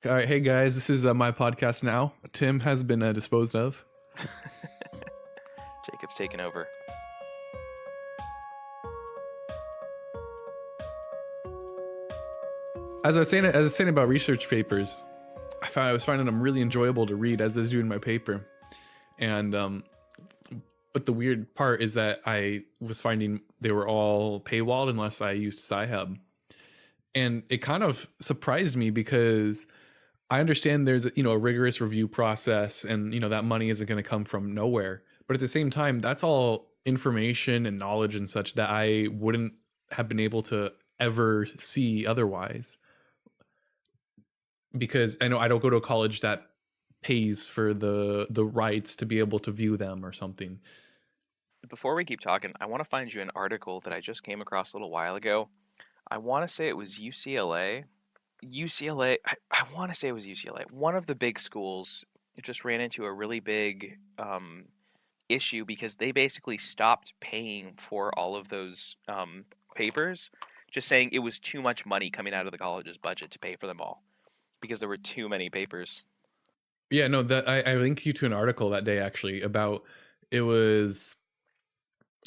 All right, hey guys, this is my podcast now. Tim has been disposed of. Jacob's taken over. As I was saying about research papers, I was finding them really enjoyable to read as I was doing my paper, and but the weird part is that I was finding they were all paywalled unless I used Sci-Hub, and it kind of surprised me because I understand there's a rigorous review process, and that money isn't going to come from nowhere. But at the same time, that's all information and knowledge and such that I wouldn't have been able to ever see otherwise. Because I know I don't go to a college that pays for the rights to be able to view them or something. Before we keep talking, I want to find you an article that I just came across a little while ago. I want to say it was UCLA. I want to say it was UCLA. One of the big schools just ran into a really big issue because they basically stopped paying for all of those papers, just saying it was too much money coming out of the college's budget to pay for them all because there were too many papers. Yeah, no, that I linked you to an article that day actually about it was.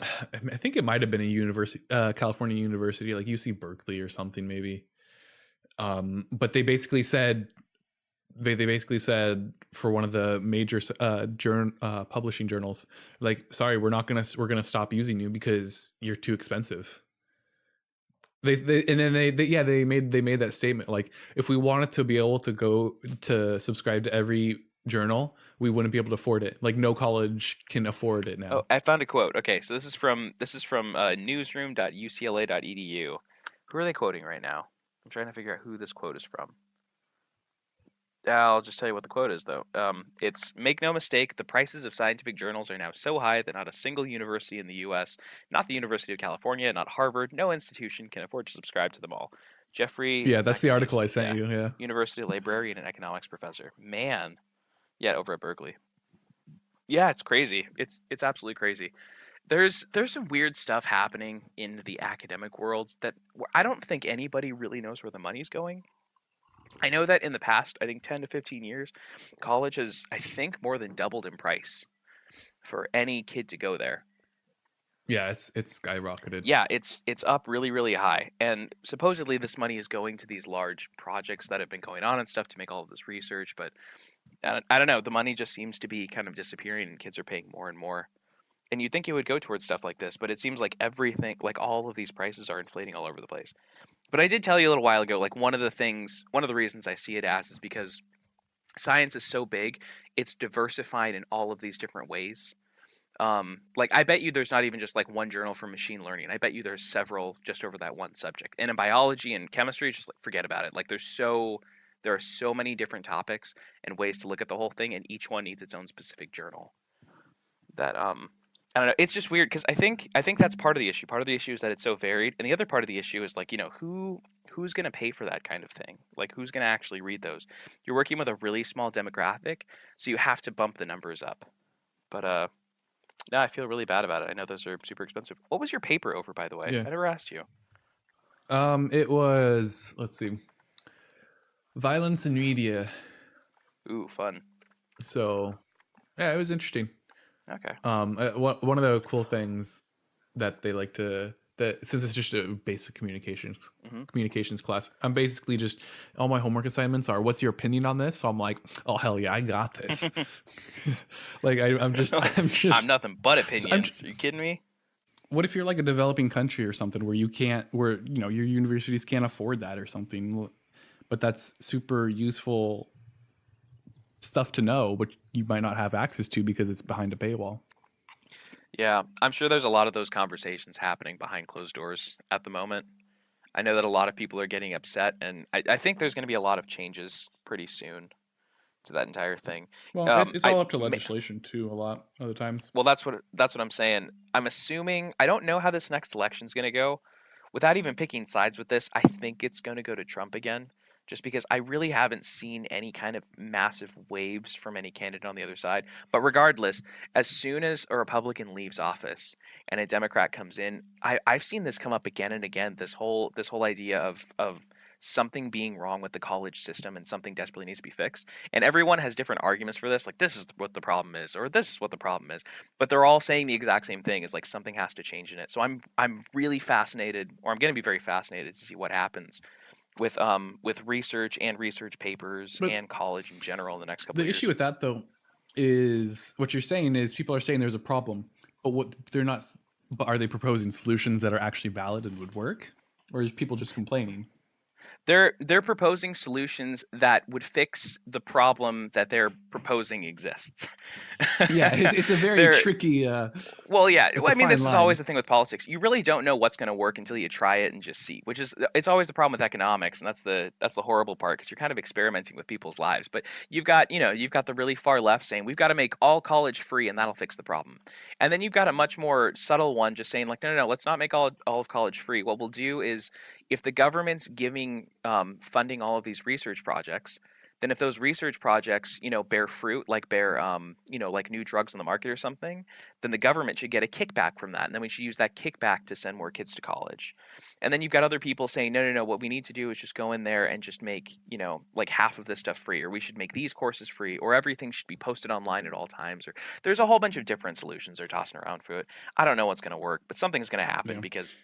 I think it might have been a university, California university, like UC Berkeley or something, maybe. But they basically said for one of the major publishing journals, like, sorry, we're gonna stop using you because you're too expensive. They made that statement, like, if we wanted to be able to go to subscribe to every journal, we wouldn't be able to afford it. Like, no college can afford it now. Oh, I found a quote. Okay, so this is from newsroom.ucla.edu. Who are they quoting right now? I'm trying to figure out who this quote is from. I'll just tell you what the quote is, though. It's, make no mistake, the prices of scientific journals are now so high that not a single university in the U.S., not the University of California, not Harvard, no institution can afford to subscribe to them all. Jeffrey Yeah, that's the Mackies, article I sent you. Yeah. University librarian and economics professor. Man. Yeah, over at Berkeley. Yeah, it's crazy. It's absolutely crazy. There's some weird stuff happening in the academic world that I don't think anybody really knows where the money's going. I know that in the past, I think 10 to 15 years, college has, I think, more than doubled in price for any kid to go there. Yeah, it's skyrocketed. Yeah, it's up really, really high. And supposedly this money is going to these large projects that have been going on and stuff to make all of this research, but I don't know, the money just seems to be kind of disappearing and kids are paying more and more. And you'd think it would go towards stuff like this, but it seems like everything, like all of these prices are inflating all over the place. But I did tell you a little while ago, like one of the reasons I see it as is because science is so big, it's diversified in all of these different ways. Like I bet you there's not even just like one journal for machine learning. I bet you there's several just over that one subject. And in biology and chemistry, just like forget about it. Like there are so many different topics and ways to look at the whole thing, and each one needs its own specific journal. That I don't know. It's just weird because I think that's part of the issue. Part of the issue is that it's so varied, and the other part of the issue is like who's going to pay for that kind of thing? Like who's going to actually read those? You're working with a really small demographic, so you have to bump the numbers up. But no, I feel really bad about it. I know those are super expensive. What was your paper over, by the way? Yeah. I never asked you. It was, let's see, violence in media. Ooh, fun. So, yeah, it was interesting. Okay. One of the cool things that they like to, that since it's just a basic communications class, I'm basically just, all my homework assignments are, what's your opinion on this? So I'm like, oh hell yeah, I got this. Like I'm just I'm nothing but opinions. Are you kidding me? What if you're like a developing country or something where your universities can't afford that or something, but that's super useful stuff to know, but you might not have access to because it's behind a paywall. Yeah, I'm sure there's a lot of those conversations happening behind closed doors at the moment. I know that a lot of people are getting upset, and I think there's going to be a lot of changes pretty soon to that entire thing. Well, it's all up to legislation too. A lot of the times. Well, that's what I'm saying. I'm assuming I don't know how this next election's going to go. Without even picking sides with this, I think it's going to go to Trump again, just because I really haven't seen any kind of massive waves from any candidate on the other side. But regardless, as soon as a Republican leaves office and a Democrat comes in, I've seen this come up again and again. This whole idea of something being wrong with the college system and something desperately needs to be fixed. And everyone has different arguments for this, like this is what the problem is, or this is what the problem is. But they're all saying the exact same thing, is like something has to change in it. So I'm really fascinated, or I'm going to be very fascinated to see what happens with research and research papers But and college in general in the next couple the of years. issue with that though is what you're saying is people are saying there's a problem, but what they're not. But are they proposing solutions that are actually valid and would work, or is people just complaining? They're proposing solutions that would fix the problem that they're proposing exists. Yeah, it's a very They're tricky. Well, yeah. It's Well, a I mean, fine this is line. always the thing with politics. You really don't know what's going to work until you try it and just see. Which is, it's always the problem with economics, and that's the horrible part, because you're kind of experimenting with people's lives. But you've got the really far left saying we've got to make all college free and that'll fix the problem, and then you've got a much more subtle one just saying like no, let's not make all of college free. What we'll do is, if the government's giving funding all of these research projects, then if those research projects bear fruit, like bear like new drugs on the market or something, then the government should get a kickback from that, and then we should use that kickback to send more kids to college. And then you've got other people saying no, what we need to do is just go in there and just make like half of this stuff free, or we should make these courses free, or everything should be posted online at all times, or there's a whole bunch of different solutions they're tossing around for it. I don't know what's going to work, but something's going to happen Yeah. because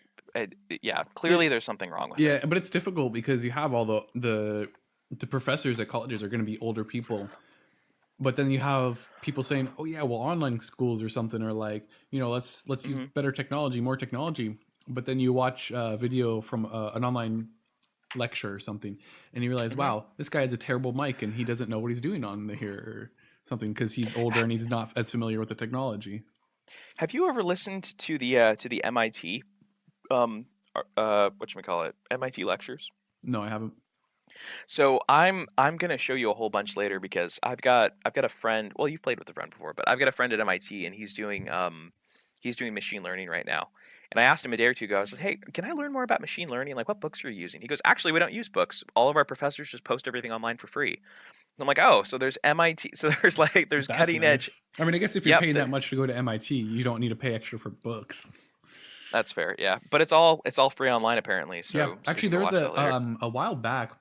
clearly there's something wrong with it. Yeah, but it's difficult because you have all the professors at colleges are going to be older people, but then you have people saying, "Oh yeah, well online schools or something are like let's use better technology, more technology." But then you watch a video from an online lecture or something, and you realize, wow, this guy has a terrible mic and he doesn't know what he's doing on here or something because he's older and he's not as familiar with the technology. Have you ever listened to the MIT whatchamacallit, MIT lectures? No, I haven't. So I'm gonna show you a whole bunch later, because I've got a friend. Well, you've played with a friend before, but I've got a friend at MIT, and he's doing machine learning right now. And I asked him a day or two ago. I was like, "Hey, can I learn more about machine learning? Like, what books are you using?" He goes, "Actually, we don't use books. All of our professors just post everything online for free." And I'm like, "Oh, so there's MIT. So there's That's cutting edge." nice. I mean, I guess if you're Yep, paying that much to go to MIT, you don't need to pay extra for books. that's fair. Yeah, but it's all free online apparently. So Yeah, so we actually, can there go was watch that later. a while back.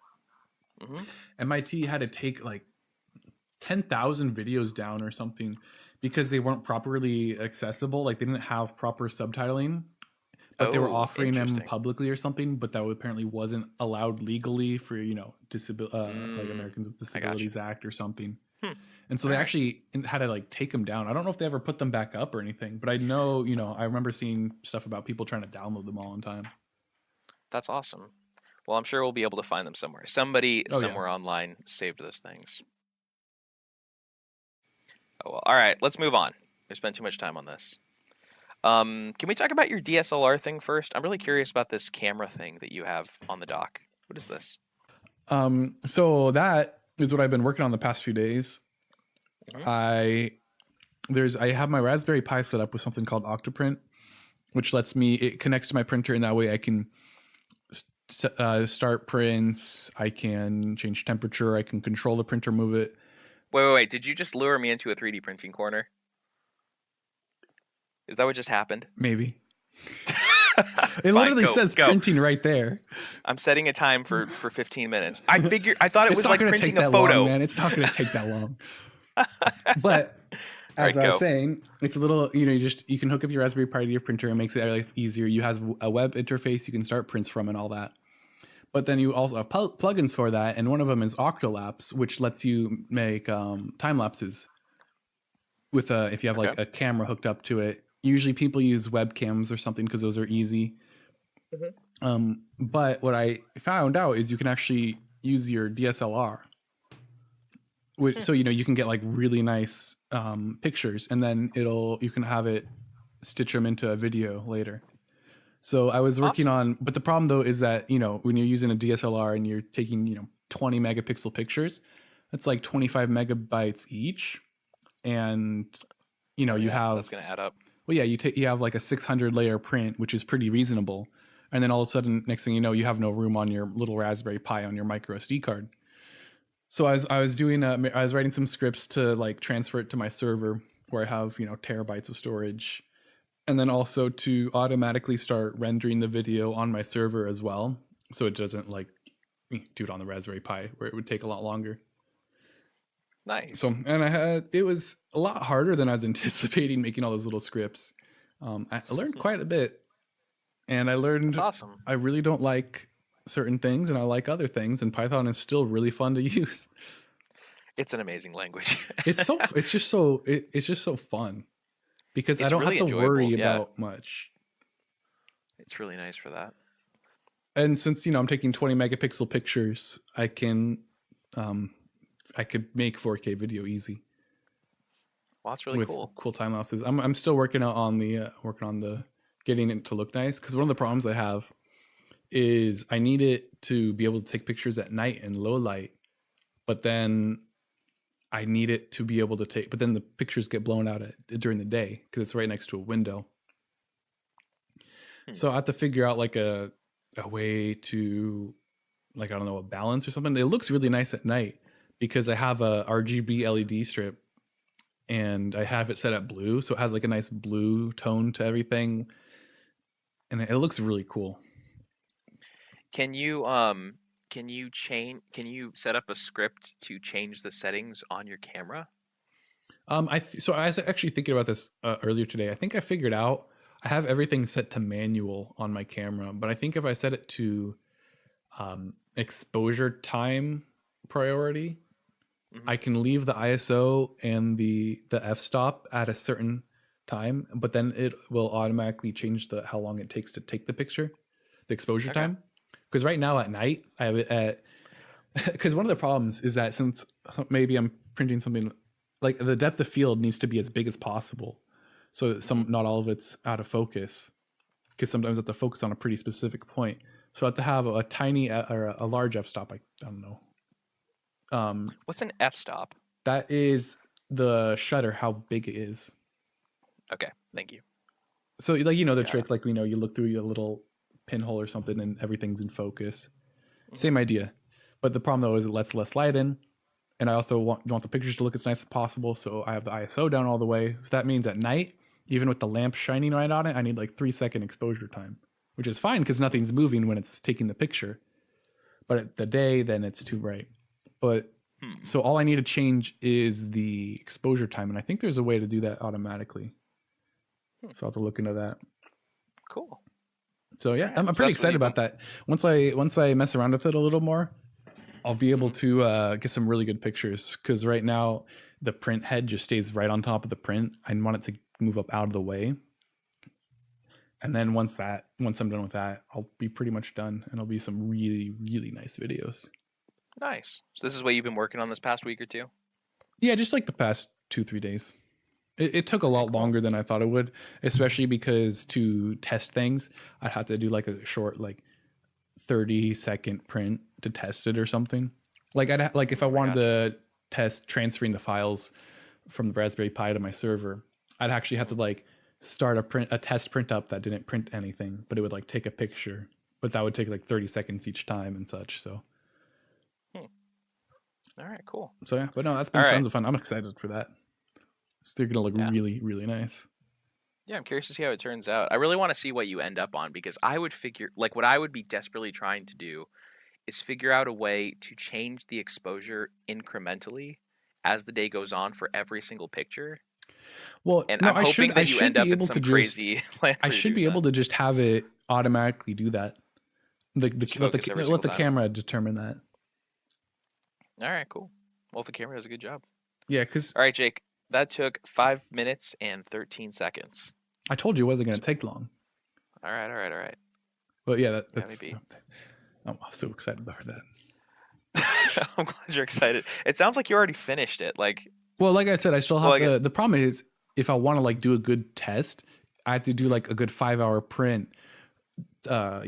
hmm MIT had to take like 10,000 videos down or something because they weren't properly accessible. Like they didn't have proper subtitling, but they were Oh, offering them interesting. publicly or something. But that apparently wasn't allowed legally for like Mm, Americans with I got you. Disabilities Act or something. Hmm. And so All they right. actually had to like take them down. I don't know if they ever put them back up or anything, but I know I remember seeing stuff about people trying to download them all in time. That's awesome. Well, I'm sure we'll be able to find them somewhere. Somebody Oh yeah. somewhere online saved those things. Oh well. All right, let's move on. We spent too much time on this. Can we talk about your DSLR thing first? I'm really curious about this camera thing that you have on the dock. What is this? So that is what I've been working on the past few days. Mhm. I have my Raspberry Pi set up with something called Octoprint, which it connects to my printer, and that way I can start prints. I can change temperature. I can control the printer, move it. Wait. Did you just lure me into a 3D printing corner? Is that what just happened? Maybe It's it fine. literally Go, says go. printing right there. I'm setting a time for 15 minutes. I thought it It's was not like going to printing take a that photo. long, man. It's not going to take that long. But All as right, I was go. saying, it's a little, you can hook up your Raspberry Pi to your printer. It makes it life easier. You have a web interface you can start prints from and all that. But then you also have plugins for that, and one of them is Octolapse, which lets you make time lapses with if you have like Okay. a camera hooked up to it. Usually people use webcams or something because those are easy. But what I found out is you can actually use your DSLR, which so you can get like really nice pictures, and then you can have it stitch them into a video later. So I was working Awesome. but the problem though is that when you're using a DSLR and you're taking 20 megapixel pictures, that's like 25 megabytes each, and you Yeah, have that's gonna add up. well, yeah, you have like a 600 layer print, which is pretty reasonable. And then all of a sudden, next thing you know, you have no room on your little Raspberry Pi on your micro SD card. So I was writing some scripts to like transfer it to my server where I have terabytes of storage, and then also to automatically start rendering the video on my server as well, so it doesn't like do it on the Raspberry Pi, where it would take a lot longer. Nice. So, and it was a lot harder than I was anticipating making all those little scripts. I learned quite a bit, and I learned That's awesome. I really don't like certain things and I like other things, and Python is still really fun to use. It's an amazing language. It's just so fun because I don't really have to worry about much. It's really nice for that. And since I'm taking 20 megapixel pictures, I could make 4K video easy. Well, that's really cool. Cool time lapses. I'm still working on the getting it to look nice, because one of the problems I have is I need it to be able to take pictures at night in low light, but then I need it to be able to take, but then the pictures get blown out during the day because it's right next to a window. So I have to figure out like a way to, like, I don't know, a balance or something. It looks really nice at night because I have a RGB LED strip and I have it set at blue, so it has like a nice blue tone to everything, and it looks really cool. Can you set up a script to change the settings on your camera? So I was actually thinking about this earlier today. I think I figured out I have everything set to manual on my camera, but I think if I set it to exposure time priority, I can leave the ISO and the f-stop at a certain time, but then it will automatically change how long it takes to take the picture, the exposure time. Because right now at night, I have it at, because one of the problems is that since maybe I'm printing something, like the depth of field needs to be as big as possible. So not all of it's out of focus, because sometimes I have to focus on a pretty specific point. So I have to have a tiny or a large f-stop. I don't know. What's an f-stop? That is the shutter, how big it is. Okay, thank you. So like, the trick, like, you look through your little pinhole or something and everything's in focus. Same idea. But the problem though is it lets less light in. And I also want the pictures to look as nice as possible. So I have the ISO down all the way. So that means at night, even with the lamp shining right on it, I need like 3-second exposure time, which is fine because nothing's moving when it's taking the picture. But at the day, then it's too bright. But so all I need to change is the exposure time. And I think there's a way to do that automatically. So I'll have to look into that. Cool. So yeah, I'm pretty excited about that. Once I mess around with it a little more, I'll be able to get some really good pictures. Because right now the print head just stays right on top of the print. I want it to move up out of the way. And then once I'm done with that, I'll be pretty much done, and it'll be some really, really nice videos. Nice. So this is what you've been working on this past week or two? Yeah, just like the past 2-3 days. It took a lot longer than I thought it would, especially because to test things, I'd have to do like a short, like 30-second print to test it or something. Like if I wanted to test transferring the files from the Raspberry Pi to my server, I'd actually have to like start a test print up that didn't print anything, but it would like take a picture, but that would take like 30 seconds each time and such. So. All right, cool. So yeah, but no, that's been tons of fun. I'm excited for that. They're gonna look really, really nice. Yeah, I'm curious to see how it turns out. I really want to see what you end up on, because I would figure, like, what I would be desperately trying to do is figure out a way to change the exposure incrementally as the day goes on for every single picture. Well, and I'm hoping that you end up in some crazy plan. I should be able to just have it automatically do that. Let the camera determine that. All right, cool. Well, if the camera does a good job. Yeah, because... All right, Jake, that took 5 minutes and 13 seconds. I told you it wasn't going to take long. All right. But yeah, that's... maybe. I'm so excited about that. I'm glad you're excited. It sounds like you already finished it. Well, like I said, I still have the problem is, if I want to like do a good test, I have to do like a good 5-hour print. I'll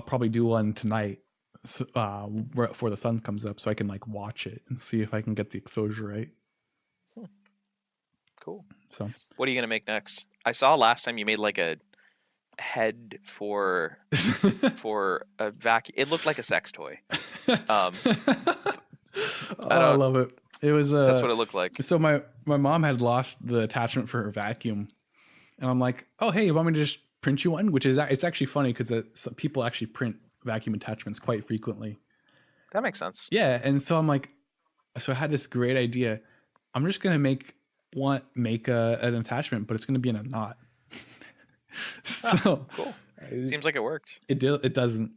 probably do one tonight. Before the sun comes up, so I can like watch it and see if I can get the exposure right. Cool. So what are you gonna make next? I saw last time you made like a head for a vacuum. It looked like a sex toy. I love it. It was that's what it looked like. So my mom had lost the attachment for her vacuum, and I'm like, oh hey, you want me to just print you one? Which is, it's actually funny because people actually print vacuum attachments quite frequently. That makes sense. Yeah, and so I'm like, so I had this great idea. I'm just gonna make an attachment, but it's gonna be in a knot. So Cool. Seems like it worked. It doesn't.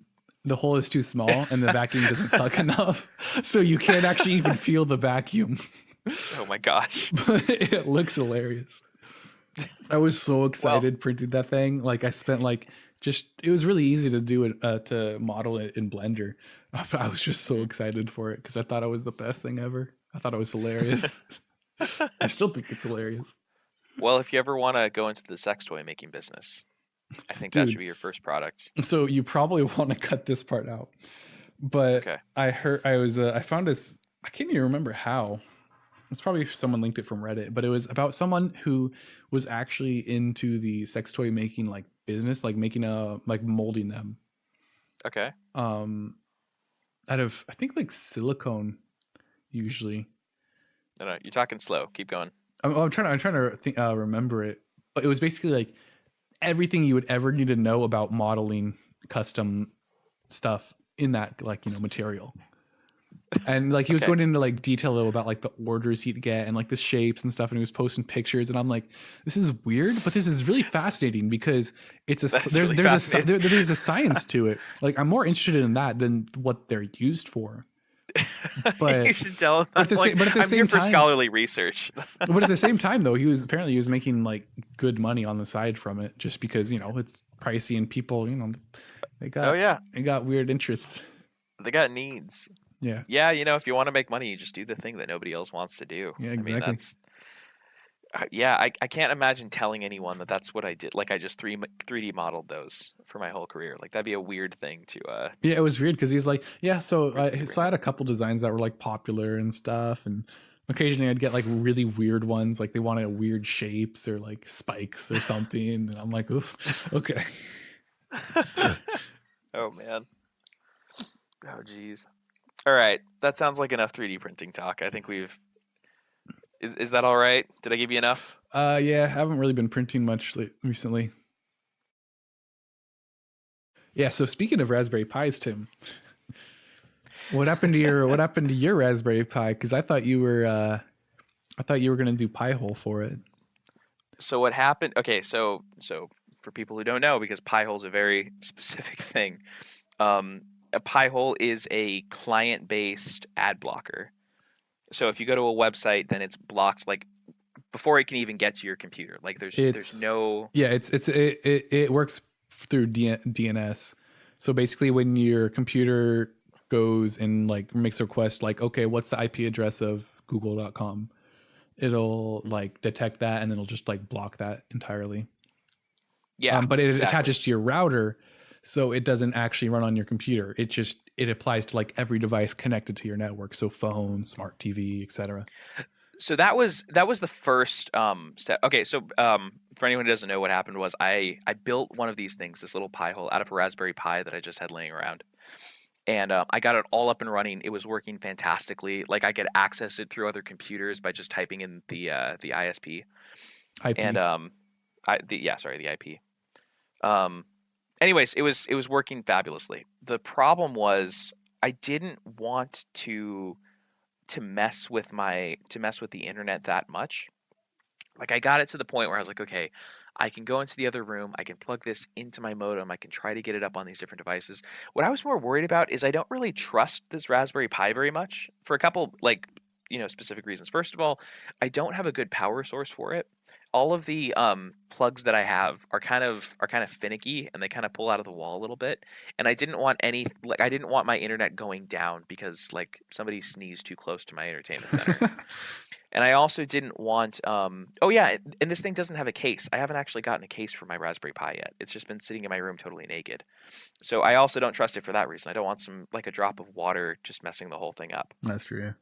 The hole is too small, and the vacuum doesn't suck enough, so you can't actually even feel the vacuum. Oh my gosh! But it looks hilarious. I was so excited printing that thing. Like I spent like it was really easy to do it to model it in Blender. But I was just so excited for it because I thought it was the best thing ever. I thought it was hilarious. I still think it's hilarious. Well, if you ever want to go into the sex toy making business, I think that should be your first product. So you probably want to cut this part out. But okay. I found this, I can't even remember how. It's probably someone linked it from Reddit, but it was about someone who was actually into the sex toy making like business, like making molding them. Okay. Out of I think like silicone usually. No, you're talking slow. Keep going. I'm trying to remember it, but it was basically like everything you would ever need to know about modeling custom stuff in that material. And like he was going into like detail about like the orders he'd get and like the shapes and stuff, and he was posting pictures, and I'm like, this is weird, but this is really fascinating because there's a science to it. Like I'm more interested in that than what they're used for. But you should tell him. But at the same time, for scholarly research. But at the same time, though, he was making like good money on the side from it, just because it's pricey and people they got weird interests. They got needs. Yeah. Yeah, if you want to make money, you just do the thing that nobody else wants to do. Yeah, exactly. I mean, I can't imagine telling anyone that that's what I did. Like I just 3D modeled those for my whole career. Like that'd be a weird thing to. Yeah, it was weird because he's like, so I had a couple designs that were like popular and stuff, and occasionally I'd get like really weird ones, like they wanted weird shapes or like spikes or something, and I'm like, oof, okay. Oh man. Oh geez. All right, that sounds like enough 3D printing talk. I think we've. Is that all right? Did I give you enough? Yeah, I haven't really been printing much recently. Yeah, so speaking of Raspberry Pis, Tim, what happened to your Raspberry Pi? Because I thought you were gonna do Pi-hole for it. So what happened? Okay, so for people who don't know, because Pi-hole is a very specific thing. A Pi-hole is a client-based ad blocker. So if you go to a website, then it's blocked like before it can even get to your computer. Like there's no. Yeah, it works through DNS. So basically, when your computer goes and like makes a request, like, okay, what's the IP address of google.com? It'll like detect that and it'll just like block that entirely. Yeah, but it attaches to your router. So it doesn't actually run on your computer. It applies to like every device connected to your network. So phone, smart TV, etc. So that was the first step. Okay, so for anyone who doesn't know, what happened was I built one of these things, this little Pi-hole, out of a Raspberry Pi that I just had laying around, and I got it all up and running. It was working fantastically. Like I could access it through other computers by just typing in the ISP. IP. And the IP. Anyways, it was working fabulously. The problem was I didn't want to mess with the internet that much. Like I got it to the point where I was like, okay, I can go into the other room, I can plug this into my modem, I can try to get it up on these different devices. What I was more worried about is I don't really trust this Raspberry Pi very much for a couple specific reasons. First of all, I don't have a good power source for it. All of the plugs that I have are kind of finicky, and they kind of pull out of the wall a little bit. And I didn't want my internet going down because like somebody sneezed too close to my entertainment center. And I also didn't want and this thing doesn't have a case. I haven't actually gotten a case for my Raspberry Pi yet. It's just been sitting in my room totally naked. So I also don't trust it for that reason. I don't want a drop of water just messing the whole thing up. That's true, yeah.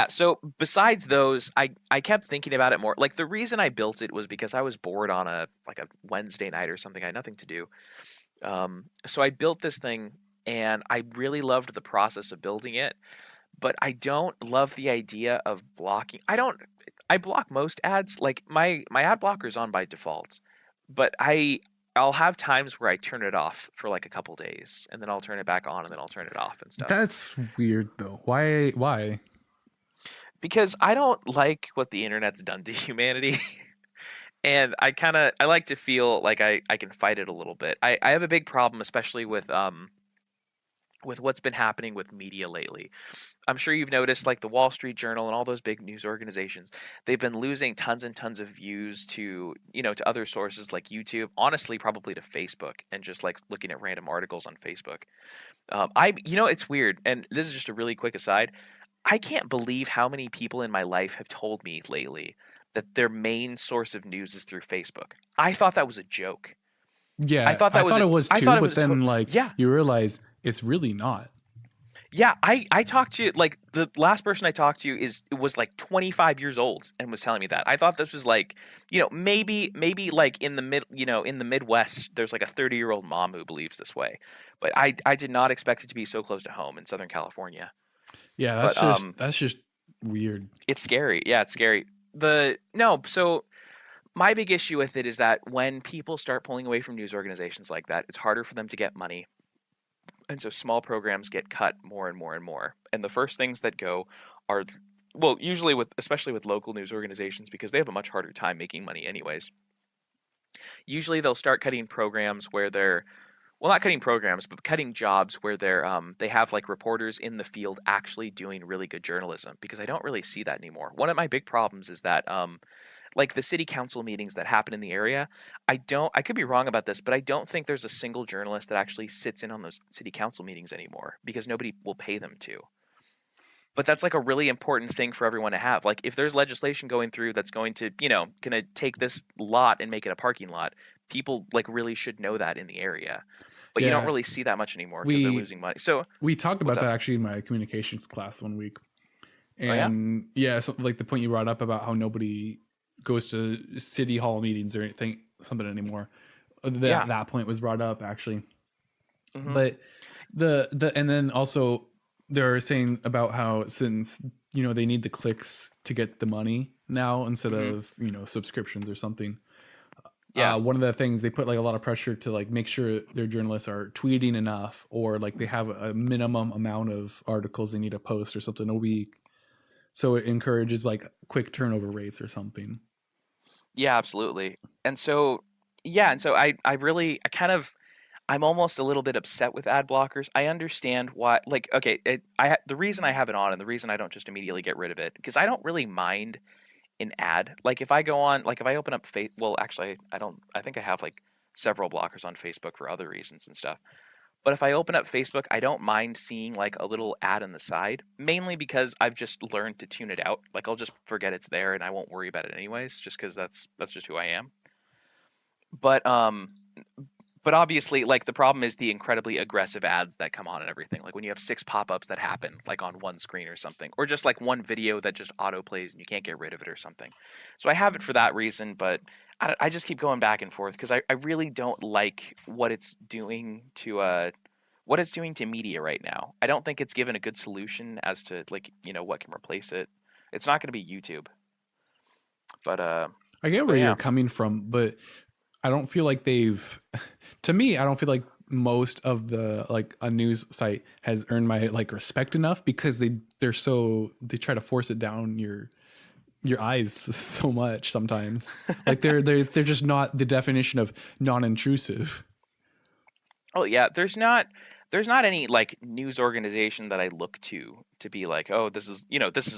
So besides those, I kept thinking about it more. Like the reason I built it was because I was bored on a Wednesday night or something. I had nothing to do. So I built this thing, and I really loved the process of building it, but I don't love the idea of blocking. I block most ads. Like my ad blocker is on by default, but I I'll have times where I turn it off for like a couple days, and then I'll turn it back on, and then I'll turn it off and stuff. That's weird though. Why? Because I don't like what the internet's done to humanity. And I like to feel like I can fight it a little bit. I have a big problem, especially with what's been happening with media lately. I'm sure you've noticed, like the Wall Street Journal and all those big news organizations, they've been losing tons and tons of views to, to other sources like YouTube, honestly, probably to Facebook, and just like looking at random articles on Facebook. It's weird. And this is just a really quick aside. I can't believe how many people in my life have told me lately that their main source of news is through Facebook. I thought that was a joke. Yeah, I thought it was too, but then like yeah. you realize it's really not. Yeah, I talked to, like, the last person I talked to was like 25 years old and was telling me that. I thought this was like, maybe like in the Midwest there's like a 30-year-old mom who believes this way. But I did not expect it to be so close to home in Southern California. Yeah, that's just weird. It's scary. Yeah, it's scary. So my big issue with it is that when people start pulling away from news organizations like that, it's harder for them to get money. And so small programs get cut more and more and more. And the first things that go are, well, usually especially with local news organizations, because they have a much harder time making money anyways. Usually they'll start cutting programs where they're, well, not cutting programs, but cutting jobs where they have like reporters in the field actually doing really good journalism, because I don't really see that anymore. One of my big problems is that like the city council meetings that happen in the area, I could be wrong about this, but I don't think there's a single journalist that actually sits in on those city council meetings anymore, because nobody will pay them to. But that's like a really important thing for everyone to have. Like if there's legislation going through that's going to take this lot and make it a parking lot, people like really should know that in the area. But you don't really see that much anymore because they're losing money. So we talked about that actually in my communications class one week. And so like the point you brought up about how nobody goes to city hall meetings or anything, something anymore. That point was brought up actually. Mm-hmm. But and then also they're saying about how since they need the clicks to get the money now instead of subscriptions or something. Yeah, one of the things they put like a lot of pressure to like make sure their journalists are tweeting enough, or like they have a minimum amount of articles they need to post or something a week, so it encourages like quick turnover rates or something. Yeah, absolutely. And so I'm almost a little bit upset with ad blockers. I understand why, like, okay, the reason I have it on and the reason I don't just immediately get rid of it, because I don't really mind an ad. Like if I go on, like if I open up well, actually I think I have like several blockers on Facebook for other reasons and stuff. But if I open up Facebook, I don't mind seeing like a little ad on the side, mainly because I've just learned to tune it out. Like I'll just forget it's there and I won't worry about it anyways, just because that's just who I am. But obviously, like the problem is the incredibly aggressive ads that come on and everything. Like when you have 6 pop-ups that happen like on one screen or something, or just like one video that just auto plays and you can't get rid of it or something. So I have it for that reason, but I just keep going back and forth because I really don't like what it's doing to media right now. I don't think it's given a good solution as to like what can replace it. It's not going to be YouTube. But I get where you're coming from, but I don't feel like to me, I don't feel like most of the like a news site has earned my like respect enough, because they try to force it down your eyes so much sometimes. Like they're just not the definition of non-intrusive. Oh yeah, there's not any like news organization that I look to be like, oh, this is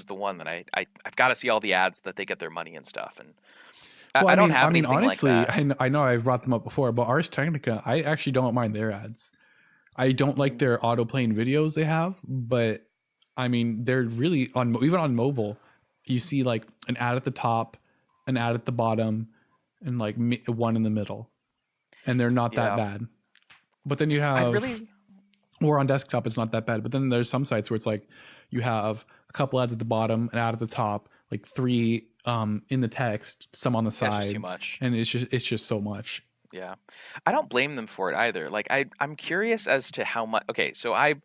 the one that I've got to see all the ads that they get their money and stuff. And well, I don't have anything honestly, like that. I know I've brought them up before, but Ars Technica, I actually don't mind their ads. I don't like their auto playing videos they have, but I mean, they're really even on mobile, you see like an ad at the top, an ad at the bottom, and like one in the middle, and they're not that bad. But then you have, or on desktop, it's not that bad. But then there's some sites where it's like you have a couple ads at the bottom, an ad at the top, like 3 in the text, some on the side. That's just too much, and it's just so much. Yeah, I don't blame them for it either. Like I'm curious as to how much. Okay, so I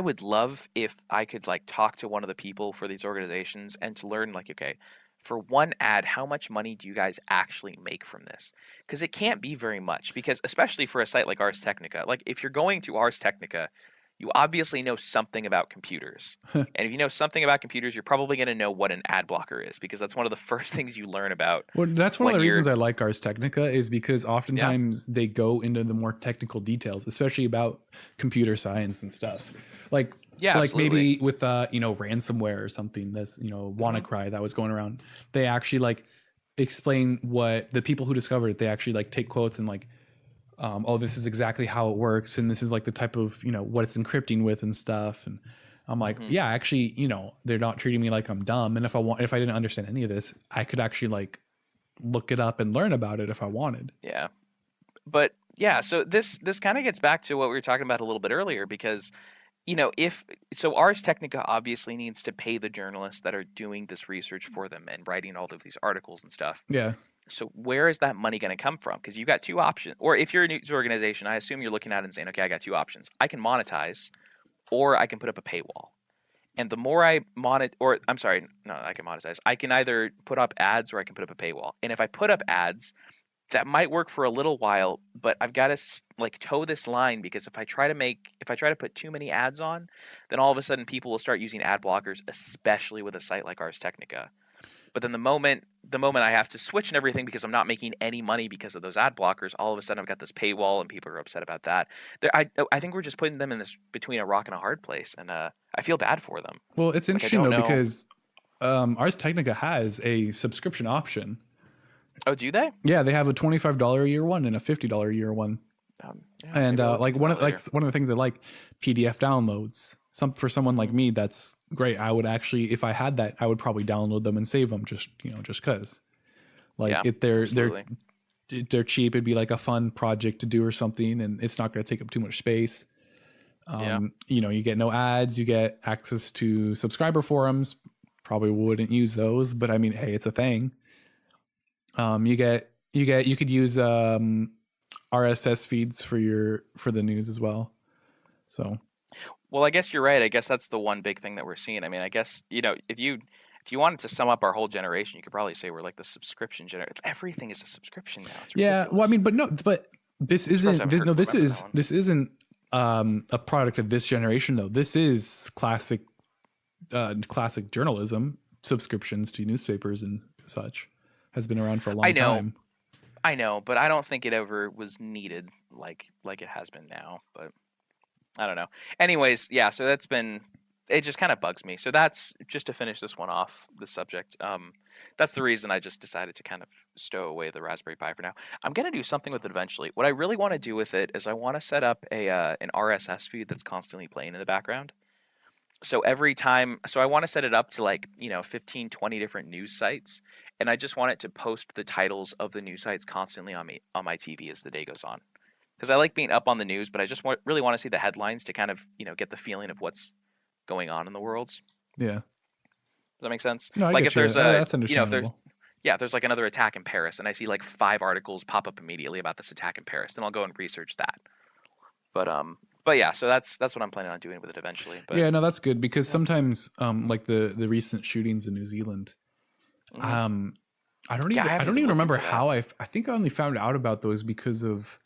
would love if I could like talk to one of the people for these organizations and to learn like, okay, for one ad, how much money do you guys actually make from this? Because it can't be very much. Because especially for a site like Ars Technica, like if you're going to Ars Technica, you obviously know something about computers. And if you know something about computers, you're probably going to know what an ad blocker is, because that's one of the first things you learn about. Well, that's one of when the you're reasons I like Ars Technica, is because yeah. oftentimes they go into the more technical details, especially about computer science and stuff. Like Yeah, like absolutely. maybe with ransomware or something that's WannaCry that was going around. They actually like explain what the people who discovered it. They actually like take quotes and like, oh, this is exactly how it works, and this is like the type of what it's encrypting with and stuff. And I'm like, Mhm. yeah, actually, they're not treating me like I'm dumb. And if I didn't understand any of this, I could actually like look it up and learn about it if I wanted. Yeah. But yeah, so this kind of gets back to what we were talking about a little bit earlier, because if so, Ars Technica obviously needs to pay the journalists that are doing this research for them and writing all of these articles and stuff. Yeah. So where is that money going to come from? Because you've got two options. Or if you're a news organization, I assume you're looking at it and saying, okay, I got two options. I can monetize, or I can put up a paywall. And the more I I can monetize. I can either put up ads or I can put up a paywall. And if I put up ads, that might work for a little while, but I've got to like toe this line, because if I try to put too many ads on, then all of a sudden people will start using ad blockers, especially with a site like Ars Technica. But then the moment I have to switch and everything, because I'm not making any money because of those ad blockers, all of a sudden I've got this paywall and people are upset about that. I think we're just putting them in this between a rock and a hard place, and I feel bad for them. Well, it's Like, I interesting don't though, know. because Ars Technica has a subscription option. Oh, do they? Yeah, they have a $25 a year one and a $50 a year one. Yeah, And maybe I'll look like into one that of later. one of the things I like, PDF downloads. For someone like me, that's great. I would actually, if I had that, I would probably download them and save them, just cause. Like Yeah, if they're absolutely. they're cheap, it'd be like a fun project to do or something, and it's not going to take up too much space. Yeah. You get no ads, you get access to subscriber forums. Probably wouldn't use those, but I mean, hey, it's a thing. You could use RSS feeds for the news as well. So Well, I guess you're right. I guess that's the one big thing that we're seeing. I mean, I guess, if you wanted to sum up our whole generation, you could probably say we're like the subscription generation. Everything is a subscription now. It's ridiculous. yeah, well, I mean, but this isn't this isn't a product of this generation though. This is classic journalism. Subscriptions to newspapers and such has been around for a long time. I know, but I don't think it ever was needed like it has been now. But I don't know. Anyways, yeah. So it just kind of bugs me. So that's just to finish this one off, the subject. That's the reason I just decided to kind of stow away the Raspberry Pi for now. I'm gonna do something with it eventually. What I really want to do with it is I want to set up an RSS feed that's constantly playing in the background. So every time, so I want to set it up to like 15, 20 different news sites, and I just want it to post the titles of the news sites constantly on my TV as the day goes on. Because I like being up on the news, but I just really want to see the headlines to kind of get the feeling of what's going on in the world. Yeah. Does that make sense? No, I like get if there's you. That's understandable. if there's like another attack in Paris, and I see like 5 articles pop up immediately about this attack in Paris, then I'll go and research that. But yeah, so that's what I'm planning on doing with it eventually. But yeah, no, that's good, because sometimes like the recent shootings in New Zealand, mhm. I don't even remember how I think I only found out about those because of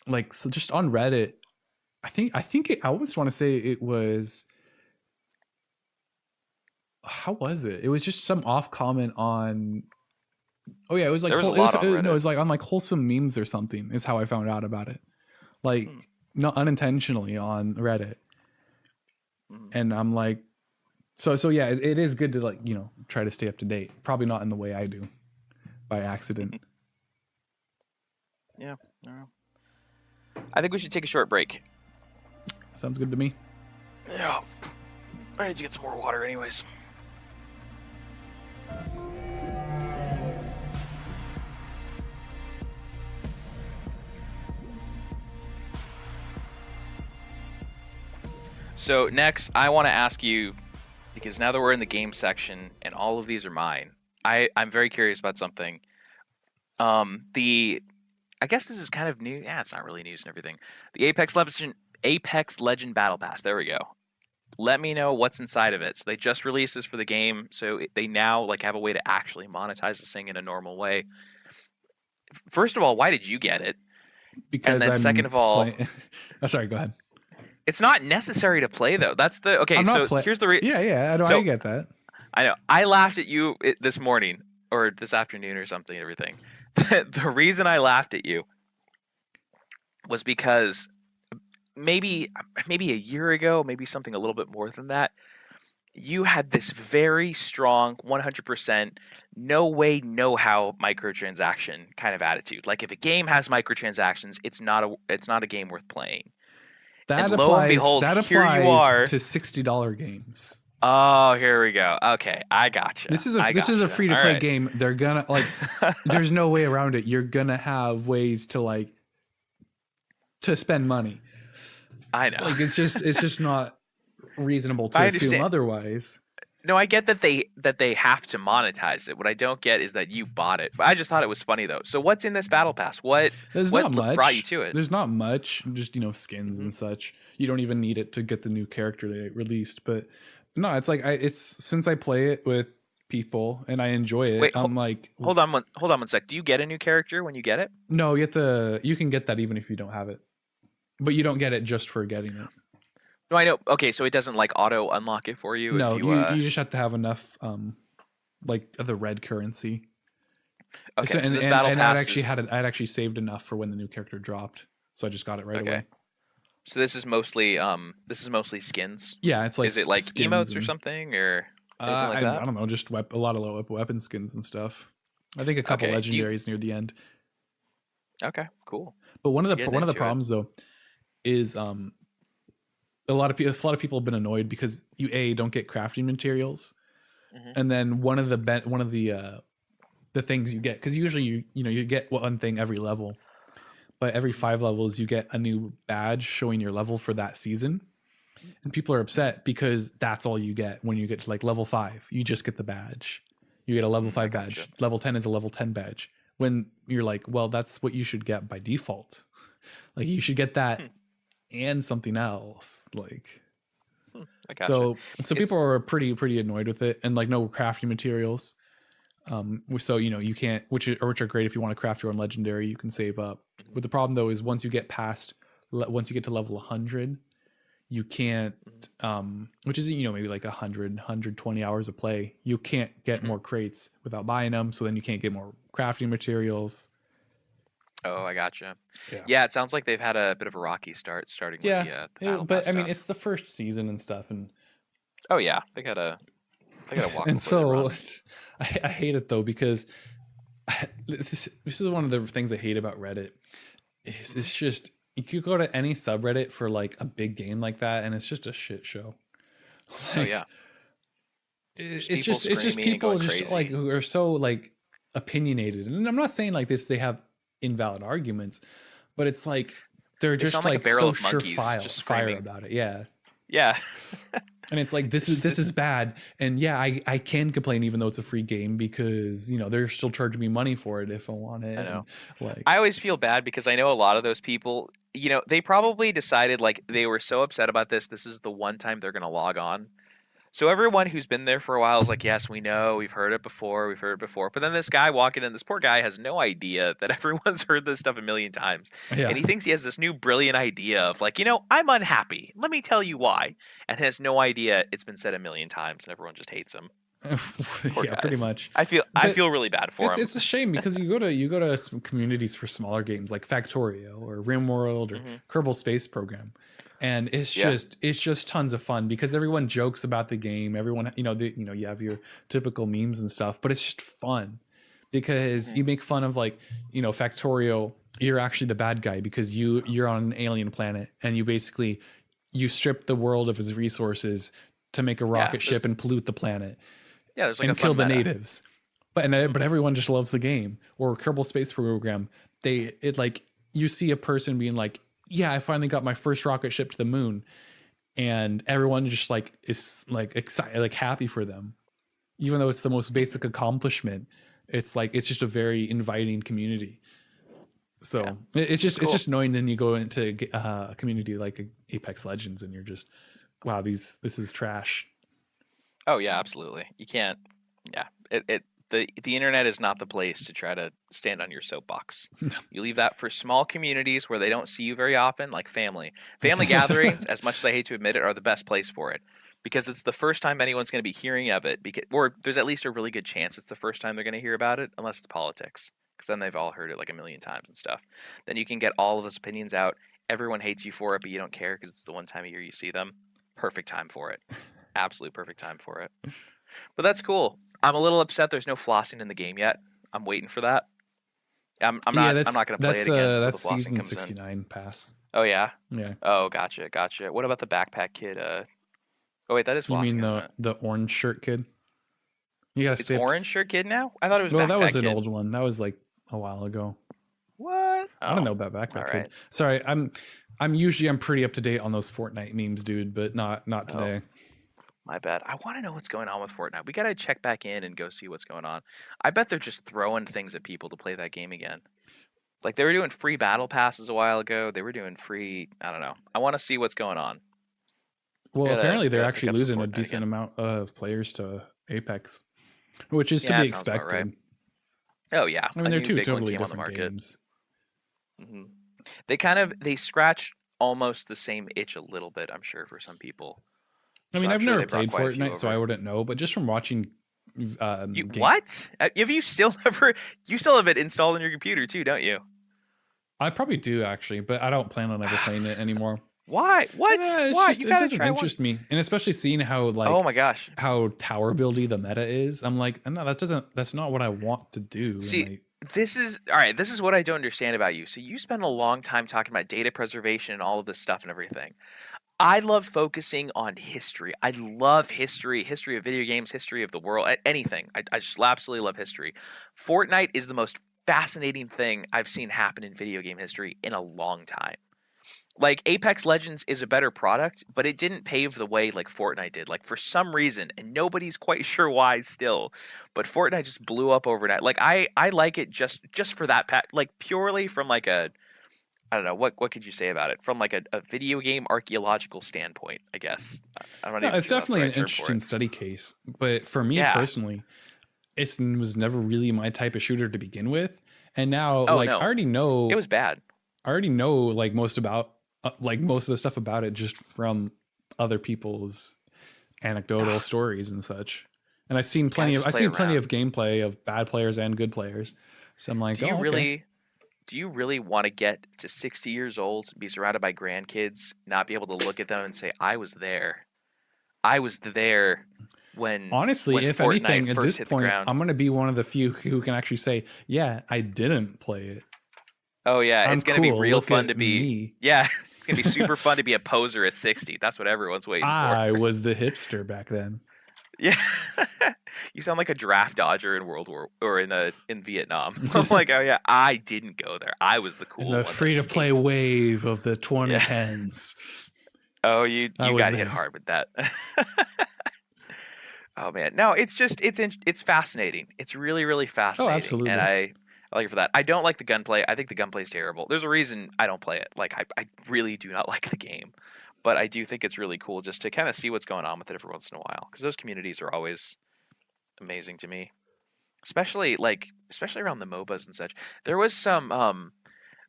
like, so just on Reddit. I always want to say it was, how was it? It was just some off comment on, oh yeah, it was like There was a lot on Reddit. no, it was like on like wholesome memes or something is how I found out about it. Like not unintentionally on Reddit. And I'm like, so yeah, it is good to like, try to stay up to date. Probably not in the way I do, by accident. Yeah. I think we should take a short break. Sounds good to me. Yeah. I need to get some more water anyways. So next, I want to ask you, because now that we're in the game section and all of these are mine, I'm very curious about something. I guess this is kind of new. Yeah, it's not really news and everything. The Apex Legend Battle Pass. There we go. let me know what's inside of it. So they just released this for the game, so they now like have a way to actually monetize this thing in a normal way. First of all, why did you get it? Because And then I'm second of all, oh, sorry, go ahead. it's not necessary to play though. That's the okay. I'm not So here's the yeah, I know, so, I get that. I know I laughed at you this morning or this afternoon or something. Everything. The reason I laughed at you was because maybe a year ago, maybe something a little bit more than that, you had this very strong 100% no way, no how microtransaction kind of attitude. Like if a game has microtransactions, it's not a game worth playing. That and applies, lo and behold, here you are to $60 games. Oh, here we go. Okay, I gotcha. This is a free to play game. They're gonna like. There's no way around it. You're gonna have ways to like to spend money. I know. Like it's just not reasonable to assume otherwise. No, I get that they have to monetize it. What I don't get is that you bought it. I just thought it was funny though. So what's in this battle pass? What not much. Brought you to it? There's not much. Just skins and such. You don't even need it to get the new character they released. But no, it's like it's since I play it with people and I enjoy it. Wait, I'm like, hold on one sec. Do you get a new character when you get it? No, you can get that even if you don't have it, but you don't get it just for getting it. No, I know. Okay, so it doesn't like auto unlock it for you. No, if you just have to have enough, like the red currency. Okay, so this battle pass I'd actually saved enough for when the new character dropped, so I just got it right away. So this is mostly skins. Yeah, it's like is it like emotes or something or anything like that? I don't know, just a lot of weapon skins and stuff. I think a couple legendaries near the end. Okay, cool. But one of the problems though is a lot of people have been annoyed because you don't get crafting materials, and then one of the things you get, because usually you get one thing every level. But every 5 levels, you get a new badge showing your level for that season. And people are upset because that's all you get when you get to like level 5. You just get the badge. You get a level 5 badge. Gotcha. Level 10 is a level 10 badge. When you're like, well, that's what you should get by default. Like you should get that and something else. Like, I gotcha. So people are pretty annoyed with it, and like no crafting materials. So you can't, which are great if you want to craft your own legendary, you can save up. But the problem though is once you get to level 100, you can't, which is maybe like 120 hours of play, you can't get more crates without buying them. So then you can't get more crafting materials. Oh, I gotcha. Yeah, it sounds like they've had a bit of a rocky start starting with the battle but pass I mean, stuff. it's the first season and stuff, and oh yeah, they gotta walk. And so I hate it though, because this is one of the things I hate about Reddit. It's just you go to any subreddit for like a big game like that, and it's just a shit show. Oh yeah, it's just people just crazy. Like who are so like opinionated, and I'm not saying like this they have invalid arguments, but it's like they're just like so surefire about it. Yeah. And it's like this is bad, and I can complain even though it's a free game, because they're still charging me money for it if I want it. I know. Like I always feel bad because I know a lot of those people, they probably decided like they were so upset about this is the one time they're gonna log on. So everyone who's been there for a while is like, yes, we know, we've heard it before. But then this guy walking in, this poor guy has no idea that everyone's heard this stuff a million times. Yeah. And he thinks he has this new brilliant idea of like, I'm unhappy. Let me tell you why. And has no idea it's been said a million times and everyone just hates him. Yeah, pretty much. I feel really bad for him. It's a shame because you go to some communities for smaller games like Factorio or RimWorld or Kerbal Space Program. And it's just tons of fun because everyone jokes about the game. Everyone, you have your typical memes and stuff, but it's just fun because you make fun of like, Factorio. You're actually the bad guy because you're on an alien planet and you strip the world of its resources to make a rocket ship and pollute the planet. Yeah, there's like and kill the natives. But everyone just loves the game. Or Kerbal Space Program. You see a person being like, yeah, I finally got my first rocket ship to the moon, and everyone just like is like excited, like happy for them, even though it's the most basic accomplishment. It's like it's just a very inviting community. So it's just annoying. Then you go into a community like Apex Legends, and you're just wow, this is trash. Oh yeah, absolutely. You can't. Yeah, the internet is not the place to try to stand on your soapbox. You leave that for small communities where they don't see you very often, like family. Family gatherings, as much as I hate to admit it, are the best place for it because it's the first time anyone's going to be hearing of it. Or there's at least a really good chance it's the first time they're going to hear about it, unless it's politics, because then they've all heard it like a million times and stuff. Then you can get all of those opinions out. Everyone hates you for it, but you don't care because it's the one time a year you see them. Perfect time for it. Absolute perfect time for it. But that's cool. I'm a little upset there's no flossing in the game yet. I'm waiting for that. I'm not going to play it again until the that's flossing season comes 69 pass. in. Oh yeah. Yeah. Oh, gotcha. What about the backpack kid? Oh wait, that is You flossing. mean Isn't it? the orange shirt kid? You gotta It's stay. orange shirt kid now. I thought it was. Well, backpack that was an kid. old one. That was like a while ago. What? I don't know about backpack all kid. right. Sorry, I'm usually pretty up to date on those Fortnite memes, dude, but not today. My bad. I want to know what's going on with Fortnite. We gotta check back in and go see what's going on. I bet they're just throwing things at people to play that game again. Like they were doing free battle passes a while ago. They were doing free. I don't know. I want to see what's going on. Well, apparently they're gotta actually pick up some losing a Fortnite decent again. amount of players to Apex, which is to Yeah, be that sounds about expected. right. Oh yeah, I mean, a they're new two big one totally came on the different market. games. hmm They scratch almost the same itch a little bit. I'm sure for some people. I mean, So I'm I've sure never they brought played quite a few Fortnite, so I over. wouldn't know. But just from watching, You game, what? Have you still ever? You still have it installed on your computer too, don't you? I probably do actually, but I don't plan on ever playing it anymore. Why? What? It's Why? just You it gotta doesn't try one. interest me, and especially seeing how Oh my gosh. how tower buildy the meta is. I'm like, no, that's not what I want to do. See, this is all right. This is what I don't understand about you. So you spend a long time talking about data preservation and all of this stuff and everything. I love focusing on history. I love history of video games, history of the world, anything. I just absolutely love history. Fortnite is the most fascinating thing I've seen happen in video game history in a long time. Like Apex Legends is a better product, but it didn't pave the way like Fortnite did. Like for some reason, and nobody's quite sure why still, but Fortnite just blew up overnight. Like I like it just for that like purely from like a I don't know what could you say about it from like a video game archaeological standpoint. I guess I'm not no, even it's sure that's the definitely right an term for interesting it. study case. But for me Yeah. personally, it was never really my type of shooter to begin with, and now Oh like no, I already know it was bad. like most of the stuff about it just from other people's anecdotal stories and such. And I've seen plenty of gameplay of bad players and good players. So I'm like, Do you okay. really? Do you really want to get to 60 years old, be surrounded by grandkids, not be able to look at them and say, "I was there. I was there when." Honestly, when if Fortnite anything, at first this hit the point, ground. I'm going to be one of the few who can actually say, yeah, I didn't play it. Oh yeah, I'm it's gonna be cool. real Look fun at to be. me. Yeah, it's gonna be super fun to be a poser at 60. That's what everyone's waiting for. I was the hipster back then. Yeah, you sound like a draft dodger in World War or in Vietnam. I'm like, oh yeah, I didn't go there. I was the cool In the one. that free to play escaped. wave of the 2010s. Oh, you I was got hit there. hard with that. Oh man, no, it's fascinating. It's really really fascinating, absolutely. and I like it for that. I don't like the gunplay. I think the gunplay is terrible. There's a reason I don't play it. Like I really do not like the game, but I do think it's really cool just to kind of see what's going on with it every once in a while because those communities are always amazing to me, especially around the MOBAs and such. There was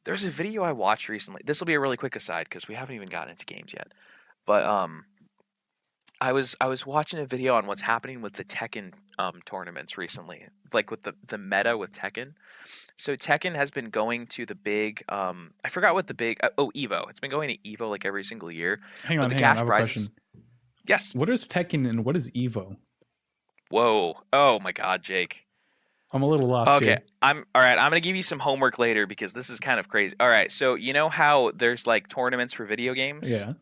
there's a video I watched recently. This will be a really quick aside because we haven't even gotten into games yet, but I was watching a video on what's happening with the Tekken tournaments recently, like with the meta with Tekken. So Tekken has been going to the big I forgot what the big Evo. It's been going to Evo like every single year. Hang on, I have a question. Yes. What is Tekken and what is Evo? Whoa. Oh my God, Jake. I'm a little lost here. Okay. I'm all right. I'm gonna give you some homework later because this is kind of crazy. All right. So you know how there's like tournaments for video games? Yeah.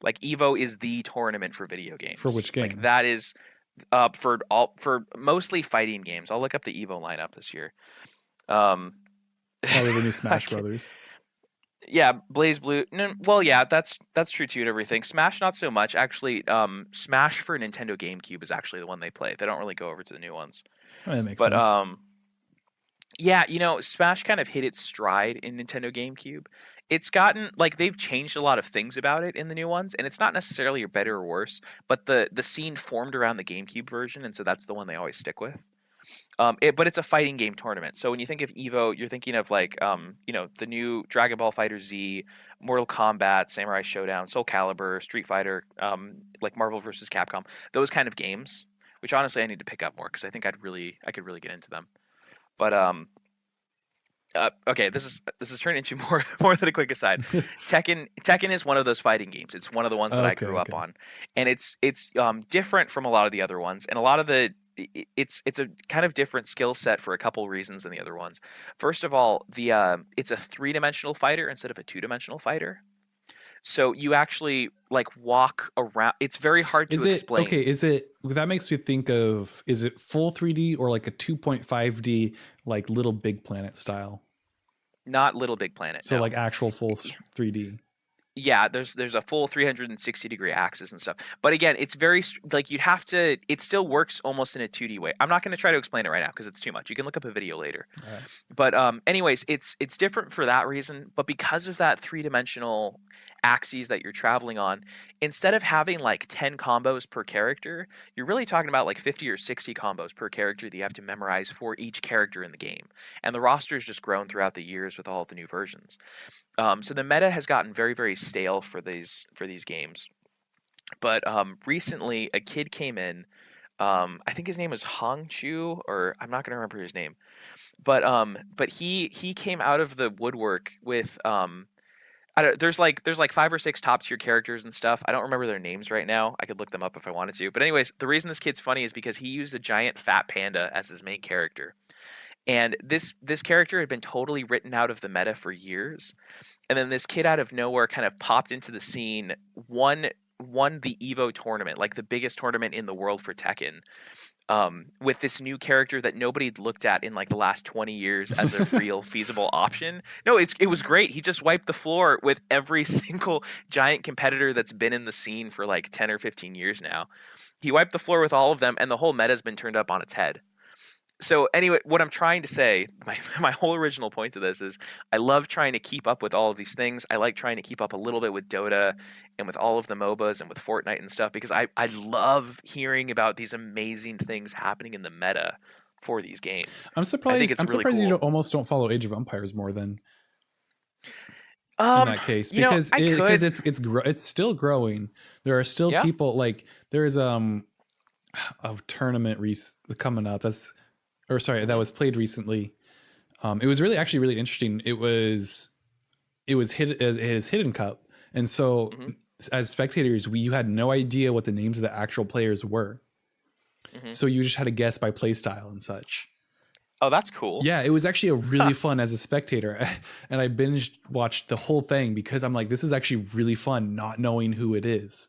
Like Evo is the tournament for video games. For which game? Like that is for mostly fighting games. I'll look up the Evo lineup this year. Probably the new Smash Brothers. Yeah, Blaze Blue. No, well, yeah, that's true too and everything. Smash not so much actually. Smash for Nintendo GameCube is actually the one they play. They don't really go over to the new ones. That makes sense. Yeah, Smash kind of hit its stride in Nintendo GameCube. It's gotten like they've changed a lot of things about it in the new ones, and it's not necessarily better or worse, but the scene formed around the GameCube version, and so that's the one they always stick with. But it's a fighting game tournament. So when you think of Evo, you're thinking of like, the new Dragon Ball Fighter Z, Mortal Kombat, Samurai Showdown, Soul Calibur, Street Fighter, like Marvel vs. Capcom, those kind of games. Which honestly, I need to pick up more because I think I could really get into them. But okay, this is turning into more than a quick aside. Tekken is one of those fighting games. It's one of the ones that I grew up on, and it's different from a lot of the other ones, and a lot of it's a kind of different skill set for a couple reasons than the other ones. First of all, it's a 3-dimensional fighter instead of a 2-dimensional fighter. So you actually like walk around. It's very hard to explain. Okay, that makes me think of, is it full 3D or like a 2.5D like Little Big Planet style? Not Little Big Planet. So no. like actual full 3D. Yeah, there's a full 360-degree axis and stuff. But again, it's very like you'd have to. It still works almost in a 2D way. I'm not going to try to explain it right now because it's too much. You can look up a video later. Right. But anyways, it's different for that reason. But because of that 3-dimensional axes that you're traveling on, instead of having like 10 combos per character, you're really talking about like 50 or 60 combos per character that you have to memorize for each character in the game. And the roster's just grown throughout the years with all of the new versions. So the meta has gotten very, very stale for these games. But recently, a kid came in. I think his name was Hong Chu, or I'm not going to remember his name. But he came out of the woodwork with there's like 5 or 6 top tier characters and stuff. I don't remember their names right now. I could look them up if I wanted to. But anyways, the reason this kid's funny is because he used a giant fat panda as his main character. And this character had been totally written out of the meta for years. And then this kid out of nowhere kind of popped into the scene, won the Evo tournament, like the biggest tournament in the world for Tekken, with this new character that nobody had looked at in like the last 20 years as a real feasible option. No, it was great. He just wiped the floor with every single giant competitor that's been in the scene for like 10 or 15 years now. He wiped the floor with all of them, and the whole meta's been turned up on its head. So anyway, what I'm trying to say, my whole original point to this is I love trying to keep up with all of these things. I like trying to keep up a little bit with Dota and with all of the MOBAs and with Fortnite and stuff because I love hearing about these amazing things happening in the meta for these games. I'm surprised. I think it's I'm really surprised cool. you almost don't follow Age of Empires more than in that case because it's still growing. There are still people like there's a tournament coming up. That was played recently. It was actually really interesting. It is Hidden Cup, and so as spectators, you had no idea what the names of the actual players were. So you just had to guess by play style and such. Oh, that's cool. Yeah, it was actually a really fun as a spectator, and I binge watched the whole thing because I'm like, this is actually really fun, not knowing who it is.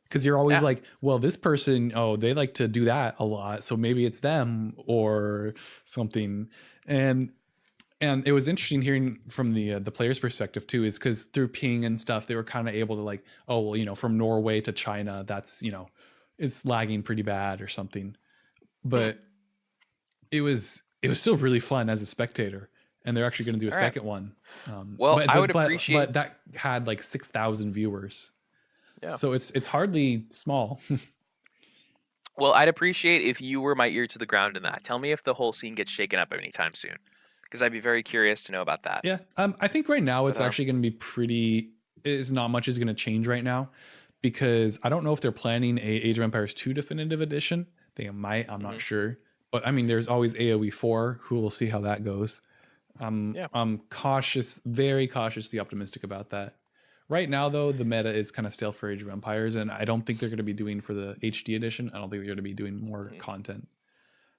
Because you're always like, well, this person, they like to do that a lot, so maybe it's them or something. And it was interesting hearing from the player's perspective too, is because through ping and stuff, they were kind of able to like, from Norway to China, that's it's lagging pretty bad or something. But it was still really fun as a spectator, and they're actually going to do a second one. I would appreciate, but that had like 6,000 viewers. Yeah. So it's hardly small. Well, I'd appreciate if you were my ear to the ground in that. Tell me if the whole scene gets shaken up anytime soon, because I'd be very curious to know about that. Yeah. I think right now it's actually going to be not much is going to change right now, because I don't know if they're planning a Age of Empires 2 Definitive Edition. They might. I'm not sure. But I mean, there's always AoE 4. Who will see how that goes. I'm cautious, very cautiously optimistic about that. Right now, though, the meta is kind of stale for Age of Empires, and I don't think they're going to be doing for the HD edition. I don't think they're going to be doing more content.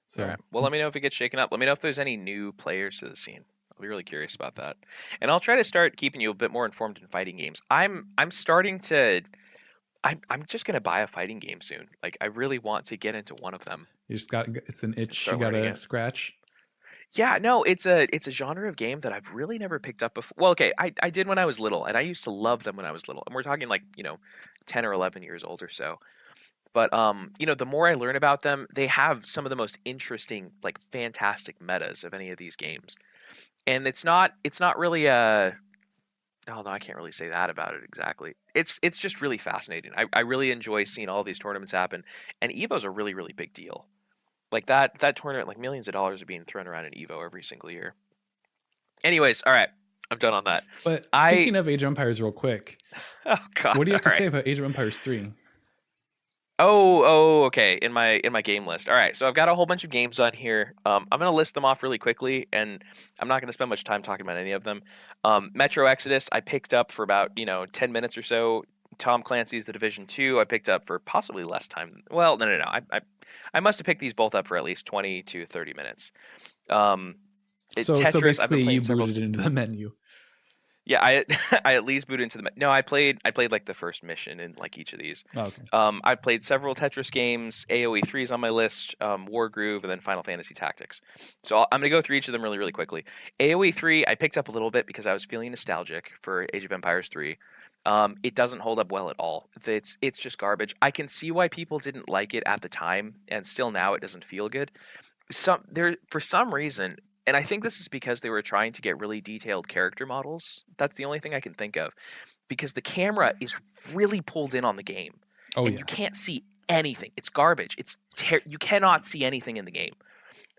So, all right. Well, let me know if it gets shaken up. Let me know if there's any new players to the scene. I'll be really curious about that, and I'll try to start keeping you a bit more informed in fighting games. I'm starting to. I'm just going to buy a fighting game soon. Like, I really want to get into one of them. It's an itch you got to scratch. Yeah, no, it's a genre of game that I've really never picked up before. Well, okay, I did when I was little, and I used to love them when I was little. And we're talking like, 10 or 11 years old or so. But the more I learn about them, they have some of the most interesting, like fantastic metas of any of these games. And it's not really a although I can't really say that about it exactly. It's just really fascinating. I really enjoy seeing all these tournaments happen, and Evo's a really really big deal. Like that tournament, like millions of dollars are being thrown around in Evo every single year. Anyways, all right, I'm done on that. But I speaking of Age of Empires, real quick, oh god, what do you have to all say right. about Age of Empires 3? Okay. In my game list. All right, so I've got a whole bunch of games on here. I'm gonna list them off really quickly, and I'm not gonna spend much time talking about any of them. Metro Exodus, I picked up for about 10 minutes or so. Tom Clancy's The Division 2, I picked up for possibly less time. Well, no. I must have picked these both up for at least 20 to 30 minutes. Um, So Tetris, I've been basically, playing you several. booted it into the menu. Yeah, I I at least booted into the. No, I played like the first mission in like each of these. Oh, okay. I played several Tetris games. AOE 3 is on my list. Wargroove, and then Final Fantasy Tactics. So I'm gonna go through each of them really really quickly. AOE 3 I picked up a little bit because I was feeling nostalgic for Age of Empires 3. It doesn't hold up well at all. It's just garbage. I can see why people didn't like it at the time, and still now it doesn't feel good. For some reason, and I think this is because they were trying to get really detailed character models. That's the only thing I can think of, because the camera is really pulled in on the game, Oh and yeah. you can't see anything. It's garbage. You cannot see anything in the game.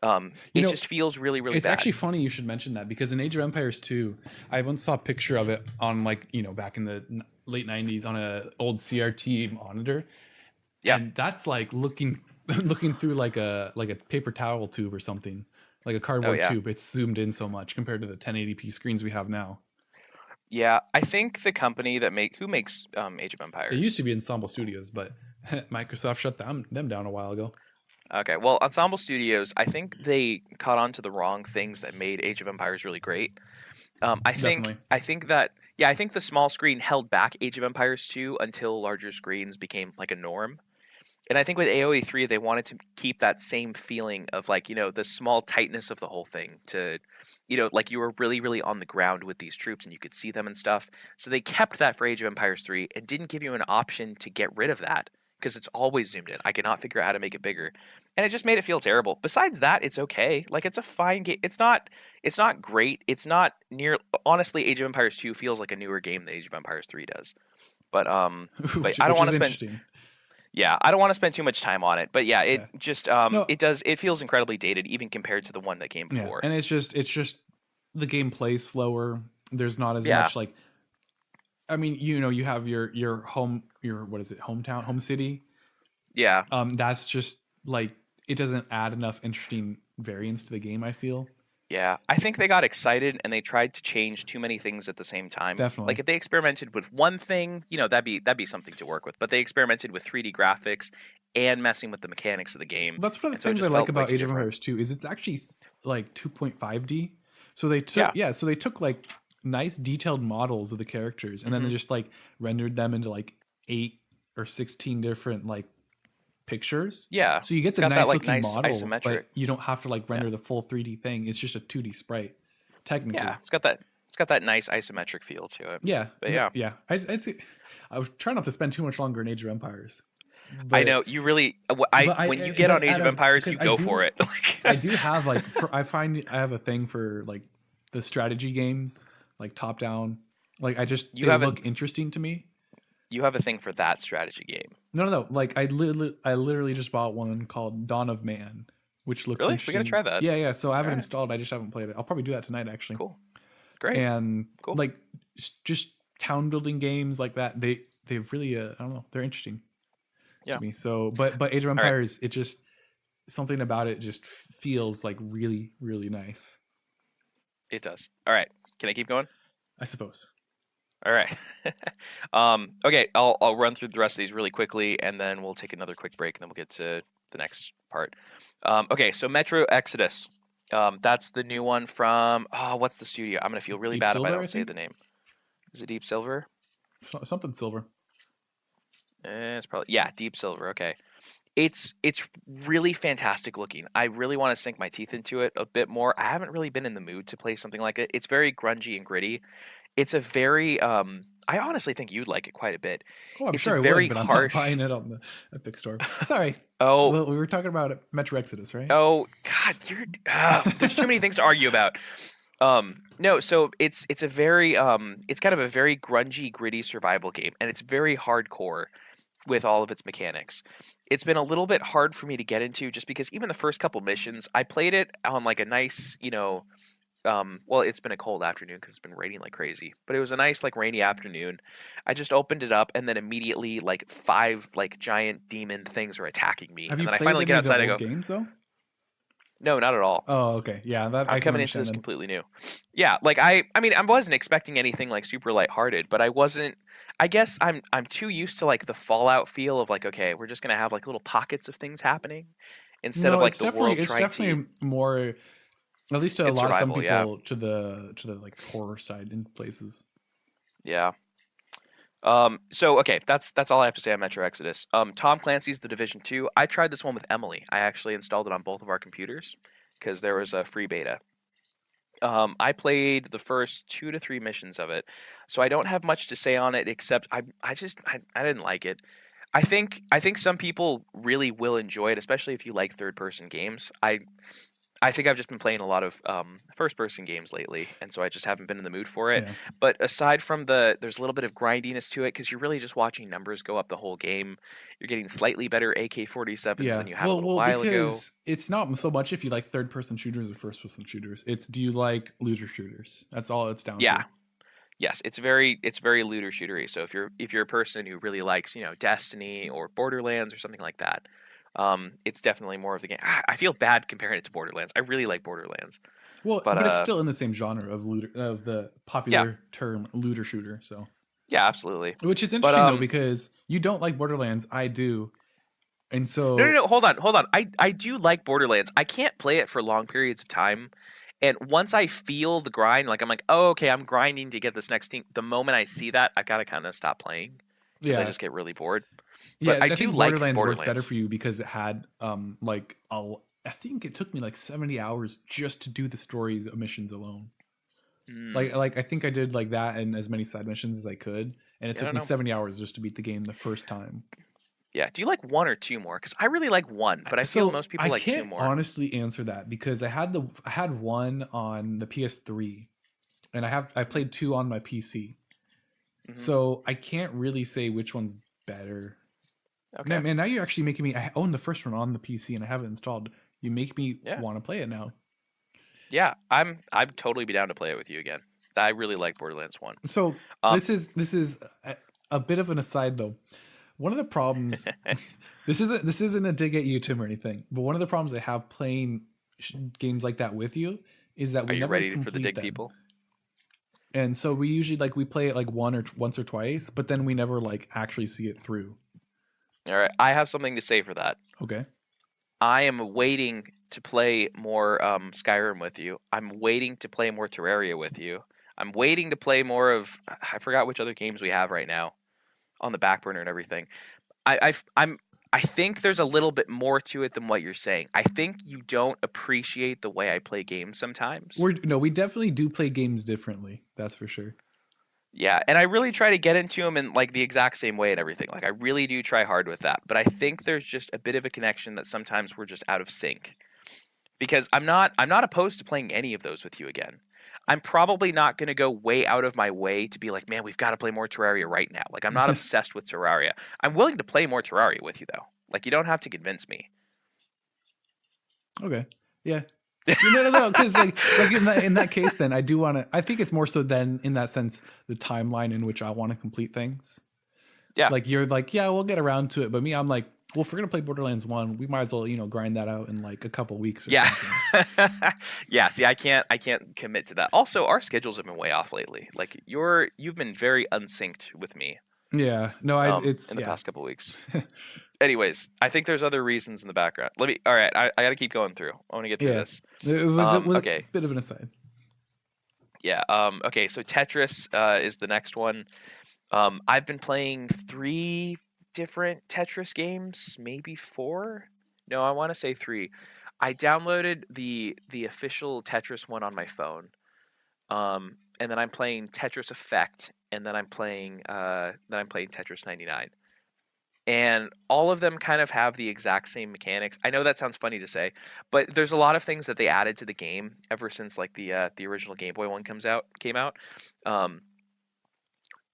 You It know, just feels really really it's bad. actually funny you should mention that, because in Age of Empires 2, I once saw a picture of it on, like, back in the late 90s on a old CRT monitor. Yeah. And that's like looking looking through like a paper towel tube or something, like a Oh cardboard yeah. tube. It's zoomed in so much compared to the 1080p screens we have now. Yeah. I think the company who makes Age of It Empires. used to be Ensemble Studios, but Microsoft shut them down a while ago. Okay, well, Ensemble Studios, I think they caught on to the wrong things that made Age of Empires really great. Definitely. I think that yeah, I think the small screen held back Age of Empires 2 until larger screens became like a norm. And I think with AoE 3 they wanted to keep that same feeling of like, the small tightness of the whole thing to like you were really really on the ground with these troops and you could see them and stuff. So they kept that for Age of Empires 3 and didn't give you an option to get rid of that because it's always zoomed in. I could not figure out how to make it bigger. And it just made it feel terrible. Besides that, it's okay. Like it's a fine game. It's not great. It's not near honestly Age of Empires 2 feels like a newer game than Age of Empires 3 does. But but I don't which want is to spend interesting. yeah, I don't want to spend too much time on it. But yeah, it Yeah. just No. it feels incredibly dated even compared to the one that came Yeah, before. and it's just the game plays slower. There's not as Yeah. much, like, I mean, you have your home, your, what is it, hometown, home city. Yeah. That's just like, it doesn't add enough interesting variance to the game, I feel. Yeah, I think they got excited and they tried to change too many things at the same time. Definitely. Like if they experimented with one thing, that'd be something to work with. But they experimented with 3D graphics and messing with the mechanics of the game. That's one of and the so it things I just like felt way about too Age of different. Empires 2 is it's actually like 2.5D. So they took Yeah. so they took like nice detailed models of the characters, and then they just like rendered them into like 8 or 16 different like pictures. Yeah, So you get it's a got nice that like looking nice model, isometric. but you don't have to like Yeah, render the full 3D thing. It's just a 2D sprite, technically. yeah, it's got that nice isometric feel to it. Yeah. But yeah, Yeah. I'd say I was trying not to spend too much longer in Age of Empires. I But know you really. When you get on Age of Empires, you because go for it. Like, I do have like I find I have a thing for like the strategy games, like top down. Like you they have look interesting to me. you have a thing for that strategy game. No. Like I literally just bought one called Dawn of Man, which looks Really, we interesting. gotta try that. Yeah. So I have All it right, installed. I just haven't played it. I'll probably do that tonight, actually. cool, great, And cool. like just town building games like that, they've really I don't know, they're interesting Yeah. to me. So but Age of All right, Empires, it just, something about it just feels like really really nice, it does. All right, can I keep going? I suppose. All right. Okay, I'll run through the rest of these really quickly, and then we'll take another quick break, and then we'll get to the next part. Okay, so Metro Exodus. That's the new one from what's the studio? I'm gonna feel really Deep bad if I Silver, I don't say think. the name. Is it Deep Silver? Something Silver. It's probably Deep Silver. Okay. It's really fantastic looking. I really want to sink my teeth into it a bit more. I haven't really been in the mood to play something like it. It's very grungy and gritty. It's a very I honestly think you'd like it quite a bit. Oh, I'm It's sure a I very would, but I'm harsh. not buying it on the Epic Store. Sorry. Oh, Well, we were talking about Metro Exodus, right? oh God, there's too many things to argue about. No, so it's a very it's kind of a very grungy, gritty survival game, and it's very hardcore with all of its mechanics. It's been a little bit hard for me to get into just because even the first couple missions, I played it on like a nice, well, it's been a cold afternoon because it's been raining like crazy, but it was a nice like rainy afternoon. I just opened it up and then immediately like 5 like giant demon things are attacking me, Have and you then I played finally any get of the outside. I old go, games though? no, not at all. Oh, okay. Yeah, that I'm I can coming into understand this then. completely new. Yeah, like I mean, I wasn't expecting anything like super lighthearted, but I wasn't. I guess I'm too used to like the Fallout feel of like, okay, we're just gonna have like little pockets of things happening instead of No, like it's the definitely world it's trying to. definitely more, at least to a It's lot of some survival, yeah, people, to the like horror side in places. yeah. So okay, that's all I have to say on Metro Exodus. Tom Clancy's The Division 2. I tried this one with Emily. I actually installed it on both of our computers because there was a free beta. I played the first 2 to 3 missions of it, so I don't have much to say on it except I didn't like it. I think some people really will enjoy it, especially if you like third person games. I think I've just been playing a lot of first person games lately, and so I just haven't been in the mood for it. Yeah. But aside from there's a little bit of grindiness to it because you're really just watching numbers go up the whole game. You're getting slightly better AK-47s Yeah. than you had a Well, little while ago. because it's not so much if you like third person shooters or first person shooters. It's do you like looter shooters? That's all it's down Yeah, to. yes, it's very looter shootery. So if you're a person who really likes Destiny or Borderlands or something like that, it's definitely more of the game. I feel bad comparing it to Borderlands. I really like Borderlands, Well, but but it's still in the same genre of looter, of the yeah, popular term looter shooter. So, yeah, absolutely. which is But interesting though because you don't like Borderlands, I do, and no, no, so no, hold on. I do like Borderlands. I can't play it for long periods of time. And once I feel the grind, like I'm like, oh, okay, I'm grinding to get this next thing. The moment I see that, I gotta kind of stop playing because I yeah, just get really bored. But yeah. I I do think like Borderlands worked better Borderlands. for you because it had like I think it took me like 70 hours just to do the stories missions alone. Mm, Like I think I did like that and as many side missions as I could, and it I took don't me know. 70 hours just to beat the game the first time. Yeah. Do you like one or two more? Because I really like one, but I feel So most people I like two can't more. honestly answer that because I had one on the PS3 and I played two on my PC. Hmm. So I can't really say which one's better. Okay. Man, now you're actually making me. I own the first one on the PC and I have it installed. You make me Yeah. want to play it now. Yeah. I'd totally be down to play it with you again. I really like Borderlands One. So Um. this is a bit of an aside though. One of the problems, this isn't a dig at you, Tim, or anything, but one of the problems I have playing games like that with you is that Are we you never ready for the complete dig them. people? And so we usually like we play it like once or twice, but then we never like actually see it through. All right. I have something to say for that. Okay. I am waiting to play more Skyrim with you. I'm waiting to play more Terraria with you. I'm waiting to play more of I forgot which other games we have right now on the back burner and everything. I think there's a little bit more to it than what you're saying. I think you don't appreciate the way I play games sometimes. We definitely do play games differently. That's for sure. Yeah, and I really try to get into them in like the exact same way and everything. Like I really do try hard with that. But I think there's just a bit of a connection that sometimes we're just out of sync. Because I'm not opposed to playing any of those with you again. I'm probably not going to go way out of my way to be like, man, we've got to play more Terraria right now. Like I'm not obsessed with Terraria. I'm willing to play more Terraria with you though. Like you don't have to convince me. Okay. Yeah. No. Because like in that case, then I do want to. I think it's more so then in that sense the timeline in which I want to complete things. Yeah. Like you're like, yeah, we'll get around to it, but me, I'm like, well, if we're gonna play Borderlands 1, we might as well grind that out in like a couple weeks or Yeah. something. Yeah, see I can't commit to that. Also, our schedules have been way off lately. Like you've been very unsynced with me Yeah. No, it's in the yeah. past couple weeks. Anyways, I think there's other reasons in the background. All right, I got to keep going through. I want to get through Yeah. this. It was a Okay. bit of an aside. Yeah. Okay. So Tetris is the next one. I've been playing 3 different Tetris games, maybe 4. No, I want to say 3. I downloaded the official Tetris one on my phone, and then I'm playing Tetris Effect, and then I'm playing Tetris 99. and all of them kind of have the exact same mechanics. I know that sounds funny to say, but there's a lot of things that they added to the game ever since like the original Game Boy one came out. Um,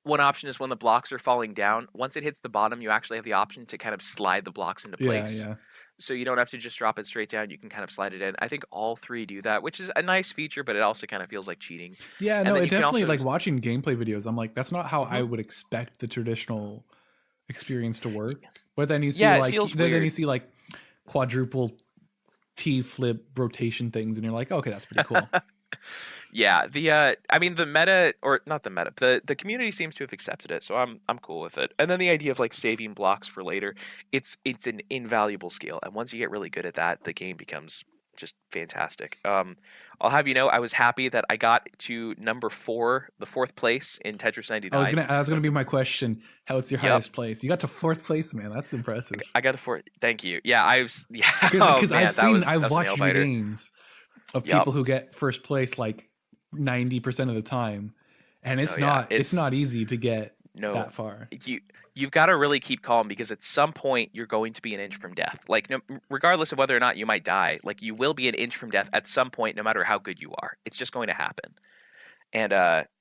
One option is when the blocks are falling down. Once it hits the bottom, you actually have the option to kind of slide the blocks into Yeah, place. yeah. So you don't have to just drop it straight down. You can kind of slide it in. I think all three do that, which is a nice feature, but it also kind of feels like cheating. Yeah, And no, then it you can definitely, also like, watching gameplay videos, I'm like, that's not how I Mhm. would expect the traditional experience to work. But then you see Yeah, it like feels then you weird. see like quadruple T flip rotation things, and you're like, okay, that's pretty cool. Yeah, I mean the meta, or not the meta, the community seems to have accepted it, so I'm cool with it. And then the idea of like saving blocks for later, it's an invaluable skill, and once you get really good at that, the game becomes just fantastic. I'll have you know, I was happy that I got to number 4, the 4th place in Tetris 99. I was gonna That's be the my question. What's your Yep. highest place? You got to fourth place, man. That's impressive. I got the 4th. Thank you. Yeah, yeah. Oh Because man, I've that was a nail watched biter. games of Yep. people who get first place like 90% of the time, and No, yeah, it's it's not easy to get no, that far. you've got to really keep calm because at some point you're going to be an inch from death. Like no, regardless of whether or not you might die, like you will be an inch from death at some point, no matter how good you are. It's just going to happen. And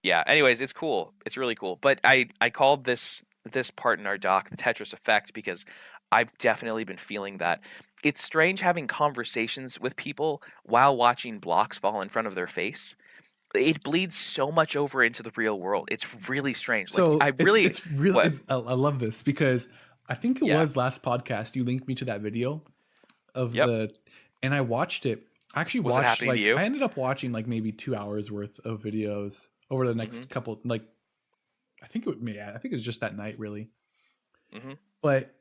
yeah. Anyways, it's cool. It's really cool. But I called this part in our doc the Tetris effect because I've definitely been feeling that. It's strange having conversations with people while watching blocks fall in front of their face. It bleeds so much over into the real world. It's really strange. Like So I really it's really what? I love this because I think it Yeah. was last podcast you linked me to that video of Yep. the, and I watched it. I actually Was it watched happening to like you? I ended up watching like maybe 2 hours worth of videos over the Mhm. next couple, like I think I think it was just that night really. Mhm. But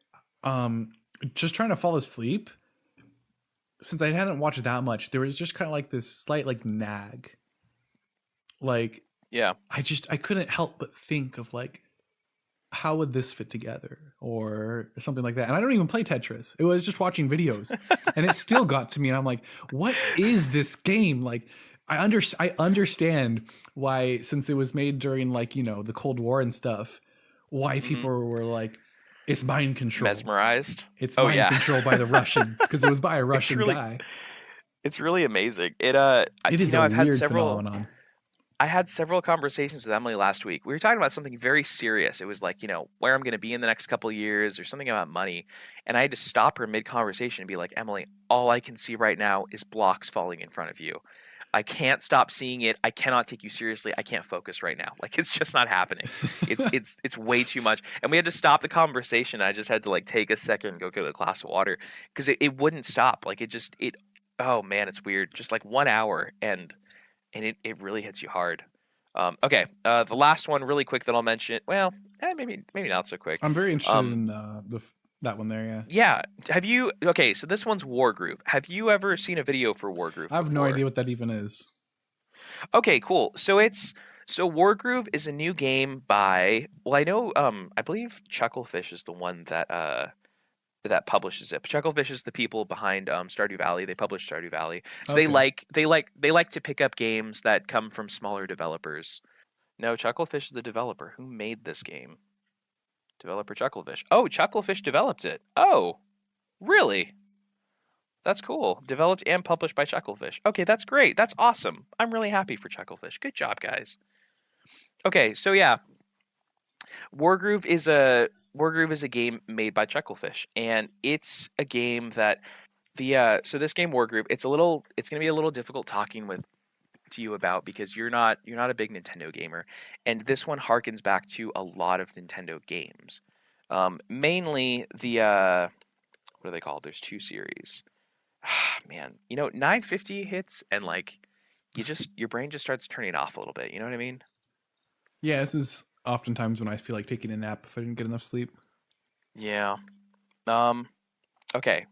um just trying to fall asleep, since I hadn't watched that much, there was just kind of like this slight like nag. Like Yeah. I couldn't help but think of like, how would this fit together or something like that. And I don't even play Tetris. It was just watching videos, and it still got to me. And I'm like, what is this game? Like, I understand why, since it was made during like, the Cold War and stuff, why Mhm. people were like, it's mind control. Mesmerized. It's Oh mind yeah. control by the Russians, because it was by a it's Russian really guy. it's really amazing. It is a weird phenomenon. I had several conversations with Emily last week. We were talking about something very serious. It was like, where I'm going to be in the next couple of years or something about money. And I had to stop her mid conversation and be like, Emily, all I can see right now is blocks falling in front of you. I can't stop seeing it. I cannot take you seriously. I can't focus right now. Like it's just not happening. It's way too much. And we had to stop the conversation. I just had to like take a second and go get a glass of water because it wouldn't stop. Like it oh man, it's weird. Just like 1 hour and it really hits you hard. Okay, the last one, really quick, that I'll mention. Well, maybe not so quick. I'm very interested Um, in that one there. Yeah, yeah, have you? Okay, so this one's Wargroove. Have you ever seen a video for Wargroove I have no before? idea what that even is. Okay, cool. So Wargroove is a new game by. Well, I know. I believe Chucklefish is the one that publishes it. Chucklefish is the people behind Stardew Valley. They publish Stardew Valley, so Okay. they like to pick up games that come from smaller developers. No, Chucklefish is the developer. Who made this game? Developer Chucklefish. Oh, Chucklefish developed it. Oh, really? That's cool. Developed and published by Chucklefish. Okay, that's great. That's awesome. I'm really happy for Chucklefish. Good job, guys. Okay, so yeah, Wargroove is a game made by Chucklefish, and it's a game that so this game Wargroove, it's gonna be a little difficult talking with to you about because you're not a big Nintendo gamer, and this one harkens back to a lot of Nintendo games. Mainly the what are they called? There's two series. Man, 950 hits and like your brain just starts turning off a little bit. You know what I mean? Yeah, this is oftentimes when I feel like taking a nap if I didn't get enough sleep. Yeah. Um. Okay.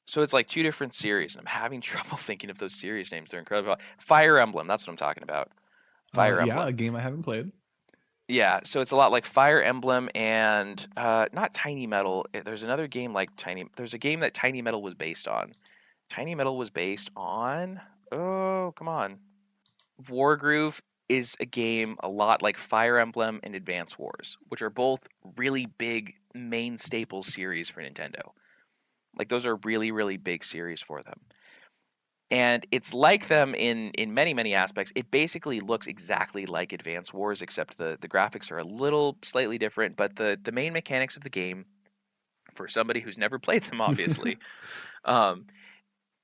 So it's like two different series, and I'm having trouble thinking of those series names. They're incredible. Fire Emblem. That's what I'm talking about. Fire Yeah, a Emblem. game I haven't played. Yeah, so it's a lot like Fire Emblem and not Tiny Metal. There's another game like There's a game that Tiny Metal was based on. Tiny Metal was based on. Oh, come on. Wargroove. is a game a lot like Fire Emblem and Advance Wars, which are both really big main staple series for Nintendo. Like those are really, really big series for them. And it's like them in many, many aspects. It basically looks exactly like Advance Wars, except the graphics are a little slightly different. But the main mechanics of the game, for somebody who's never played them, obviously, um,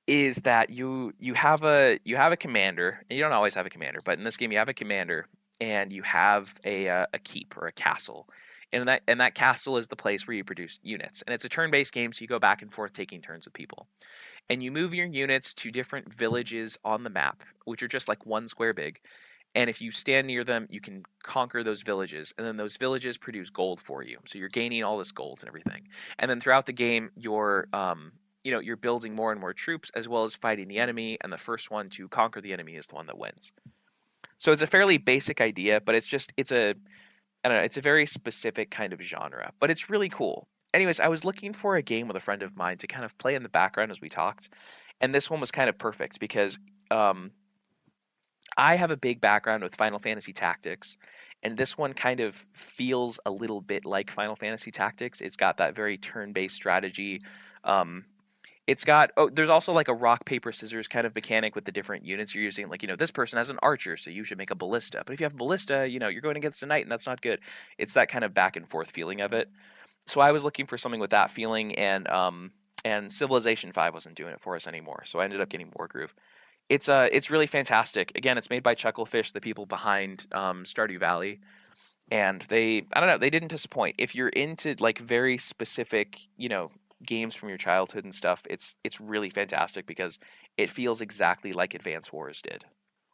is that you have a commander. And you don't always have a commander, but in this game you have a commander, and you have a keep or a castle. And that castle is the place where you produce units. And it's a turn-based game, so you go back and forth taking turns with people. And you move your units to different villages on the map, which are just like one square big. And if you stand near them, you can conquer those villages, and then those villages produce gold for you. So you're gaining all this gold and everything. And then throughout the game, you're building more and more troops, as well as fighting the enemy. And the first one to conquer the enemy is the one that wins. So it's a fairly basic idea, but I don't know, it's a very specific kind of genre, but it's really cool. Anyways, I was looking for a game with a friend of mine to kind of play in the background as we talked, and this one was kind of perfect because um, I have a big background with Final Fantasy Tactics, and this one kind of feels a little bit like Final Fantasy Tactics. It's got that very turn-based strategy. Um, there's also like a rock, paper, scissors kind of mechanic with the different units you're using. Like, this person has an archer, so you should make a ballista. But if you have a ballista, you're going against a knight, and that's not good. It's that kind of back and forth feeling of it. So I was looking for something with that feeling, and Civilization 5 wasn't doing it for us anymore. So I ended up getting Wargroove. It's really fantastic. Again, it's made by Chucklefish, the people behind Stardew Valley, and I don't know, they didn't disappoint. If you're into like very specific, games from your childhood and stuff, it's really fantastic because it feels exactly like Advance Wars did,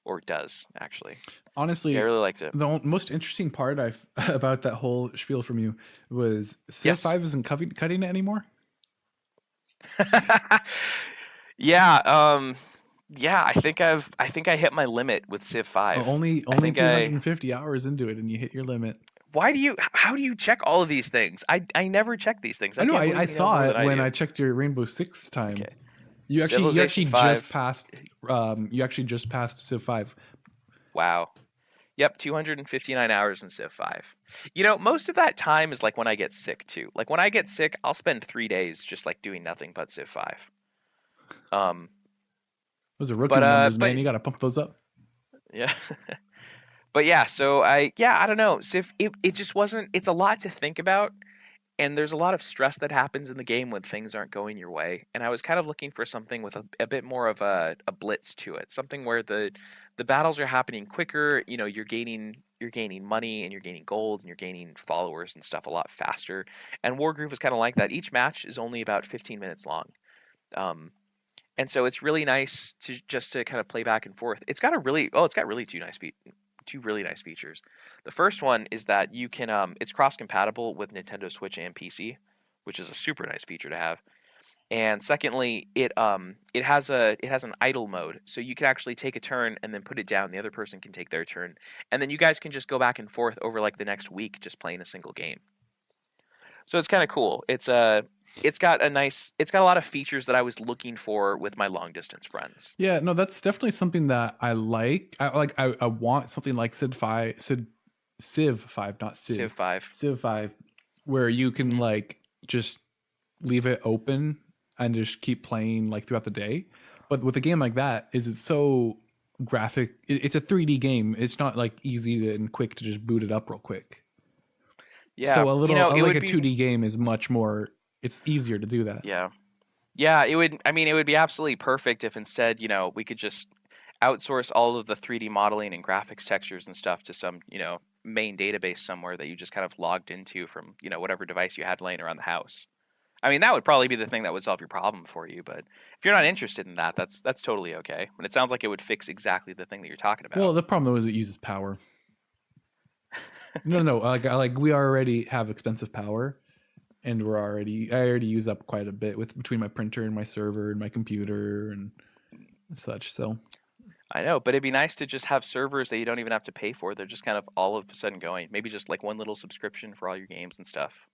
or does actually. Honestly, Yeah, I really liked it. the most interesting part about that whole spiel from you was Civ Yes. 5 isn't cutting it anymore. Yeah, yeah, I think I hit my limit with Civ 5. Only I think 250 hours into it, and you hit your limit. how do you check all of these things? I never check these things. I know. can't believe I you know saw more it than when do. I checked your Rainbow Six time. Okay. You actually Civilization just 5. passed. You actually just passed Civ 5. Wow. Yep, 259 hours in Civ 5. Most of that time is like when I get sick too. Like when I get sick, I'll spend 3 days just like doing nothing but Civ 5. Those are rookie numbers, man. but You got to pump those up. yeah. But yeah, so I don't know. Civ, it just wasn't. It's a lot to think about, and there's a lot of stress that happens in the game when things aren't going your way. And I was kind of looking for something with a bit more of a blitz to it, something where the battles are happening quicker. You're gaining money, and you're gaining gold, and you're gaining followers and stuff a lot faster. And Wargroove is kind of like that. Each match is only about 15 minutes long. And so it's really nice to kind of play back and forth. It's got really two really nice features. The first one is that you can it's cross compatible with Nintendo Switch and PC, which is a super nice feature to have. And secondly, it has an idle mode, so you can actually take a turn and then put it down. The other person can take their turn, and then you guys can just go back and forth over like the next week, just playing a single game. So it's kind of cool. It's got a lot of features that I was looking for with my long distance friends. Yeah, no, that's definitely something that I like. I want something like Civ 5, not Civ. Civ 5. Civ 5, where you can like just leave it open and just keep playing like throughout the day. But with a game like that, it's so graphic. It's a 3D game. It's not like easy and quick to just boot it up real quick. Yeah, So it like would a be 2D game is much more. It's easier to do that. yeah. Yeah, it would. I mean, it would be absolutely perfect if instead, we could just outsource all of the 3D modeling and graphics textures and stuff to some, main database somewhere that you just kind of logged into from, whatever device you had laying around the house. I mean, that would probably be the thing that would solve your problem for you. But if you're not interested in that, that's totally okay. But it sounds like it would fix exactly the thing that you're talking about. Well, the problem though is it uses power. No, like we already have expensive power, and I already use up quite a bit between my printer and my server and my computer and such. So I know, but it'd be nice to just have servers that you don't even have to pay for. They're just kind of all of a sudden going. Maybe just like one little subscription for all your games and stuff,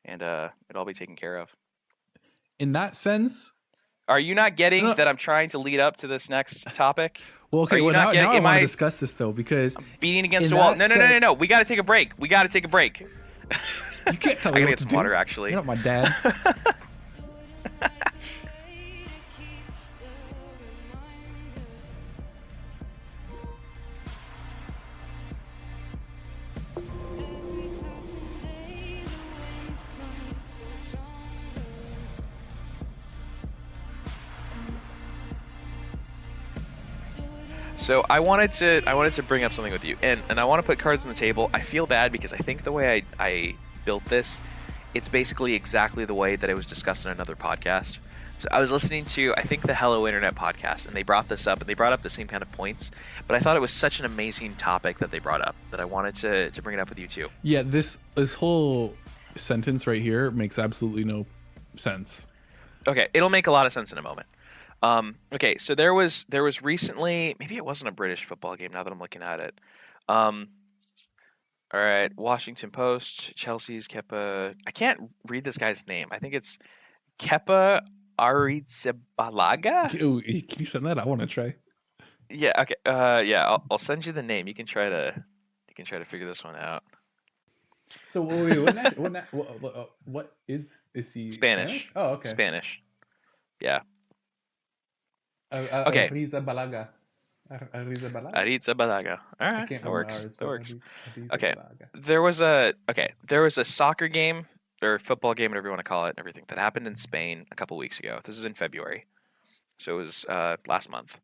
and it'll all be taken care of. in that sense, Are you not getting No. that I'm trying to lead up to this next topic? Well, Are okay. you Well, not getting? now I Am want to I discuss this though, because beating against in a wall? that No, no, no, no, no. We got to take a break. We got to take a break. you can't tell I me gotta what get to some do. water, actually. You're not my dad. So I wanted to bring up something with you, and I want to put cards on the table. I feel bad because I think the way I built this, it's basically exactly the way that it was discussed in another podcast. So I was listening to, I think, the Hello Internet podcast, and they brought this up, and they brought up the same kind of points. But I thought it was such an amazing topic that they brought up that I wanted to bring it up with you too. Yeah, this whole sentence right here makes absolutely no sense. Okay, it'll make a lot of sense in a moment. Okay, so there was recently, maybe it wasn't a British football game now that I'm looking at it. All right, Washington Post, Chelsea's Kepa. I can't read this guy's name. I think it's Kepa Arrizabalaga. Ooh, can you send that? I want to try. Yeah. Okay. Yeah. I'll send you the name. You can try to figure this one out. So wait, what is he? Spanish? Oh, okay. Spanish. Yeah. Okay. Arrizabalaga. Arrizabalaga. All right. That works. That works. Okay. Arrizabalaga. There was a soccer game or football game, whatever you want to call it, and everything that happened in Spain a couple weeks ago. This was in February, so it was last month.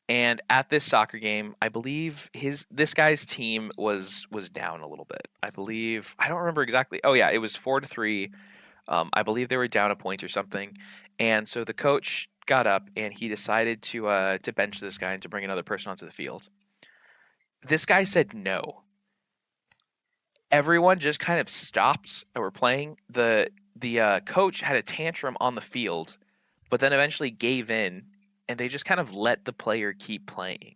And at this soccer game, I believe this guy's team was down a little bit. I don't remember exactly. Oh yeah, it was 4-3. I believe they were down a point or something, and so the coach got up and he decided to bench this guy and to bring another person onto the field. This guy said no. Everyone just kind of stopped that were playing. The coach had a tantrum on the field, but then eventually gave in, and they just kind of let the player keep playing.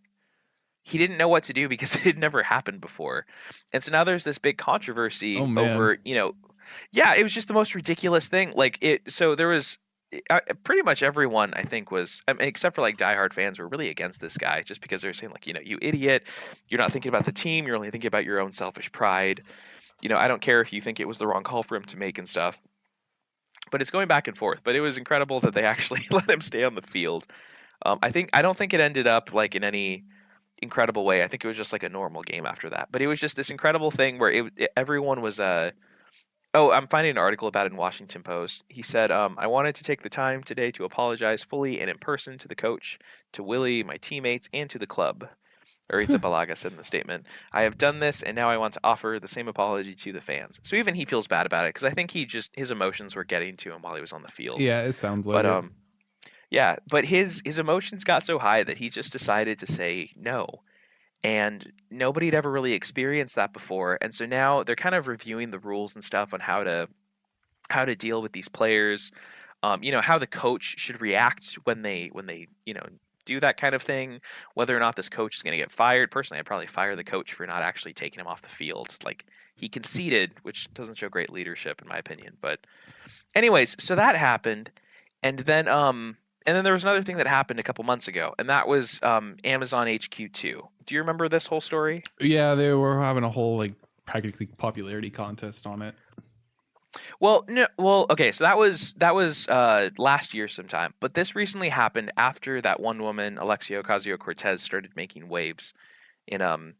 He didn't know what to do because it had never happened before. And so now there's this big controversy over, yeah, it was just the most ridiculous thing. So there was pretty much everyone, I think, was, I mean, except for like diehard fans, were really against this guy just because they're saying, like, you idiot, you're not thinking about the team, you're only thinking about your own selfish pride. I don't care if you think it was the wrong call for him to make and stuff. But it's going back and forth. But it was incredible that they actually let him stay on the field. I don't think it ended up like in any incredible way. I think it was just like a normal game after that. But it was just this incredible thing where everyone was oh, I'm finding an article about it in Washington Post. He said, I wanted to take the time today to apologize fully and in person to the coach, to Willie, my teammates, and to the club. Arrizabalaga said in the statement, I have done this, and now I want to offer the same apology to the fans. So even he feels bad about it, because I think his emotions were getting to him while he was on the field. Yeah, it sounds like it. Yeah, but his emotions got so high that he just decided to say no. And nobody had ever really experienced that before. And so now they're kind of reviewing the rules and stuff on how to deal with these players. How the coach should react when they do that kind of thing, whether or not this coach is going to get fired. Personally, I'd probably fire the coach for not actually taking him off the field. Like, he conceded, which doesn't show great leadership in my opinion. But anyways, so that happened. And then there was another thing that happened a couple months ago, and that was Amazon HQ2. Do you remember this whole story? Yeah, they were having a whole practically popularity contest on it. Well, no, okay, so that was last year sometime, but this recently happened after that one woman, Alexia Ocasio-Cortez, started making waves in I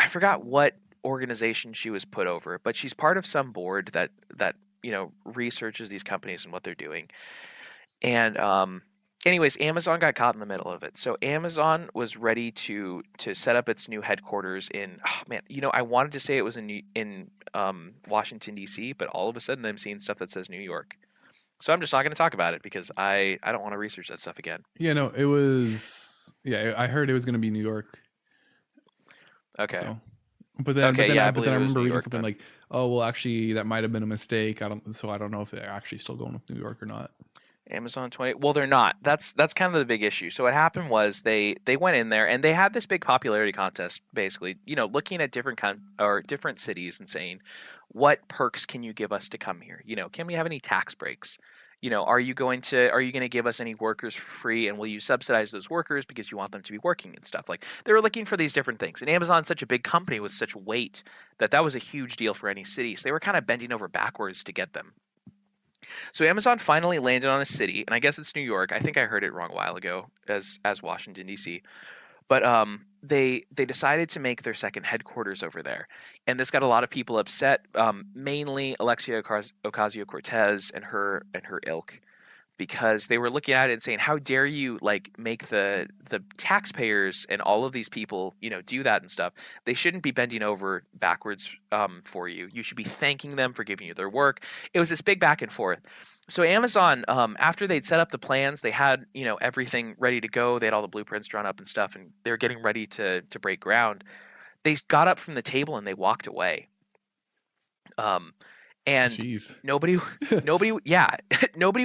forgot what organization she was put over, but she's part of some board that researches these companies and what they're doing. And anyways, Amazon got caught in the middle of it. So Amazon was ready to set up its new headquarters in, I wanted to say it was in Washington D.C., but all of a sudden I'm seeing stuff that says New York. So I'm just not going to talk about it because I don't want to research that stuff again. Yeah, no, it was. Yeah, I heard it was going to be New York. Okay. So, but then I remember reading something like, oh, well, actually, that might have been a mistake. I don't know if they're actually still going with New York or not. Amazon 20. Well, they're not. That's kind of the big issue. So what happened was they went in there and they had this big popularity contest, basically, looking at different cities and saying, what perks can you give us to come here? Can we have any tax breaks? Are you going to give us any workers for free, and will you subsidize those workers because you want them to be working and stuff? Like, they were looking for these different things. And Amazon's such a big company with such weight that was a huge deal for any city. So they were kind of bending over backwards to get them. So Amazon finally landed on a city, and I guess it's New York. I think I heard it wrong a while ago as Washington D.C. But they decided to make their second headquarters over there, and this got a lot of people upset. Mainly Alexia Ocasio-Cortez and her ilk, because they were looking at it and saying, "How dare you make the taxpayers and all of these people do that and stuff? They shouldn't be bending over backwards for you. You should be thanking them for giving you their work." It was this big back and forth. So Amazon, after they'd set up the plans, they had everything ready to go. They had all the blueprints drawn up and stuff, and they were getting ready to break ground. They got up from the table and they walked away. And Jeez. nobody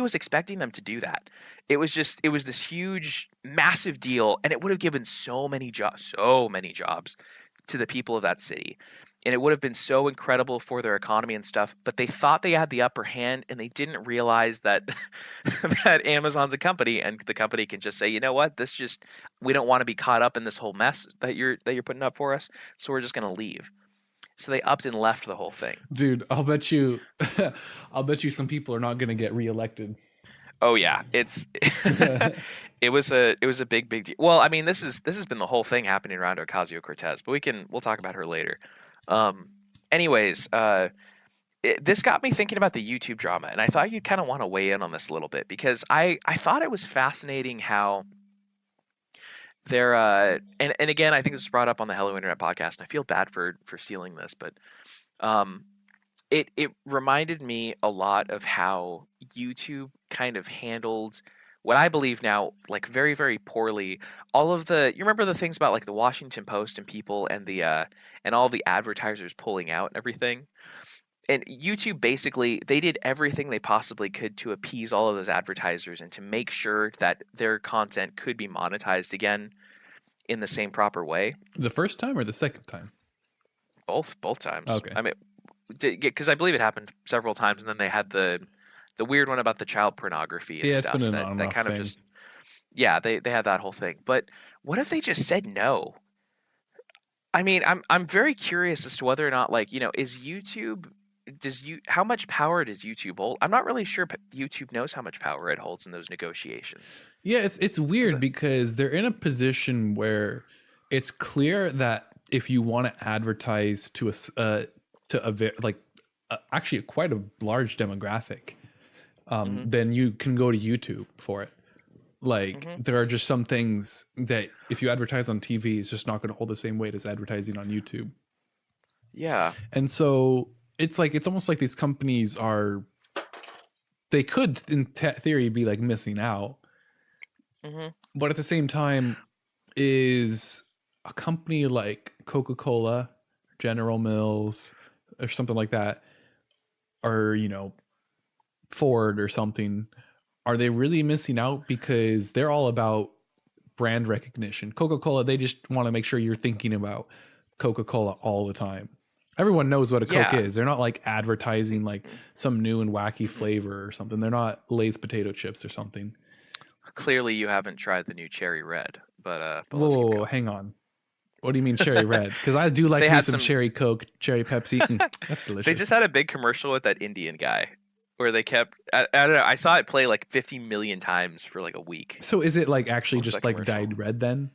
was expecting them to do that. It was this huge, massive deal, and it would have given so many jobs to the people of that city. And it would have been so incredible for their economy and stuff, but they thought they had the upper hand, and they didn't realize that that Amazon's a company, and the company can just say, "You know what? We don't want to be caught up in this whole mess that you're putting up for us, so we're just going to leave." So they upped and left the whole thing. Dude, I'll bet you some people are not going to get reelected. Oh yeah, it was a big deal. Well, I mean, this has been the whole thing happening around Ocasio-Cortez, but we'll talk about her later. Anyways, this got me thinking about the YouTube drama, and I thought you'd kind of want to weigh in on this a little bit, because I thought it was fascinating how there and again, I think this was brought up on the Hello Internet podcast, and I feel bad for stealing this, but it reminded me a lot of how YouTube kind of handled what I believe now, very, very poorly. All of you remember the things about the Washington Post and people and the and all the advertisers pulling out and everything. And YouTube, basically, they did everything they possibly could to appease all of those advertisers and to make sure that their content could be monetized again in the same proper way. The first time or the second time? Both times. Okay. I mean, because I believe it happened several times, and then they had the weird one about the child pornography and stuff. It's been that kind of just. Yeah, they had that whole thing. But what if they just said no? I mean, I'm very curious as to whether or not, is YouTube, how much power does YouTube hold? I'm not really sure YouTube knows how much power it holds in those negotiations. Yeah, it's weird because they're in a position where it's clear that if you want to advertise to actually quite a large demographic, then you can go to YouTube for it. There are just some things that if you advertise on TV, it's just not going to hold the same weight as advertising on YouTube. Yeah. And so it's almost like these companies they could in theory be missing out. But at the same time, is a company like Coca-Cola, General Mills, or something like that, or Ford or something, are they really missing out? Because they're all about brand recognition. Coca-Cola, they just want to make sure you're thinking about Coca-Cola all the time. Everyone knows what a Coke is. They're not advertising some new and wacky flavor or something. They're not Lay's potato chips or something. Clearly you haven't tried the new Cherry Red, but whoa, hang on. What do you mean Cherry Red? Because I do like me some Cherry Coke, Cherry Pepsi. That's delicious. They just had a big commercial with that Indian guy where they kept, I don't know, I saw it play 50 million times for a week. So is it actually just dyed red then?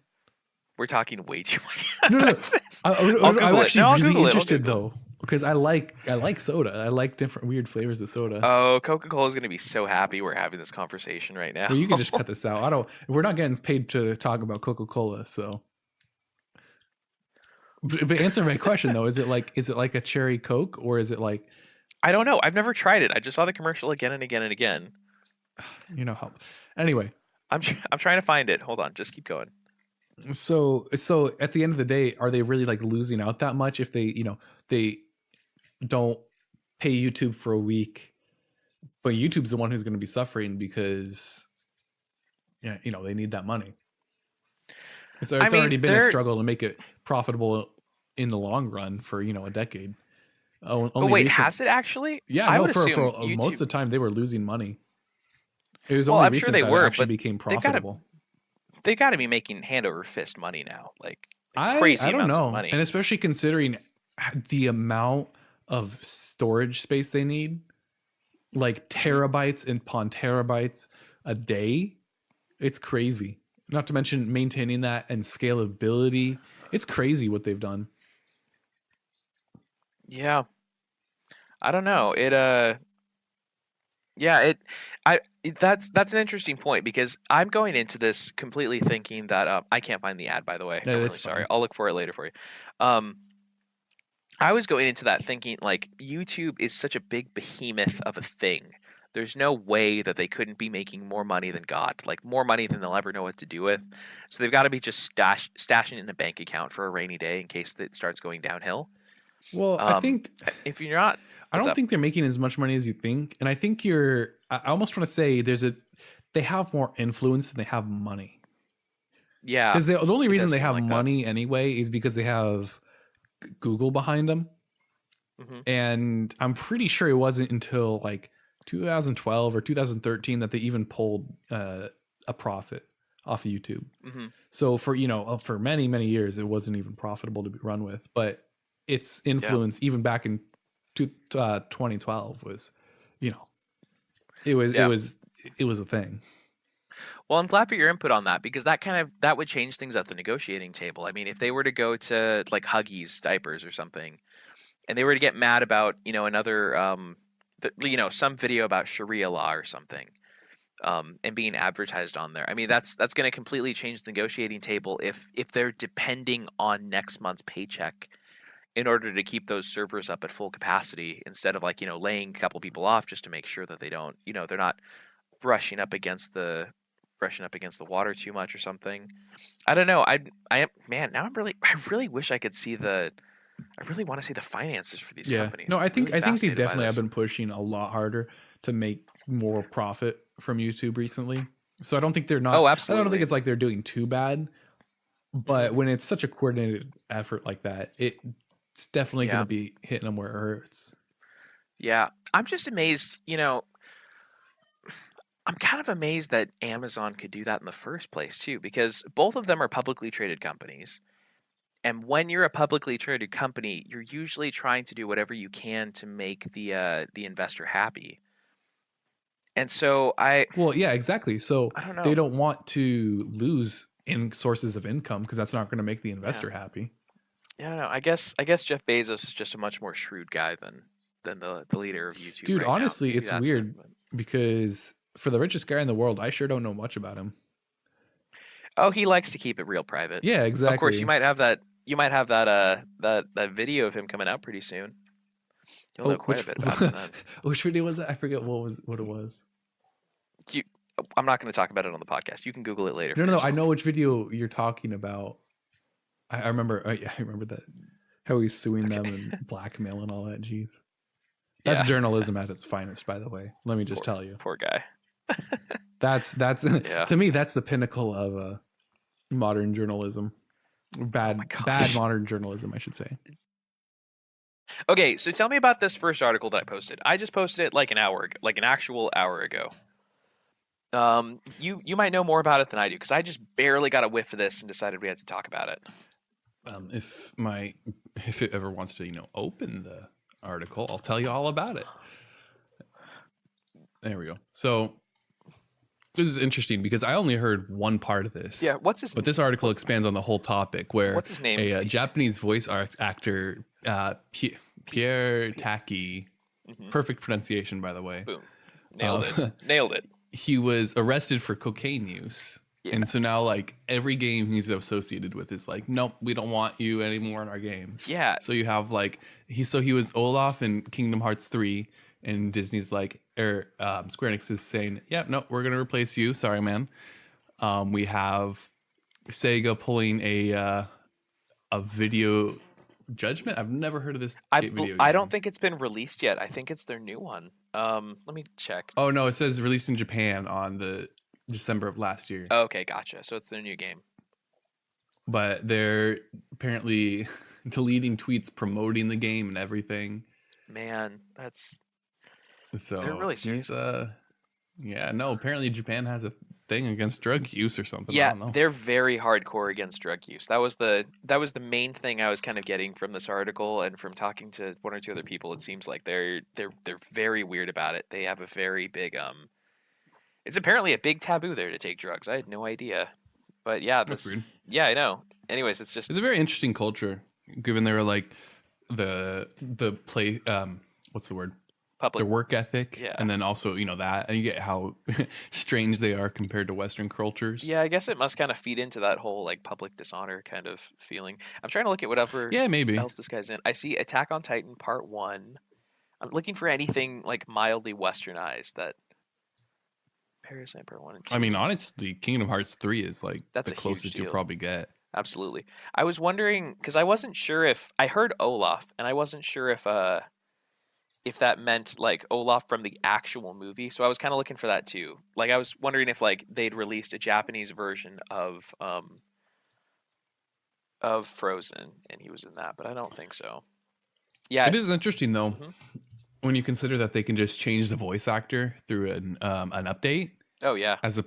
We're talking way too much. No. I'm actually really interested though, because I like soda. I like different weird flavors of soda. Oh, Coca-Cola is going to be so happy we're having this conversation right now. Well, you can just cut this out. We're not getting paid to talk about Coca-Cola, so. But answer my question though, is it like a cherry Coke, or is it I don't know. I've never tried it. I just saw the commercial again and again and again. Help. Anyway, I'm trying to find it. Hold on, just keep going. So at the end of the day, are they really losing out that much if they they don't pay YouTube for a week, but YouTube's the one who's going to be suffering because they need that money. It's already been a struggle to make it profitable in the long run for a decade. But wait, has it actually? Yeah, I no, would for assume YouTube... most of the time they were losing money. It was Well, only I'm sure recent they that it were, actually but became they've got to profitable. they've got to be making hand over fist money now, like I crazy don't amounts of know, money. and especially considering the amount of storage space they need, like terabytes upon terabytes a day. It's crazy. Not to mention maintaining that and scalability. It's crazy what they've done. Yeah, I don't know. Yeah, that's an interesting point because I'm going into this completely thinking that I can't find the ad, by the way. Yeah, I'm that's really sorry. fine. I'll look for it later for you. Um, I was going into that thinking like YouTube is such a big behemoth of a thing. There's no way that they couldn't be making more money than God, like more money than they'll ever know what to do with. So they've got to be just stashing it in a bank account for a rainy day in case it starts going downhill. Well, Um, if you're not, I what's don't up? think they're making as much money as you think. And I think I almost want to say they have more influence than they have money. Yeah, Because the only it reason does they seem have like that. money anyway is because they have Google behind them. Hmm. And I'm pretty sure it wasn't until like 2012 or 2013 that they even pulled a profit off of YouTube. Hmm. So for many years it wasn't even profitable to be run with, but its Yeah. influence even back in 2012 was, you know, it was it Yeah. was it was a thing. Well, I'm glad for your input on that because that would change things at the negotiating table. I mean, if they were to go to like Huggies diapers or something, and they were to get mad about another some video about Sharia law or something, and being advertised on there. I mean, that's going to completely change the negotiating table if they're depending on next month's paycheck in order to keep those servers up at full capacity instead of like laying a couple people off just to make sure that they don't they're not brushing up against the water too much or something. I don't know. I am man. Now I really wish I could see I really want to see the finances for these Yeah. companies. No, I'm really I think they fascinated by definitely have this. been pushing a lot harder to make more profit from YouTube recently. So I don't think Oh, I don't think absolutely. it's like they're doing too bad. Hmm. But when it's such a coordinated effort like that, it's definitely going to Yeah, be hitting them where it hurts. yeah. I'm just amazed. I'm kind of amazed that Amazon could do that in the first place too, because both of them are publicly traded companies. And when you're a publicly traded company, you're usually trying to do whatever you can to make the investor happy. And so Well, yeah, exactly. So I don't they know. don't want to lose in sources of income because that's not going to make the Yeah. investor happy. Yeah, I don't know. I guess Jeff Bezos is just a much more shrewd guy than the leader of YouTube Dude, right now. honestly, Maybe it's that's it. weird because for the richest guy in the world, I sure don't know much about him. Oh, he likes to keep it real private. Yeah, Of course, you exactly. might have that. You might have that video of him coming out pretty soon. You'll know Oh, quite a bit about him then. which video was that? I forget what it was. You, I'm not going to talk about it on the podcast. You can Google it later No, for no, no. I know yourself. which video you're talking about. I remember. Yeah, I remember that. How he's suing them Okay. and blackmail and all that. Jeez, that's Yeah. journalism at its finest. By the way, let me just Poor tell you. poor guy. That's Yeah. to me that's the pinnacle of modern journalism. Oh my Bad gosh. modern journalism, I should say. Okay, so tell me about this first article that I posted. I just posted it like an hour ago, like an actual hour ago. You might know more about it than I do because I just barely got a whiff of this and decided we had to talk about it. If it ever wants to open the article, I'll tell you all about it. There we go. So this is interesting because I only heard one part of this. Yeah, what's his? But this article expands on the whole topic where What's his name? a Japanese voice actor, Pierre Taki, perfect pronunciation, by the way. Boom, nailed it. Nailed it. He was arrested for cocaine use. Yeah. And so now, like, every game he's associated with is like, nope, we don't want you anymore in our games. Yeah. So you have like he was Olaf in Kingdom Hearts 3, and Disney's like, Square Enix is saying, yeah, no, we're gonna replace you. Sorry, man. We have Sega pulling a video judgment. I've never heard of this video game. I don't think it's been released yet. I think it's their new one. Let me check. Oh no, it says released in Japan on the December of last year. Okay, gotcha. So it's their new game. But they're apparently deleting tweets promoting the game and everything. Man, that's So they're really serious. Yeah, no, apparently Japan has a thing against drug use or something. I Yeah, don't know. they're very hardcore against drug use. That was the main thing I was kind of getting from this article, and from talking to one or two other people. It seems like they're very weird about it. They have a very big It's apparently a big taboo there to take drugs. I had no idea. But yeah, That's weird. yeah, I know. Anyways, it's just It's a very interesting culture, given they were like the play what's the word? public. Their work ethic, Yeah. and then also that, and you get how strange they are compared to Western cultures. Yeah, I guess it must kind of feed into that whole like public dishonor kind of feeling. I'm trying to look at whatever Yeah, maybe. else this guy's in. I see Attack on Titan Part 1. I'm looking for anything like mildly westernized that Parasite Part 1 and 2. I mean, honestly, Kingdom Hearts 3 is like That's the a huge closest you'll deal. probably get. Absolutely. I was wondering because I wasn't sure if I heard Olaf, and I wasn't sure if that meant like Olaf from the actual movie. So I was kind of looking for that too. Like I was wondering if like they'd released a Japanese version of Frozen and he was in that, but I don't think so. Yeah. It is interesting though, Mhm. when you consider that they can just change the voice actor through an update. Oh yeah. As a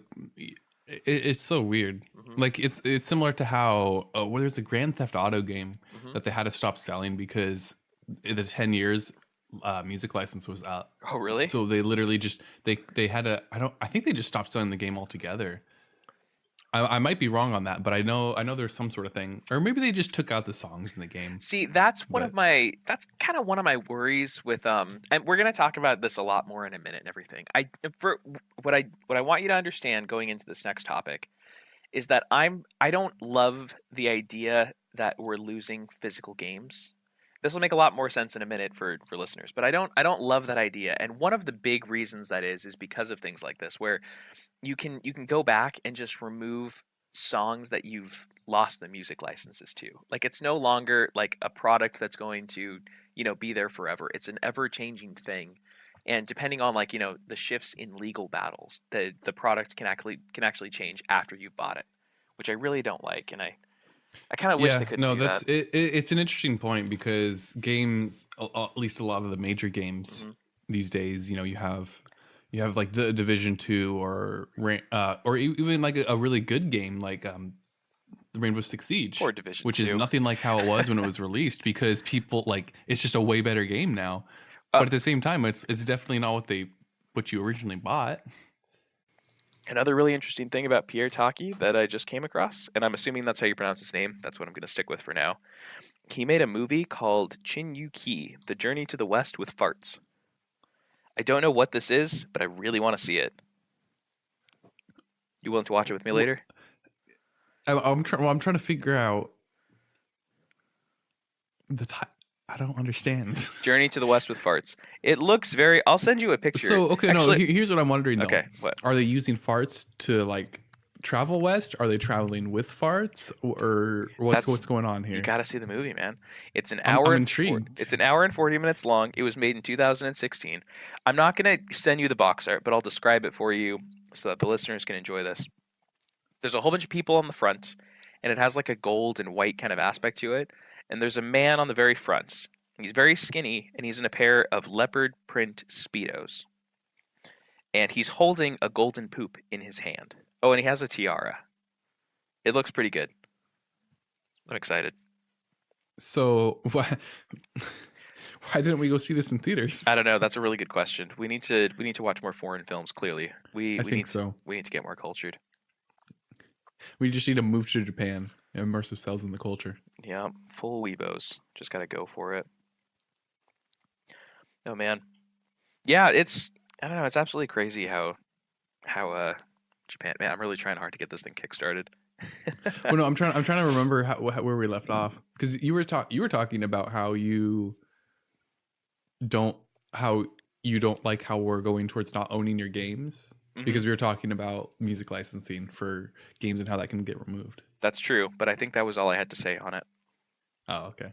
it's so weird. Mhm. Like it's similar to how there's a Grand Theft Auto game Mhm. that they had to stop selling because the 10 years music license was out. Oh really? So they literally just they had to I think they just stopped selling the game altogether. I might be wrong on that, but I know there's some sort of thing, or maybe they just took out the songs in the game. See, that's kind of one of my worries with and we're gonna talk about this a lot more in a minute and everything. For what I want you to understand going into this next topic is that I don't love the idea that we're losing physical games. This will make a lot more sense in a minute for listeners, but I don't love that idea. And one of the big reasons that is because of things like this, where you can go back and just remove songs that you've lost the music licenses to. Like it's no longer like a product that's going to, be there forever. It's an ever-changing thing. And depending on like, the shifts in legal battles, the product can actually change after you've bought it, which I really don't like. And I kind of wish they couldn't do that's that. it's an interesting point because games, at least a lot of the major games these days, you have like the Division 2 or even like a really good game like the Rainbow Six Siege, Or Division which 2. is nothing like how it was when it was released, because people like it's just a way better game now. But at the same time, it's definitely not what you originally bought. Another really interesting thing about Pierre Taki that I just came across, and I'm assuming that's how you pronounce his name. That's what I'm going to stick with for now. He made a movie called Chin Yu Ki, The Journey to the West with Farts. I don't know what this is, but I really want to see it. You willing to watch it with me later? I'm trying to figure out I don't understand. Journey to the West with Farts. It looks very. I'll send you a picture. So okay, Actually, here's what I'm wondering though. Okay, what? Are they using farts to like travel west? Are they traveling with farts, or what's going on here? You got to see the movie, man. It's an I'm hour. intrigued. It's an hour and 40 minutes long. It was made in 2016. I'm not gonna send you the box art, but I'll describe it for you so that the listeners can enjoy this. There's a whole bunch of people on the front, and it has like a gold and white kind of aspect to it. And there's a man on the very front. He's very skinny, and he's in a pair of leopard print Speedos. And he's holding a golden poop in his hand. Oh, and he has a tiara. It looks pretty good. I'm excited. So why didn't we go see this in theaters? I don't know. That's a really good question. We need to watch more foreign films. Clearly, we need to get more cultured. We just need to move to Japan and immerse ourselves in the culture. Yeah, full weebos. Just gotta go for it. Oh man, yeah. I don't know. It's absolutely crazy how Japan. Man, I'm really trying hard to get this thing kickstarted. Well, no, I'm trying to remember where we left off, because you were talking about how you don't like how we're going towards not owning your games. Because we were talking about music licensing for games and how that can get removed. That's true, but I think that was all I had to say on it. Oh, okay.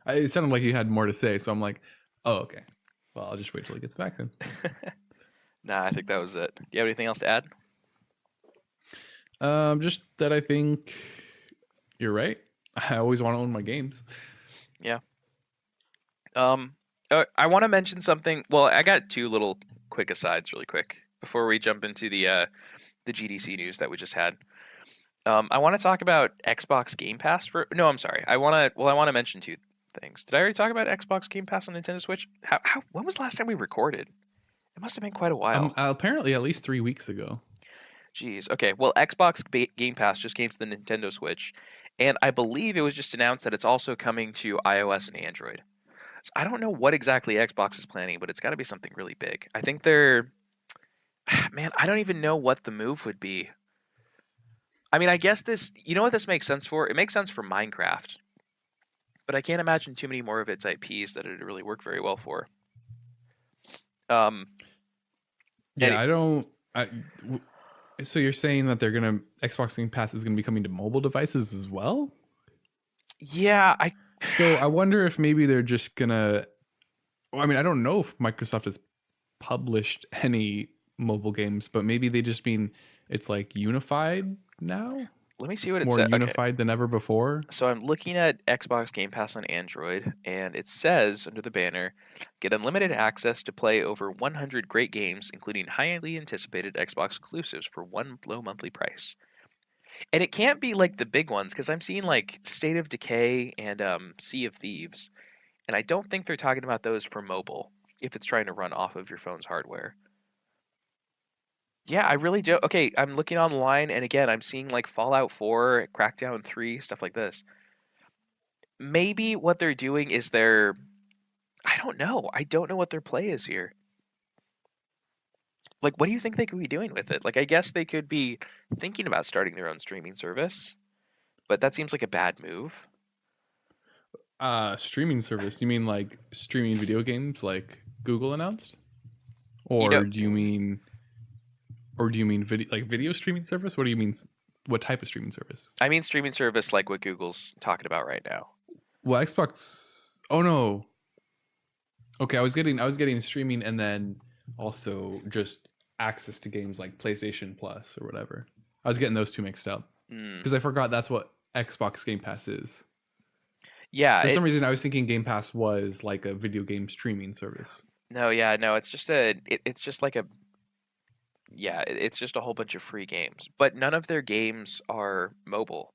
It sounded like you had more to say, so I'm like, oh, okay. Well, I'll just wait till he gets back then. Nah, I think that was it. Do you have anything else to add? Just that I think you're right. I always want to own my games. Yeah. I want to mention something. Well, I got two little quick asides really quick before we jump into the GDC news that we just had. I want to talk about Xbox Game Pass for. No, I'm sorry. I want to mention two things. Did I already talk about Xbox Game Pass on Nintendo Switch? When was the last time we recorded? It must have been quite a while. Apparently at least 3 weeks ago. Jeez. Okay. Well, Xbox Game Pass just came to the Nintendo Switch, and I believe it was just announced that it's also coming to iOS and Android. So I don't know what exactly Xbox is planning, but it's got to be something really big. I think they're. Man, I don't even know what the move would be. I mean, I guess this. You know what this makes sense for? It makes sense for Minecraft, but I can't imagine too many more of its IPs that it'd really work very well for. Yeah, so you're saying that Xbox Game Pass is gonna be coming to mobile devices as well? Yeah, So I wonder if maybe they're just gonna. Well, I mean, I don't know if Microsoft has published any mobile games, but maybe they just mean it's like unified now, let me see what it more says. unified than ever before. So I'm looking at Xbox Game Pass on Android, and it says under the banner, get unlimited access to play over 100 great games, including highly anticipated Xbox exclusives for one low monthly price. And it can't be like the big ones, because I'm seeing like State of Decay and Sea of Thieves, and I don't think they're talking about those for mobile if it's trying to run off of your phone's hardware. Yeah, I really do. Okay, I'm looking online, and again, I'm seeing like Fallout 4, Crackdown 3, stuff like this. Maybe what they're doing is I don't know. I don't know what their play is here. Like, what do you think they could be doing with it? Like, I guess they could be thinking about starting their own streaming service, but that seems like a bad move. Streaming service? You mean like streaming video games like Google announced? Or do you mean video streaming service? What do you mean? What type of streaming service? I mean streaming service like what Google's talking about right now. Well, Xbox. Oh no. Okay, I was getting streaming and then also just access to games like PlayStation Plus or whatever. I was getting those two mixed up because I forgot that's what Xbox Game Pass is. Yeah. For some reason, I was thinking Game Pass was like a video game streaming service. No, it's just it's just like it's just a whole bunch of free games, but none of their games are mobile.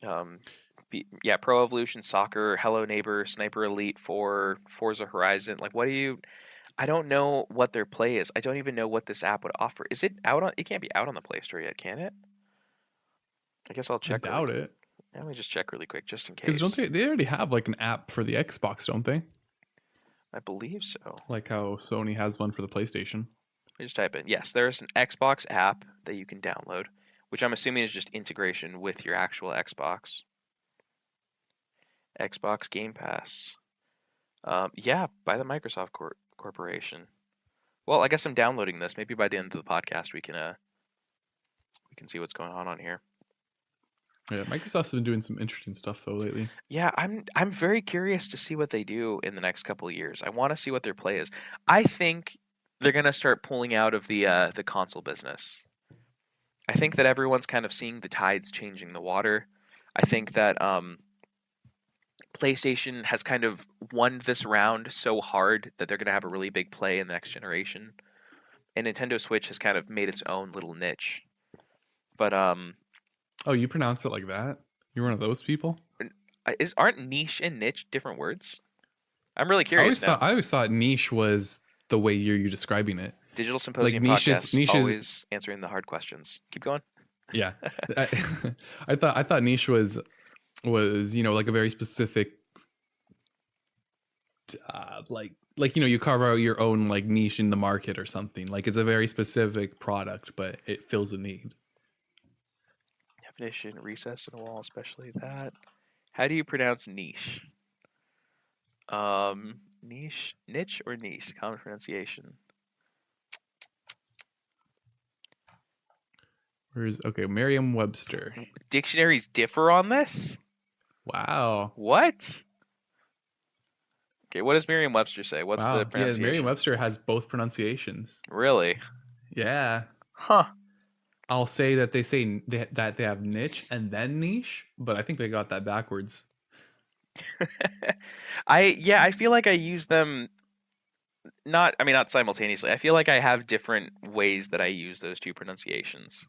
Pro Evolution Soccer, Hello Neighbor, Sniper Elite 4, Forza Horizon. Like, I don't know what their play is. I don't even know what this app would offer. Is it out on? It can't be out on the Play Store yet, can it? I guess I'll check. I doubt it. Let me just check really quick, just in case. Because they already have like an app for the Xbox, don't they? I believe so. Like how Sony has one for the PlayStation. I just type in, yes, there's an Xbox app that you can download, which I'm assuming is just integration with your actual Xbox. Xbox Game Pass. By the Microsoft Corporation. Well, I guess I'm downloading this. Maybe by the end of the podcast we can see what's going on here. Yeah, Microsoft's been doing some interesting stuff though lately. Yeah, I'm very curious to see what they do in the next couple of years. I want to see what their play is. I think they're gonna start pulling out of the console business. I think that everyone's kind of seeing the tides changing the water. I think that PlayStation has kind of won this round so hard that they're gonna have a really big play in the next generation, and Nintendo Switch has kind of made its own little niche. But oh, you pronounce it like that? You're one of those people? Aren't niche and niche different words? I'm really curious. I always thought niche was the way you're describing it. Digital Symposium like podcast, always answering the hard questions. Keep going. Yeah, I thought niche was like a very specific, like you carve out your own like niche in the market or something. Like it's a very specific product, but it fills a need. Definition: recess in a wall, especially that. How do you pronounce niche? Niche or niche? Common pronunciation. Merriam-Webster. Dictionaries differ on this? Wow. What? Okay, what does Merriam-Webster say? What's the pronunciation? Yeah, Merriam-Webster has both pronunciations. Really? Yeah. Huh. I'll say that they say that they have niche and then niche, but I think they got that backwards. I feel like I use them not simultaneously. I feel like I have different ways that I use those two pronunciations.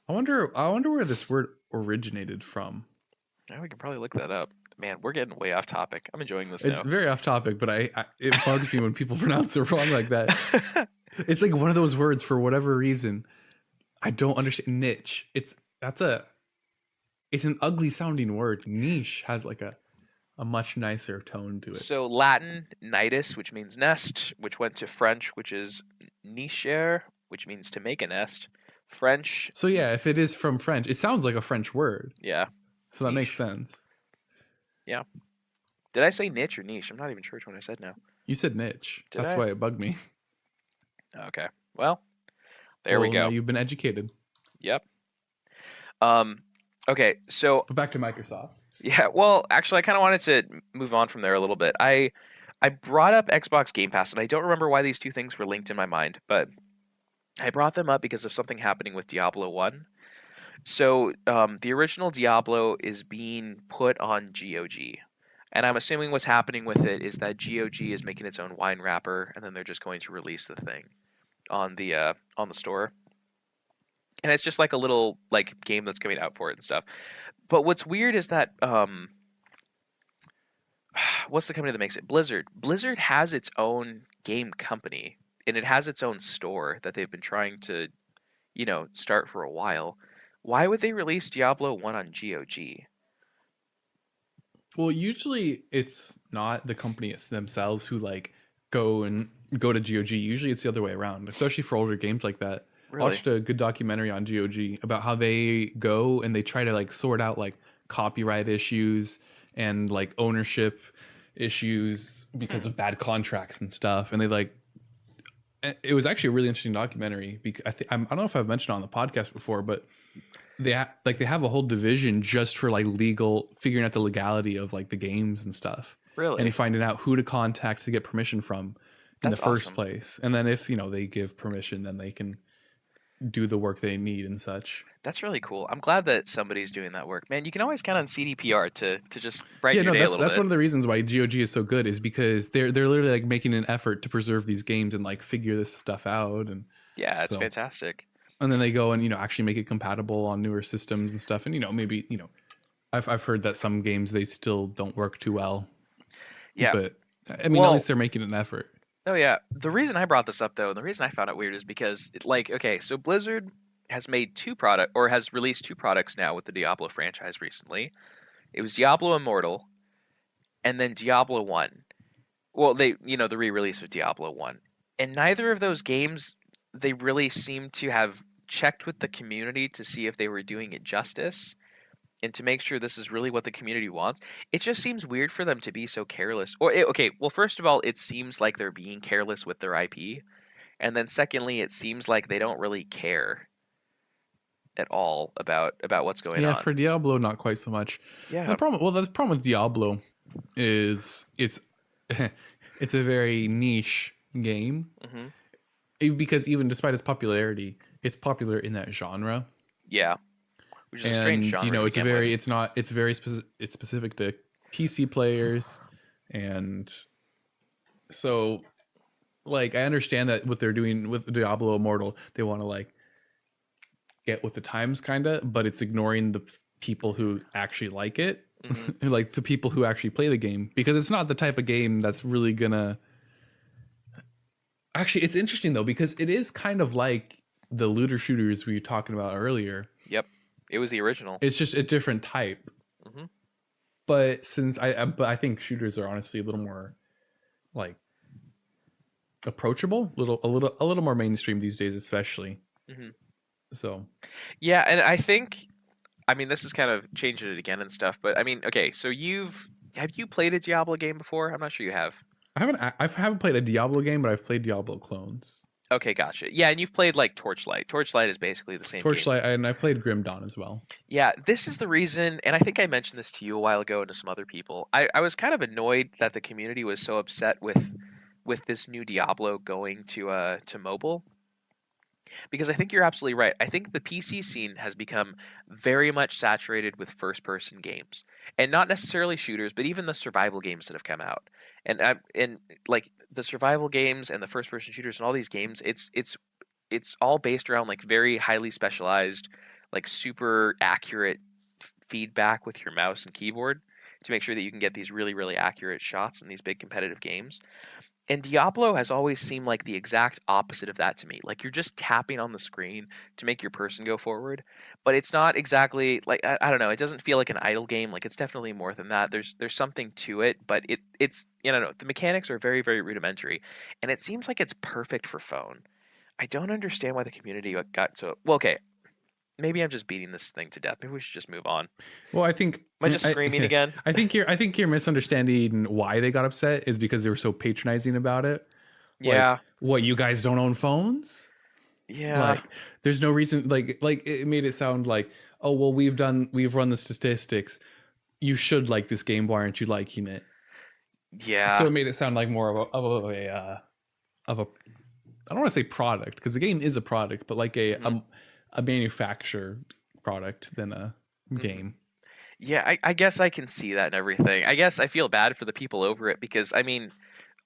I wonder where this word originated from. Now we can probably look that up. Man, we're getting way off topic. I'm enjoying this It's now. very off topic, but it bugs me when people pronounce it wrong like that. It's like one of those words for whatever reason. I don't understand. Niche. It's an ugly sounding word. Niche has like a much nicer tone to it. So Latin nidus, which means nest, which went to French, which is nicher, which means to make a nest. French. So yeah, if it is from French, it sounds like a French word. Yeah. So that makes Niche. sense. Yeah. Did I say niche or niche? I'm not even sure which one I said now. You said niche. Did That's I? why it bugged me. Okay. Well, there we go. Now you've been educated. Yep. Okay, so But back to Microsoft. yeah, well, actually I kind of wanted to move on from there a little bit. I brought up Xbox Game Pass, and I don't remember why these two things were linked in my mind, but I brought them up because of something happening with Diablo 1. So, the original Diablo is being put on GOG. And I'm assuming what's happening with it is that GOG is making its own wine wrapper, and then they're just going to release the thing on the store. And it's just like a little like game that's coming out for it and stuff. But what's weird is that what's the company that makes it? Blizzard. Blizzard has its own game company, and it has its own store that they've been trying to, start for a while. Why would they release Diablo 1 on GOG? Well, usually it's not the company themselves who like go to GOG. Usually it's the other way around, especially for older games like that. Really? I watched a good documentary on GOG about how they go and they try to like sort out like copyright issues and like ownership issues because of bad contracts and stuff. And they like, it was actually a really interesting documentary because I don't know if I've mentioned it on the podcast before, but they have a whole division just for like figuring out the legality of like the games and stuff. Really? And finding out who to contact to get permission from in That's the first awesome. place. And then if, they give permission, then they can do the work they need and such. That's really cool. I'm glad that somebody's doing that work. Man, you can always count on CDPR to just brighten your day a little that's bit. one of the reasons why GOG is so good is because they're literally like making an effort to preserve these games and like figure this stuff out. And yeah, it's fantastic. And then they go and actually make it compatible on newer systems and stuff. And maybe I've heard that some games they still don't work too well. Yeah, but I mean, at least they're making an effort. Oh yeah, the reason I brought this up though, and the reason I found it weird is because so Blizzard has has released two products now with the Diablo franchise recently. It was Diablo Immortal, and then Diablo 1. Well, the re-release of Diablo 1. And neither of those games, they really seem to have checked with the community to see if they were doing it justice and to make sure this is really what the community wants. It just seems weird for them to be so careless. Well, first of all, it seems like they're being careless with their IP. And then secondly, it seems like they don't really care at all about what's going on. Yeah, for Diablo, not quite so much. Yeah. The problem with Diablo is it's a very niche game. Mm-hmm. Because even despite its popularity, it's popular in that genre. Yeah. Which is a strange genre. It's very specific to PC players. And so like I understand that what they're doing with Diablo Immortal, they want to like get with the times kind of, but it's ignoring the people who actually like it. Mm-hmm. Like the people who actually play the game, because it's not the type of game that's really gonna actually. It's interesting though, because it is kind of like the looter shooters we were talking about earlier. Yep, it was the original. It's just a different type. Mm-hmm. But I think shooters are honestly a little more like approachable, a little more mainstream these days, especially. Mm-hmm. So yeah, and I think, this is kind of changing it again and stuff, but okay, so have you played a Diablo game before? I'm not sure you have. I haven't played a Diablo game, but I've played Diablo clones. Okay, gotcha. Yeah, and you've played like Torchlight. Torchlight is basically the same Torchlight, game. and I played Grim Dawn as well. Yeah, this is the reason, and I think I mentioned this to you a while ago and to some other people. I was kind of annoyed that the community was so upset with this new Diablo going to mobile. Because I think you're absolutely right. I think the PC scene has become very much saturated with first-person games, and not necessarily shooters, but even the survival games that have come out. And like the survival games and the first-person shooters and all these games, it's all based around like very highly specialized, like super accurate feedback with your mouse and keyboard to make sure that you can get these really really accurate shots in these big competitive games. And Diablo has always seemed like the exact opposite of that to me. Like you're just tapping on the screen to make your person go forward, but it's not exactly like I don't know. It doesn't feel like an idle game. Like it's definitely more than that. There's something to it, but it's you know the mechanics are very very rudimentary, and it seems like it's perfect for phone. I don't understand why the community got so well. Okay, maybe I'm just beating this thing to death. Maybe we should just move on. Well, I think Am I just screaming again? I think you're misunderstanding why they got upset is because they were so patronizing about it. Yeah. Like, what, you guys don't own phones? Yeah. Like, there's no reason. Like it made it sound like, oh well, we've run the statistics. You should like this game. Why aren't you liking it? Yeah. So it made it sound like more of a I don't want to say product because the game is a product, but like a manufactured product than a game. Yeah, I guess I can see that and everything. I guess I feel bad for the people over it because I mean,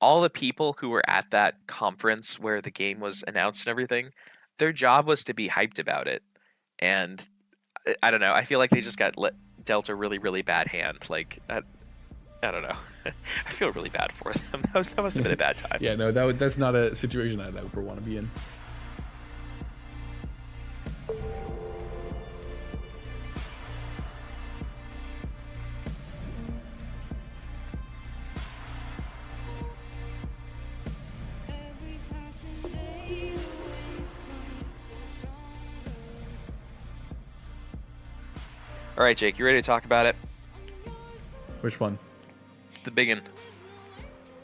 all the people who were at that conference where the game was announced and everything, their job was to be hyped about it. And I don't know. I feel like they just got dealt a really really bad hand. Like I don't know. I feel really bad for them. That must have been a bad time. Yeah, no, that's not a situation I'd ever want to be in. All right, Jake, you ready to talk about it? Which one? The biggin.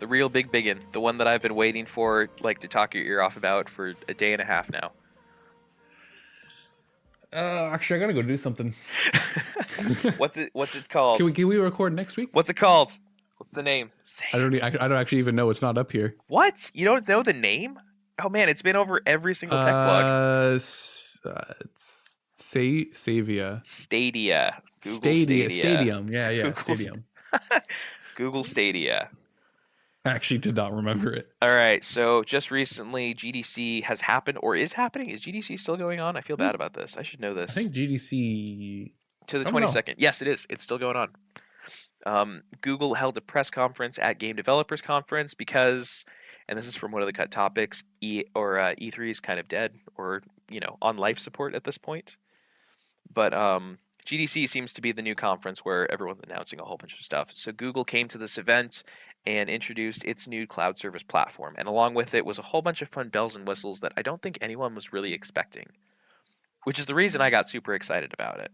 The real biggin. The one that I've been waiting for, like, to talk your ear off about for a day and a half now. Actually, I gotta go do something. What's it called? Can we record next week? What's it called? What's the name? I don't actually even know. It's not up here. What? You don't know the name? Oh man, it's been over every single tech blog. It's Savia. Stadia. Google Stadia. Stadia. Stadium. Yeah, Google Stadium. Google Stadia. I actually did not remember it. All right, so just recently GDC has happened or is happening. Is GDC still going on? I feel bad about this. I should know this. I think GDC to the 22nd. Yes, it is. It's still going on. Google held a press conference at Game Developers Conference because, and this is from one of the cut topics, E3 is kind of dead or, you know, on life support at this point. But GDC seems to be the new conference where everyone's announcing a whole bunch of stuff. So Google came to this event and introduced its new cloud service platform. And along with it was a whole bunch of fun bells and whistles that I don't think anyone was really expecting, which is the reason I got super excited about it.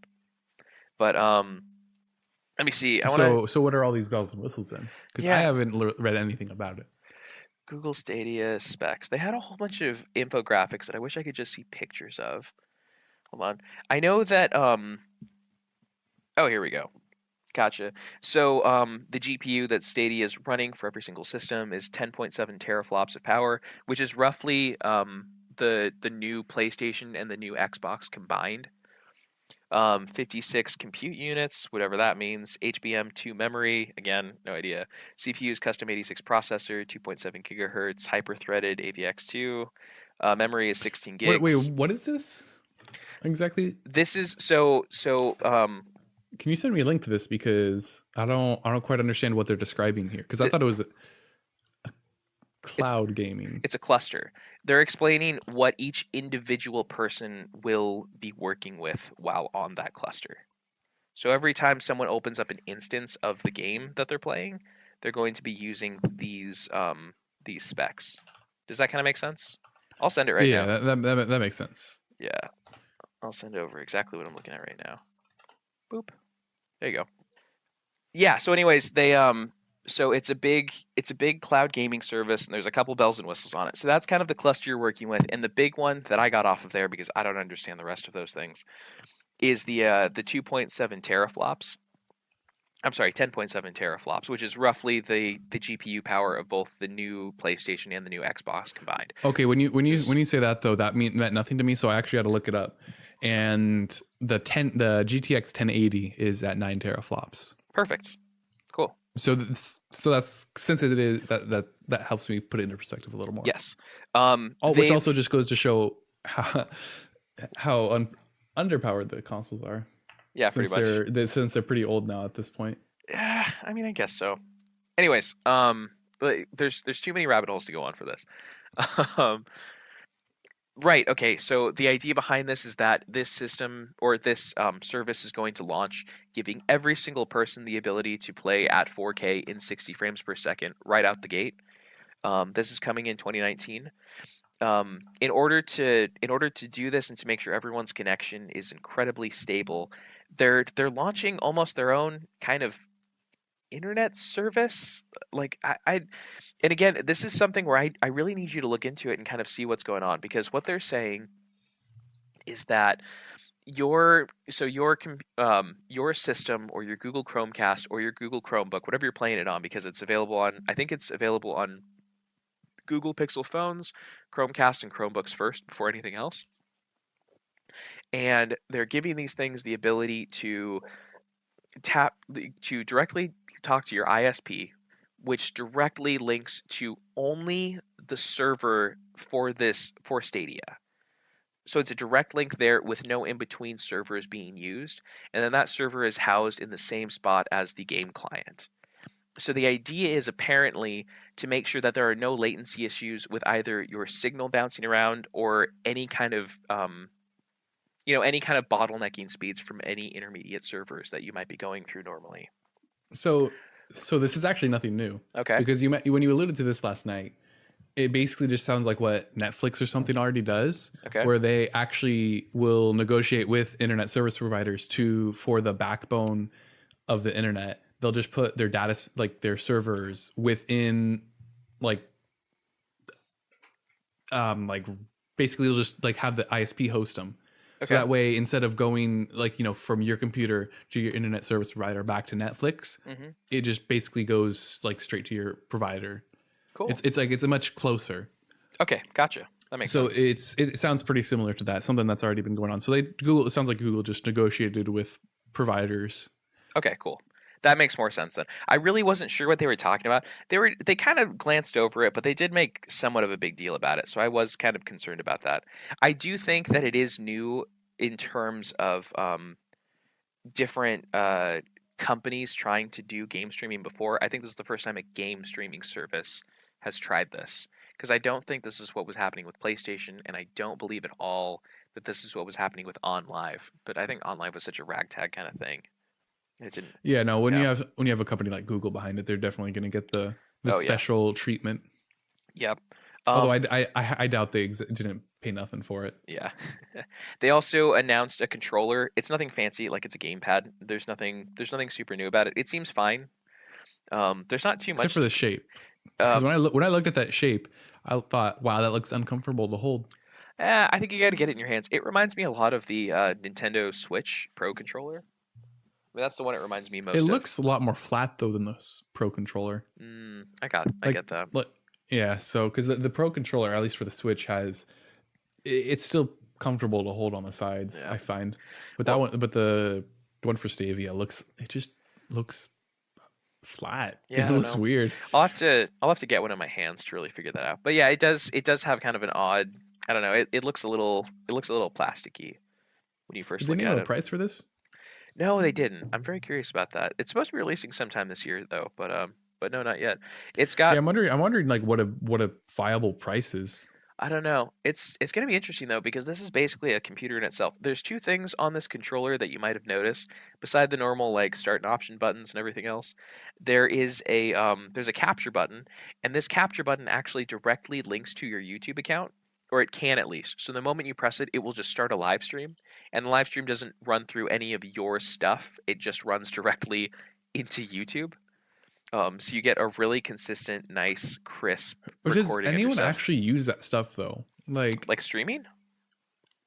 But let me see. So what are all these bells and whistles in? Because I haven't read anything about it. Google Stadia specs. They had a whole bunch of infographics that I wish I could just see pictures of. Hold on. I know that oh, here we go. Gotcha. So the GPU that Stadia is running for every single system is 10.7 teraflops of power, which is roughly the new PlayStation and the new Xbox combined. 56 compute units, whatever that means. HBM2 memory, again, no idea. CPU's custom 86 processor, 2.7 gigahertz, hyper-threaded AVX2. Memory is 16 gigs. Wait, what is this exactly? This is so. Can you send me a link to this because I don't quite understand what they're describing here because I thought it was a cloud gaming. It's a cluster. They're explaining what each individual person will be working with while on that cluster. So every time someone opens up an instance of the game that they're playing, they're going to be using these specs. Does that kind of make sense? I'll send it right now. Yeah, that makes sense. Yeah, I'll send over exactly what I'm looking at right now. Boop. There you go. Yeah. So, anyways, they so it's a big cloud gaming service, and there's a couple bells and whistles on it. So that's kind of the cluster you're working with, and the big one that I got off of there because I don't understand the rest of those things is the 2.7 teraflops. I'm sorry, 10.7 teraflops, which is roughly the GPU power of both the new PlayStation and the new Xbox combined. Okay, when you say that though, that meant nothing to me, so I actually had to look it up. And the GTX 1080 is at 9 teraflops. Perfect. Cool. So that's since it is that helps me put it into perspective a little more. Yes. Which also just goes to show how underpowered the consoles are. Yeah, pretty much. Since they're pretty old now at this point. Yeah, I mean, I guess so. Anyways, but there's too many rabbit holes to go on for this. Right. Okay. So the idea behind this is that this system or this service is going to launch, giving every single person the ability to play at 4K in 60 frames per second right out the gate. This is coming in 2019. In order to do this and to make sure everyone's connection is incredibly stable, they're launching almost their own kind of internet service. Like and again, this is something where I really need you to look into it and kind of see what's going on, because what they're saying is that your system or your Google Chromecast or your Google Chromebook, whatever you're playing it on, because it's available on, I think it's available on Google Pixel phones, Chromecast, and Chromebooks first before anything else. And they're giving these things the ability to directly talk to your ISP, which directly links to only the server for Stadia. So it's a direct link there with no in-between servers being used, and then that server is housed in the same spot as the game client. So the idea is apparently to make sure that there are no latency issues with either your signal bouncing around or any kind of any kind of bottlenecking speeds from any intermediate servers that you might be going through normally. So this is actually nothing new. Okay. Because when you alluded to this last night, it basically just sounds like what Netflix or something already does, okay, where they actually will negotiate with internet service providers for the backbone of the internet. They'll just put their data, like their servers, within basically they'll just have the ISP host them. Okay. So that way, instead of going from your computer to your internet service provider back to Netflix, it just basically goes straight to your provider. Cool. It's a much closer. Okay, gotcha. That makes sense. So it sounds pretty similar to that, something that's already been going on. So it sounds like Google just negotiated with providers. Okay, cool. That makes more sense then. I really wasn't sure what they were talking about. They kind of glanced over it, but they did make somewhat of a big deal about it. So I was kind of concerned about that. I do think that it is new in terms of different companies trying to do game streaming before. I think this is the first time a game streaming service has tried this, because I don't think this is what was happening with PlayStation, and I don't believe at all that this is what was happening with OnLive. But I think OnLive was such a ragtag kind of thing. When you have a company like Google behind it, they're definitely going to get the special treatment. Yep. Although I doubt they didn't pay nothing for it. Yeah. They also announced a controller. It's nothing fancy, like it's a gamepad. There's nothing super new about it. It seems fine. There's not too much, except for the shape. Because when I looked at that shape, I thought, wow, that looks uncomfortable to hold. I think you got to get it in your hands. It reminds me a lot of the Nintendo Switch Pro controller. I mean, that's the one it reminds me most of. It looks a lot more flat though than the Pro controller. I get that. Yeah, so because the Pro controller, at least for the Switch, it's still comfortable to hold on the sides. Yeah. I find, but the one for Stadia just looks flat. Yeah, it looks weird. I'll have to get one in my hands to really figure that out. But yeah, it does have kind of an odd. I don't know. It looks a little plasticky when you first look at it. Did they name a price for this? No, they didn't. I'm very curious about that. It's supposed to be releasing sometime this year, though, but no, not yet. It's got. Yeah, I'm wondering what a viable price is. I don't know. It's going to be interesting though, because this is basically a computer in itself. There's two things on this controller that you might have noticed, beside the normal start and option buttons and everything else. There is there's a capture button, and this capture button actually directly links to your YouTube account. Or it can at least. So the moment you press it, it will just start a live stream. And the live stream doesn't run through any of your stuff. It just runs directly into YouTube. So you get a really consistent, nice, crisp recording. Does anyone actually use that stuff though? Like streaming?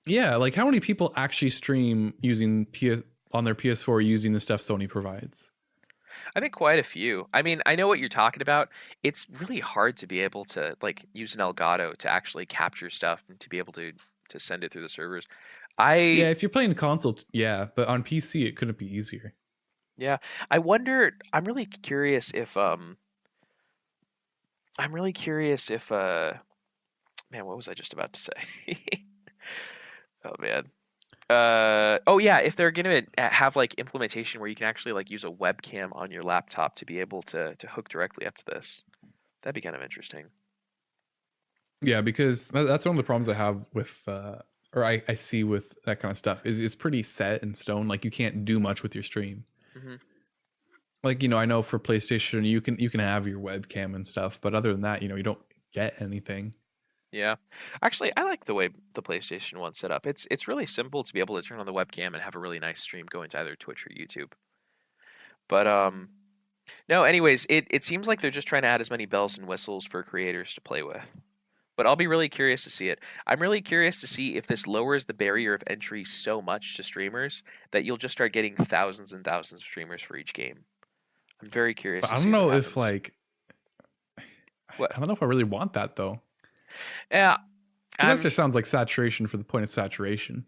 Yeah, how many people actually stream using on their PS4 using the stuff Sony provides? I think quite a few. I mean, I know what you're talking about. It's really hard to be able to like use an Elgato to actually capture stuff and to be able to send it through the servers. I Yeah, if you're playing console, yeah, but on PC it couldn't be easier. yeah, I wonder. I'm really curious if man, what was I just about to say? Oh man. Oh yeah, if they're gonna have like implementation where you can actually like use a webcam on your laptop to be able to hook directly up to this, that'd be kind of interesting. Yeah, because that's one of the problems I have with, or I see with that kind of stuff is it's pretty set in stone. Like you can't do much with your stream. Hmm. Like I know for PlayStation you can have your webcam and stuff, but other than that, you don't get anything. Yeah, actually, I like the way the PlayStation One's set up. It's really simple to be able to turn on the webcam and have a really nice stream going to either Twitch or YouTube. But no, anyways, it seems like they're just trying to add as many bells and whistles for creators to play with. But I'll be really curious to see it. I'm really curious to see if this lowers the barrier of entry so much to streamers that you'll just start getting thousands and thousands of streamers for each game. I'm very curious But to I don't see what know if happens. like What? I don't know if I really want that though, Yeah, because that I'm. just sounds like saturation for the point of saturation.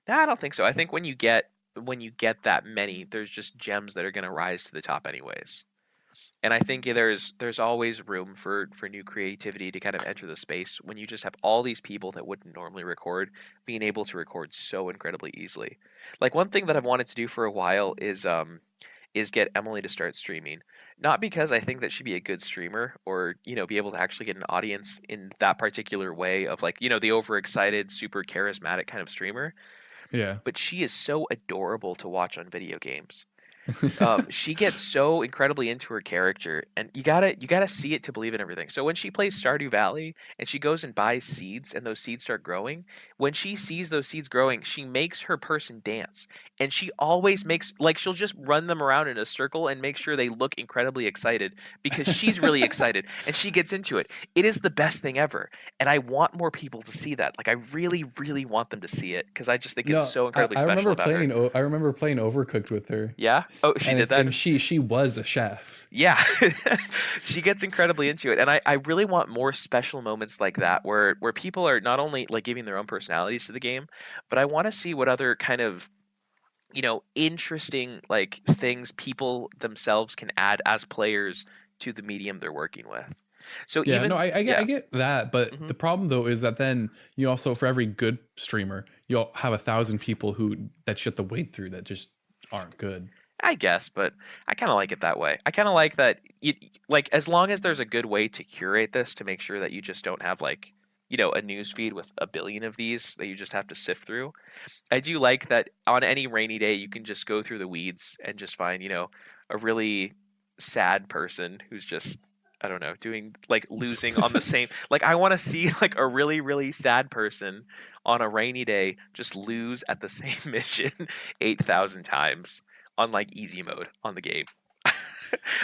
No, I don't think so. I think when you get that many, there's just gems that are going to rise to the top anyways. And I think there's always room for new creativity to kind of enter the space when you just have all these people that wouldn't normally record being able to record so incredibly easily. Like one thing that I've wanted to do for a while is get Emily to start streaming. Not because I think that she'd be a good streamer or, be able to actually get an audience in that particular way of like, the overexcited, super charismatic kind of streamer, Yeah. but she is so adorable to watch on video games. She gets so incredibly into her character, and you gotta see it to believe in everything. So when she plays Stardew Valley and she goes and buys seeds, and those seeds start growing, when she sees those seeds growing, she makes her person dance, and she always makes like she'll just run them around in a circle and make sure they look incredibly excited because she's really excited and she gets into it. It is the best thing ever, and I want more people to see that. Like I really, really want them to see it because I just think it's No, so incredibly I special remember about her. playing. I remember playing Overcooked with her, Yeah. Oh, she and did it's that. and she was a chef. Yeah, she gets incredibly into it, and I really want more special moments like that where people are not only like giving their own personalities to the game, but I want to see what other kind of interesting like things people themselves can add as players to the medium they're working with. So Yeah, no, even I yeah, get that, but hmm the problem though is that then you also, for every good streamer, you'll have 1,000 people who that you have to wait through that just aren't good. I guess, but I kind of like it that way. I kind of like that. Like as long as there's a good way to curate this to make sure that you just don't have like a news feed with a billion of these that you just have to sift through. I do like that on any rainy day you can just go through the weeds and just find, a really sad person who's just I don't know, doing like losing on the same like I want to see like a really really sad person on a rainy day just lose at the same mission 8,000 times on like easy mode on the game.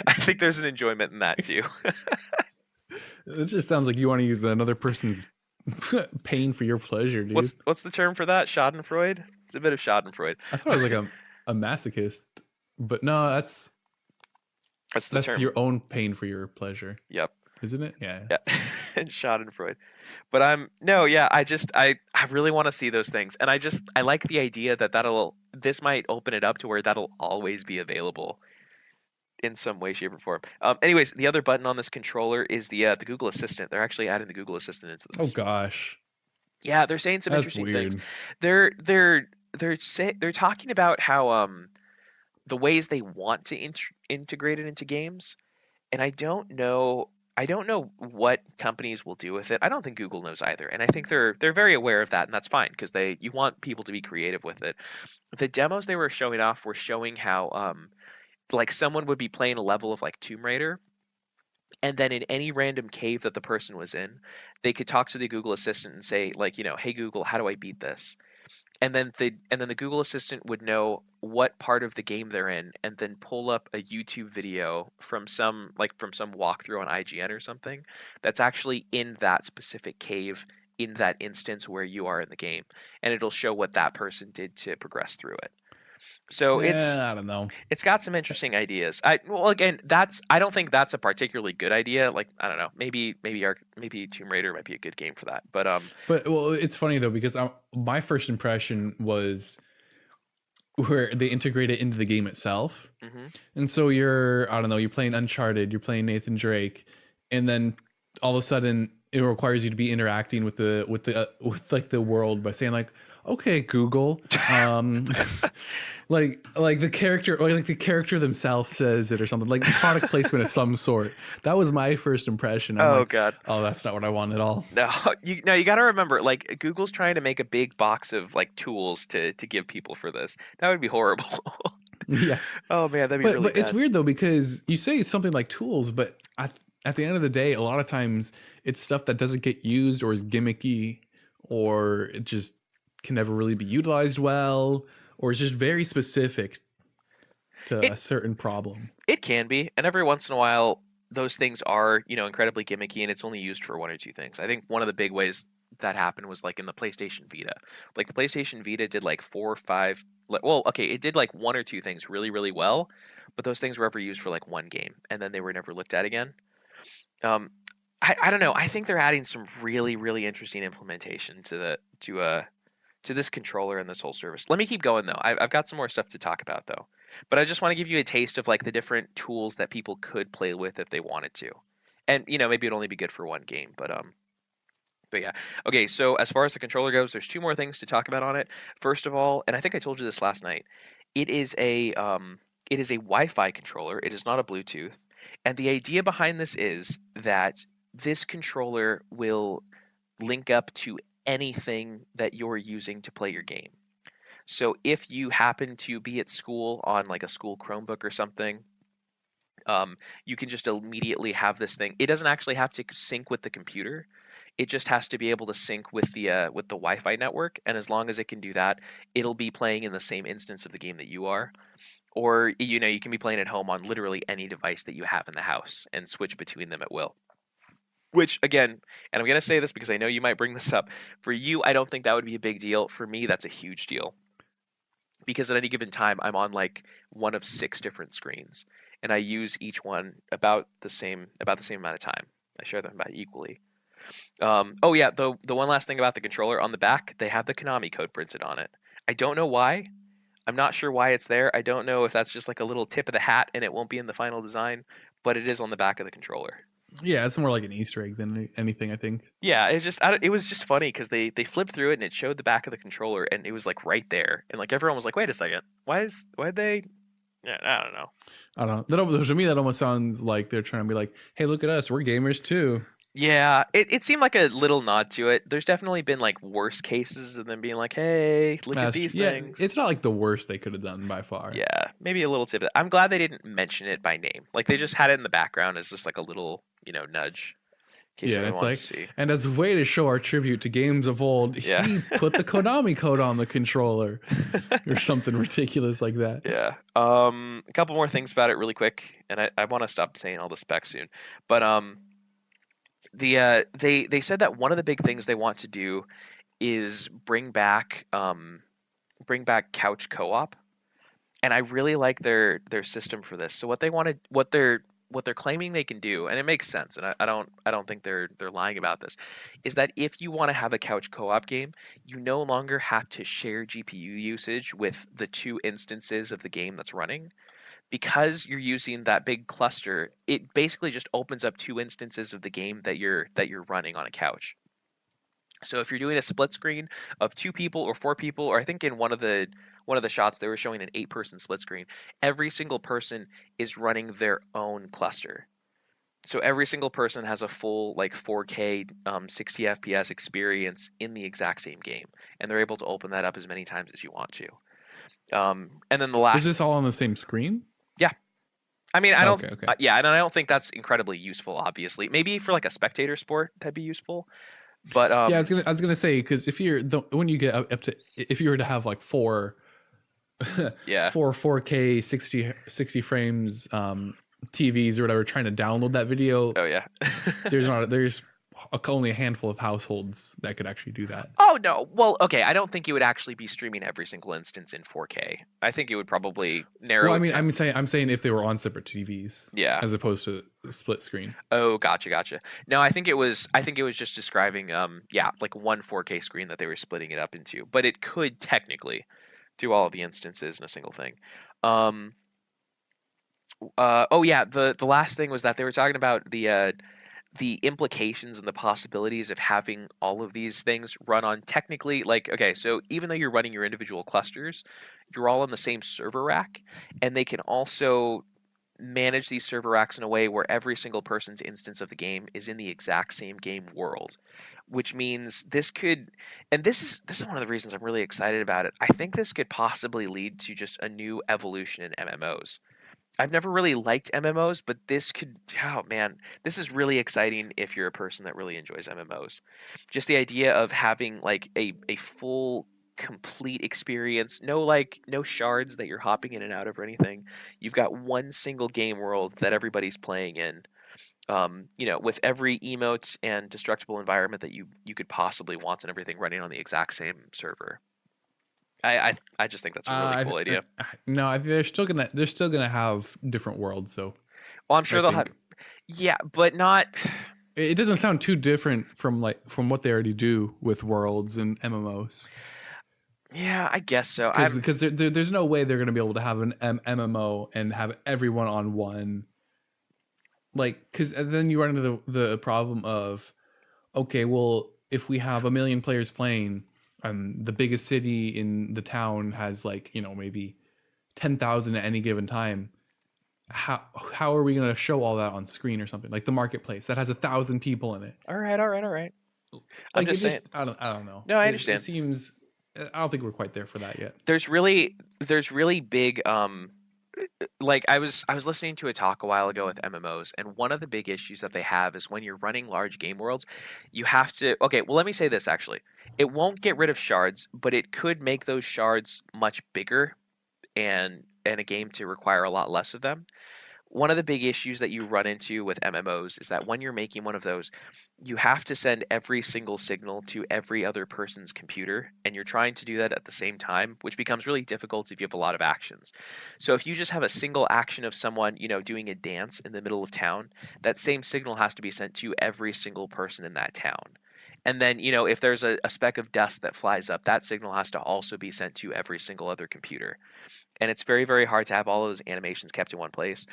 I think there's an enjoyment in that too. It just sounds like you want to use another person's pain for your pleasure, dude. What's the term for that? Schadenfreude? It's a bit of Schadenfreude. I thought it was like a masochist, but no, That's the that's term. your own pain for your pleasure, Yep. isn't it? Yeah. Yeah, and Schadenfreude. But no, yeah, I really want to see those things, and I like the idea that this might open it up to where that'll always be available in some way, shape, or form. Anyways, the other button on this controller is the Google Assistant. They're actually adding the Google Assistant into Oh this. gosh, Yeah, they're saying some that's interesting things. weird. They're talking about how the ways they want to integrate it into games, and I don't know what companies will do with it. I don't think Google knows either, and I think they're very aware of that, and that's fine because you want people to be creative with it. The demos they were showing off were showing how like someone would be playing a level of like Tomb Raider, and then in any random cave that the person was in, they could talk to the Google Assistant and say like, hey Google, how do I beat this? And then the Google Assistant would know what part of the game they're in, and then pull up a YouTube video from some walkthrough on IGN or something that's actually in that specific cave in that instance where you are in the game, and it'll show what that person did to progress through it. So I don't know. it's got some interesting ideas. Again, I don't think that's a particularly good idea. Like, I don't know, maybe Tomb Raider might be a good game for that. But Well, it's funny though because my first impression was where they integrate it into the game itself. mhm. And so I don't know, you're playing Uncharted, you're playing Nathan Drake, and then all of a sudden it requires you to be interacting with with like the world by saying like, okay, Google, like the character, or like the character themselves says it or something, like product placement of some sort. That was my first impression. I'm Oh like, God. oh, that's not what I want at all. No, you got to remember, like, Google's trying to make a big box of like tools to give people for this. That would be horrible. Yeah. Oh man, that'd be really But it's bad. weird though because you say it's something like tools, but at the end of the day, a lot of times it's stuff that doesn't get used or is gimmicky, or it just can never really be utilized well, or it's just very specific to It a certain problem. it can be, and every once in a while, those things are, incredibly gimmicky, and it's only used for one or two things. I think one of the big ways that happened was like in the PlayStation Vita. Like the PlayStation Vita did like four or five. Well, okay, it did like one or two things really, really well, but those things were ever used for like one game, and then they were never looked at again. Um, I don't know. I think they're adding some really, really interesting implementation to this controller and this whole service. Let me keep going though. I've got some more stuff to talk about though, but I just want to give you a taste of like the different tools that people could play with if they wanted to, and maybe it'd only be good for one game, but yeah. Okay, so as far as the controller goes, there's two more things to talk about on it. First of all, and I think I told you this last night, it is a Wi-Fi controller. It is not a Bluetooth, and the idea behind this is that this controller will link up to anything that you're using to play your game. So if you happen to be at school on like a school Chromebook or something, you can just immediately have this thing. It doesn't actually have to sync with the computer. It just has to be able to sync with the Wi-Fi network, and as long as it can do that, it'll be playing in the same instance of the game that you are. Or you can be playing at home on literally any device that you have in the house and switch between them at will. Which again, and I'm going to say this because I know you might bring this up. For you, I don't think that would be a big deal. For me, that's a huge deal. Because at any given time, I'm on like one of 6 different screens, and I use each one about the same amount of time. I share them about equally. Oh yeah, the one last thing about the controller, on the back, they have the Konami code printed on it. I don't know why. I'm not sure why it's there. I don't know if that's just like a little tip of the hat and it won't be in the final design, but it is on the back of the controller. Yeah, it's more like an Easter egg than anything, I think. Yeah, it was just funny because they flipped through it and it showed the back of the controller and it was like right there, and like everyone was like, "Wait a second, why they?" Yeah, I don't know. I don't know. To me, that almost sounds like they're trying to be like, "Hey, look at us, we're gamers too." Yeah, it seemed like a little nod to it. There's definitely been like worse cases of them being like, "Hey, look at these things." It's not like the worst they could have done by far. Yeah, maybe a little tip. I'm glad they didn't mention it by name. Like they just had it in the background as just like a little, nudge. In case Yeah, anyone it's wanted like, to see. and as a way to show our tribute to games of old, Yeah. he put the Konami code on the controller or something ridiculous like that. Yeah. A couple more things about it really quick, and I want to stop saying all the specs soon. But they said that one of the big things they want to do is bring back couch co-op, and I really like their system for this. So what they're claiming they can do, and it makes sense, and I don't think they're lying about this, is that if you want to have a couch co-op game, you no longer have to share GPU usage with the 2 instances of the game that's running. Because you're using that big cluster, it basically just opens up 2 instances of the game that you're running on a couch. So if you're doing a split screen of 2 people or 4 people, or I think in one of the shots they were showing an 8-person split screen, every single person is running their own cluster. So every single person has a full like 4K 60 FPS experience in the exact same game, and they're able to open that up as many times as you want to. And then the last, is this all on the same screen? Yeah. I mean, I don't. Okay. Yeah, and I don't think that's incredibly useful. Obviously, maybe for like a spectator sport that'd be useful. But yeah, I was gonna say, because if when you get up to, if you were to have like 4 yeah, 4K 60 frames TVs or whatever trying to download that video, oh yeah, there's only a handful of households that could actually do that. Oh no. Well, okay. I don't think you would actually be streaming every single instance in 4K. I think it would probably narrow Well, I it mean, down. I'm saying if they were on separate TVs, Yeah. as opposed to split screen. Oh, gotcha. No, I think it was just describing yeah, like one 4K screen that they were splitting it up into, but it could technically do all of the instances in a single thing. Oh yeah, the last thing was that they were talking about the implications and the possibilities of having all of these things run on technically, like, okay, so even though you're running your individual clusters, you're all on the same server rack, and they can also manage these server racks in a way where every single person's instance of the game is in the exact same game world, which means this could, and this is one of the reasons I'm really excited about it. I think this could possibly lead to just a new evolution in MMOs. I've never really liked MMOs, but this could, oh man, this is really exciting if you're a person that really enjoys MMOs. Just the idea of having like a full complete experience, no shards that you're hopping in and out of or anything. You've got one single game world that everybody's playing in. With every emote and destructible environment that you could possibly want and everything running on the exact same server. I just think that's a really cool idea. No, I think they're still gonna have different worlds though. Well, I'm sure they'll have, yeah, but not. It doesn't sound too different from what they already do with worlds and MMOs. Yeah, I guess so. Because there's no way they're gonna be able to have an MMO and have everyone on one. Like, because then you run into the problem of, okay, well, if we have 1 million players playing, the biggest city in the town has maybe 10,000 at any given time. How are we going to show all that on screen or something like the marketplace that has 1,000 people in it? All right. I'm just saying. I don't know. No, I understand. It seems. I don't think we're quite there for that yet. There's really big like I was listening to a talk a while ago with MMOs, and one of the big issues that they have is when you're running large game worlds, you have to, okay, well, let me say this actually. It won't get rid of shards, but it could make those shards much bigger and a game to require a lot less of them. One of the big issues that you run into with MMOs is that when you're making one of those, you have to send every single signal to every other person's computer, and you're trying to do that at the same time, which becomes really difficult if you have a lot of actions. So if you just have a single action of someone, doing a dance in the middle of town, that same signal has to be sent to every single person in that town. And then, if there's a speck of dust that flies up, that signal has to also be sent to every single other computer. And it's very, very hard to have all of those animations kept in one place.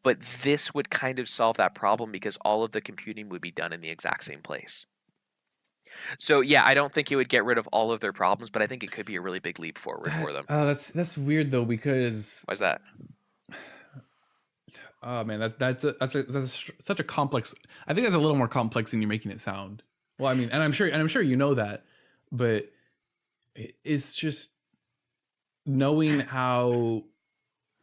But this would kind of solve that problem because all of the computing would be done in the exact same place. So yeah, I don't think it would get rid of all of their problems, but I think it could be a really big leap forward for them. That's weird though, because why's that? Oh man, that's such a complex. I think that's a little more complex than you're making it sound. Well, I mean, and I'm sure you know that, but it's just knowing how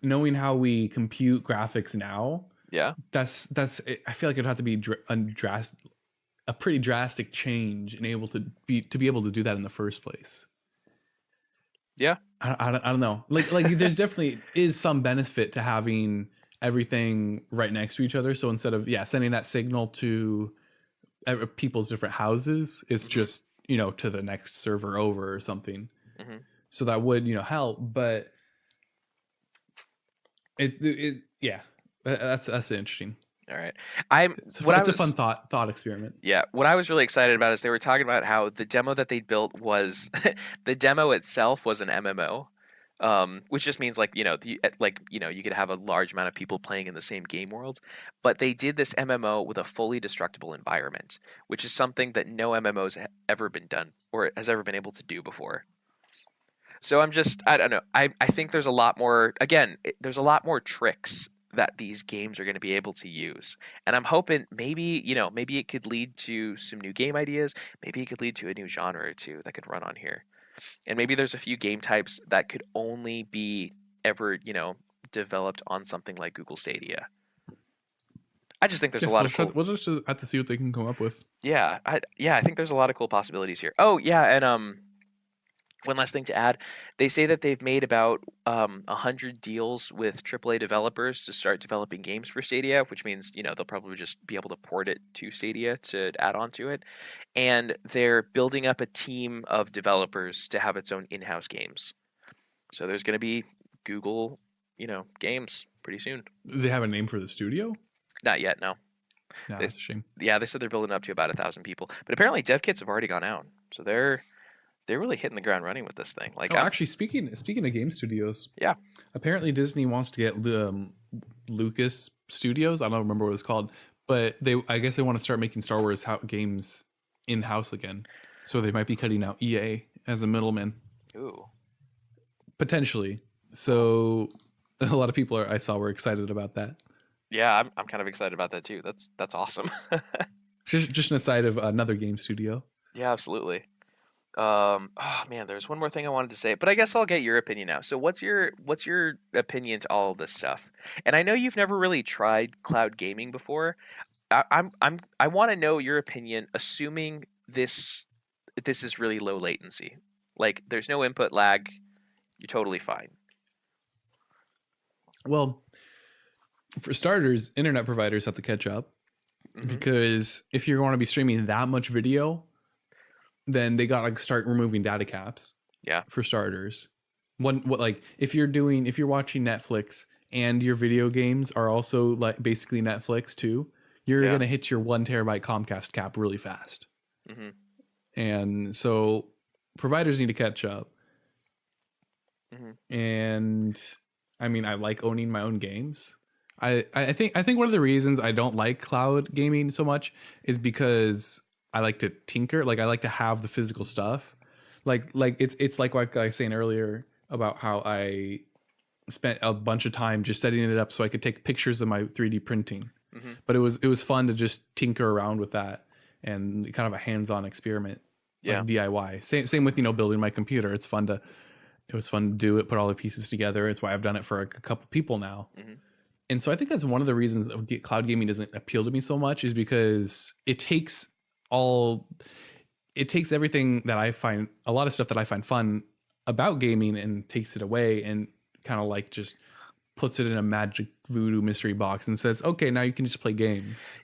we compute graphics now. Yeah, that's. I feel like it'd have to be a pretty drastic change and to be able to do that in the first place. Yeah, I don't know. Like there's definitely is some benefit to having everything right next to each other. So instead of sending that signal to people's different houses, it's just to the next server over or something. Mm-hmm. So that would help, but that's interesting. All right, it's a fun thought experiment. Yeah, what I was really excited about is they were talking about how the demo that they built was the demo itself was an MMO. Which just means you could have a large amount of people playing in the same game world, but they did this MMO with a fully destructible environment, which is something that no MMOs have ever been done or has ever been able to do before. So I don't know. I think there's a lot more, there's a lot more tricks that these games are going to be able to use. And I'm hoping maybe it could lead to some new game ideas. Maybe it could lead to a new genre or two that could run on here. And maybe there's a few game types that could only be ever, developed on something like Google Stadia. I just think there's a lot of cool... We'll just have to see what they can come up with. Yeah, I think there's a lot of cool possibilities here. Oh, yeah, and one last thing to add. They say that they've made about 100 deals with AAA developers to start developing games for Stadia, which means, they'll probably just be able to port it to Stadia to add on to it. And they're building up a team of developers to have its own in-house games. So there's going to be Google, games pretty soon. Do they have a name for the studio? Not yet, no. No, that's a shame. Yeah, they said they're building up to about 1,000 people. But apparently dev kits have already gone out. So they're really hitting the ground running with this thing. Like, actually, speaking of game studios, yeah, apparently Disney wants to get the Lucas Studios. I don't remember what it's called, but I guess they want to start making Star Wars games in house again. So they might be cutting out EA as a middleman. Ooh, potentially. So a lot of people I saw were excited about that. Yeah, I'm kind of excited about that too. That's awesome. just an aside of another game studio. Yeah, absolutely. Oh man, there's one more thing I wanted to say, but I guess I'll get your opinion now. So what's your opinion to all of this stuff? And I know you've never really tried cloud gaming before. I want to know your opinion, assuming this is really low latency. Like there's no input lag, you're totally fine. Well, for starters, internet providers have to catch up, because if you're going to be streaming that much video, then they got to start removing data caps. Yeah. For starters, if you're watching Netflix and your video games are also like basically Netflix too, you're going to hit your 1 terabyte Comcast cap really fast. And so providers need to catch up. And I mean, I like owning my own games. I think one of the reasons I don't like cloud gaming so much is because I like to tinker. Like I like to have the physical stuff. Like it's like what I was saying earlier about how I spent a bunch of time just setting it up so I could take pictures of my 3D printing. But it was fun to just tinker around with that and kind of a hands-on experiment. Yeah. Like DIY. Same with building my computer. It was fun to do it, put all the pieces together. It's why I've done it for a couple people now. And so I think that's one of the reasons cloud gaming doesn't appeal to me so much, is because it takes everything that I find, a lot of stuff that I find fun about gaming, and takes it away and kind of like just puts it in a magic voodoo mystery box and says, okay, now you can just play games.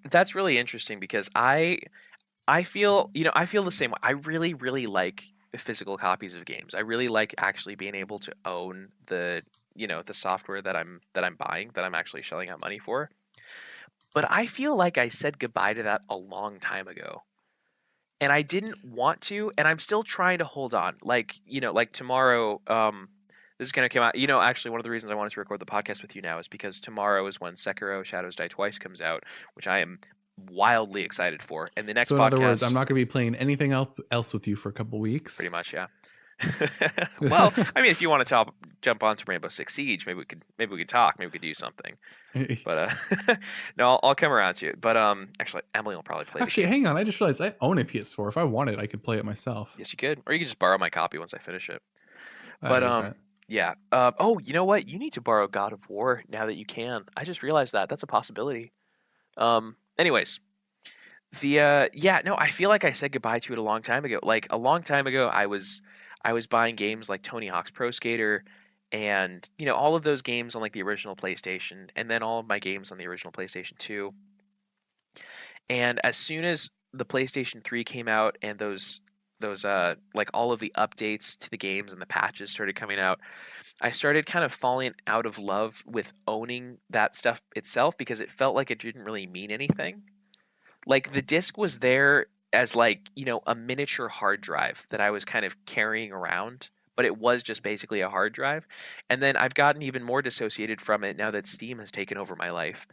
That's really interesting, because I feel the same way. I really, really like physical copies of games. I really like actually being able to own the software that I'm buying, that I'm actually shelling out money for. But I feel like I said goodbye to that a long time ago. And I didn't want to, and I'm still trying to hold on. Like tomorrow, this is going to come out. Actually, one of the reasons I wanted to record the podcast with you now is because tomorrow is when Sekiro Shadows Die Twice comes out, which I am wildly excited for. And the next podcast... So in other words, I'm not going to be playing anything else with you for a couple weeks. Pretty much, yeah. Well, I mean, if you want to jump onto Rainbow Six Siege, maybe we could talk. Maybe we could do something. But no, I'll come around to it. But actually, Emily will probably play. Actually, hang on. I just realized I own a PS4. If I wanted, I could play it myself. Yes, you could, or you could just borrow my copy once I finish it. But yeah. Oh, you know what? You need to borrow God of War now that you can. I just realized that's a possibility. Anyways. I feel like I said goodbye to it a long time ago. Like a long time ago, I was buying games like Tony Hawk's Pro Skater, and all of those games on like the original PlayStation, and then all of my games on the original PlayStation 2. And as soon as the PlayStation 3 came out, and those like all of the updates to the games and the patches started coming out, I started kind of falling out of love with owning that stuff itself, because it felt like it didn't really mean anything. Like the disc was there as like, a miniature hard drive that I was kind of carrying around, but it was just basically a hard drive. And then I've gotten even more dissociated from it now that Steam has taken over my life.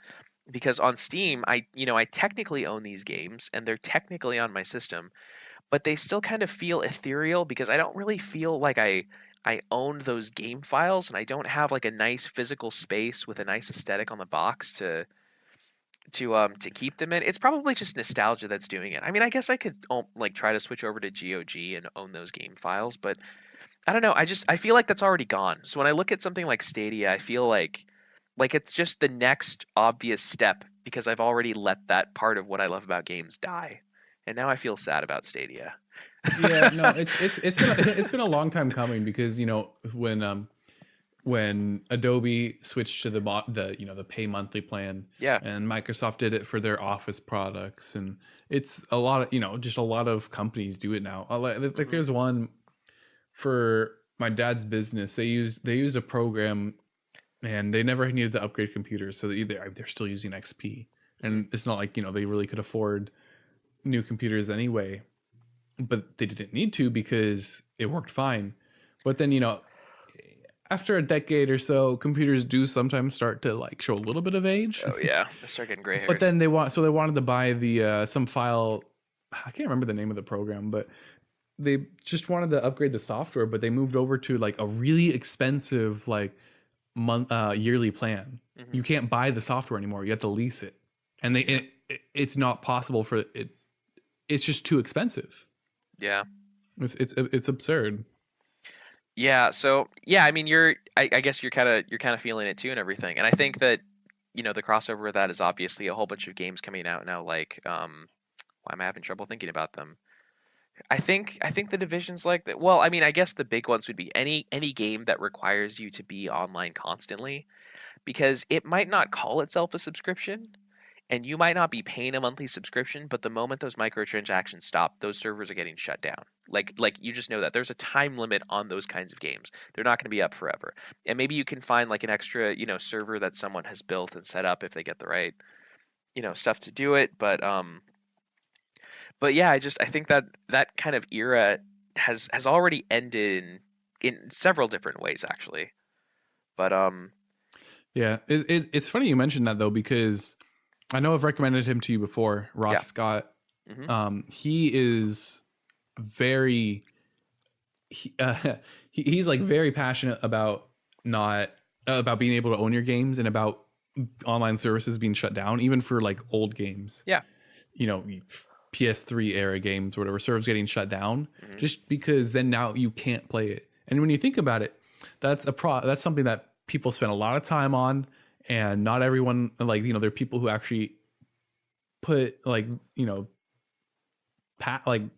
Because on Steam, I technically own these games, and they're technically on my system, but they still kind of feel ethereal, because I don't really feel like I owned those game files, and I don't have like a nice physical space with a nice aesthetic on the box to keep them in. It's probably just nostalgia that's doing it. I mean, I guess I could like try to switch over to GOG and own those game files, but I don't know. I feel like that's already gone. So when I look at something like Stadia, I feel like it's just the next obvious step, because I've already let that part of what I love about games die. And now I feel sad about Stadia. Yeah, no, it's been a long time coming because when Adobe switched to the pay monthly plan, Yeah. and Microsoft did it for their Office products, and it's a lot of just a lot of companies do it now. Like Hmm. there's one for my dad's business. They used a program, and they never needed to upgrade computers, so they're still using XP, Hmm. and it's not like they really could afford new computers anyway, but they didn't need to because it worked fine. But then after a decade or so, computers do sometimes start to like show a little bit of age. Oh yeah, they start getting gray But hairs. then they wanted to buy the some file. I can't remember the name of the program, but they just wanted to upgrade the software, but they moved over to like a really expensive like yearly plan. Hmm. You can't buy the software anymore. You have to lease it, and Yeah. it's not possible for it. It's just too expensive. Yeah. It's absurd. Yeah. So yeah, I mean, I guess you're kind of feeling it too and everything, and I think that the crossover with that is obviously a whole bunch of games coming out now. Like, why am I having trouble thinking about them? I think the divisions like that. Well, I mean, I guess the big ones would be any game that requires you to be online constantly, because it might not call itself a subscription, and you might not be paying a monthly subscription, but the moment those microtransactions stop, those servers are getting shut down. Like you just know that there's a time limit on those kinds of games. They're not going to be up forever. And maybe you can find like an extra, server that someone has built and set up if they get the right, stuff to do it, but yeah, I think that that kind of era has already ended in several different ways actually. But Yeah, it's funny you mentioned that though, because I know I've recommended him to you before, Ross yeah. Scott. Hmm. He is very he, he's like very passionate about not about being able to own your games and about online services being shut down, even for like old games. Yeah. You know, PS3 era games, or whatever, servers getting shut down Hmm. just because then now you can't play it. And when you think about it, that's something that people spend a lot of time on, and not everyone, like there are people who actually put like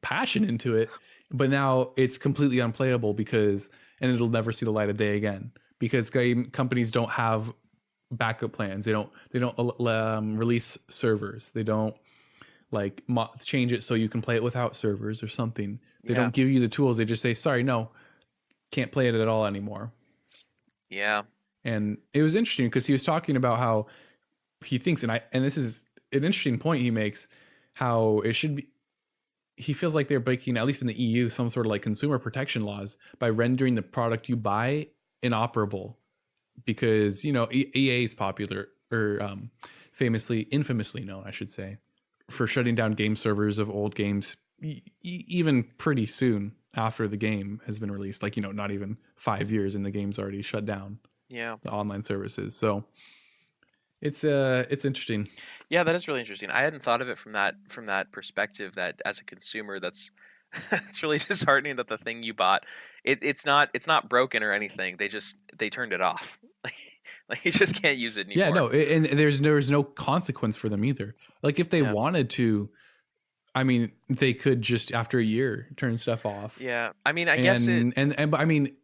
passion into it, but now it's completely unplayable because, and it'll never see the light of day again because game companies don't have backup plans. They don't release servers. They don't like change it so you can play it without servers or something. They Yeah. don't give you the tools. They just say, sorry, no, can't play it at all anymore. Yeah. And it was interesting because he was talking about how he thinks, and this is an interesting point he makes, how it should be. He feels like they're breaking, at least in the EU, some sort of like consumer protection laws by rendering the product you buy inoperable, because EA is popular, or infamously known, I should say, for Hmm. shutting down game servers of old games, even pretty soon after the game has been released. Like not even 5 years, and the game's already shut down, Yeah. the online services. So it's interesting. Yeah, that is really interesting. I hadn't thought of it from that perspective. That as a consumer, that's it's really disheartening that the thing you bought, it's not broken or anything. They turned it off. Like you just can't use it Yeah, anymore. no, and there's no consequence for them either. Like if they Yeah. wanted to, I mean, they could just after a year turn stuff off. Yeah. I mean, I guess it. And but I mean,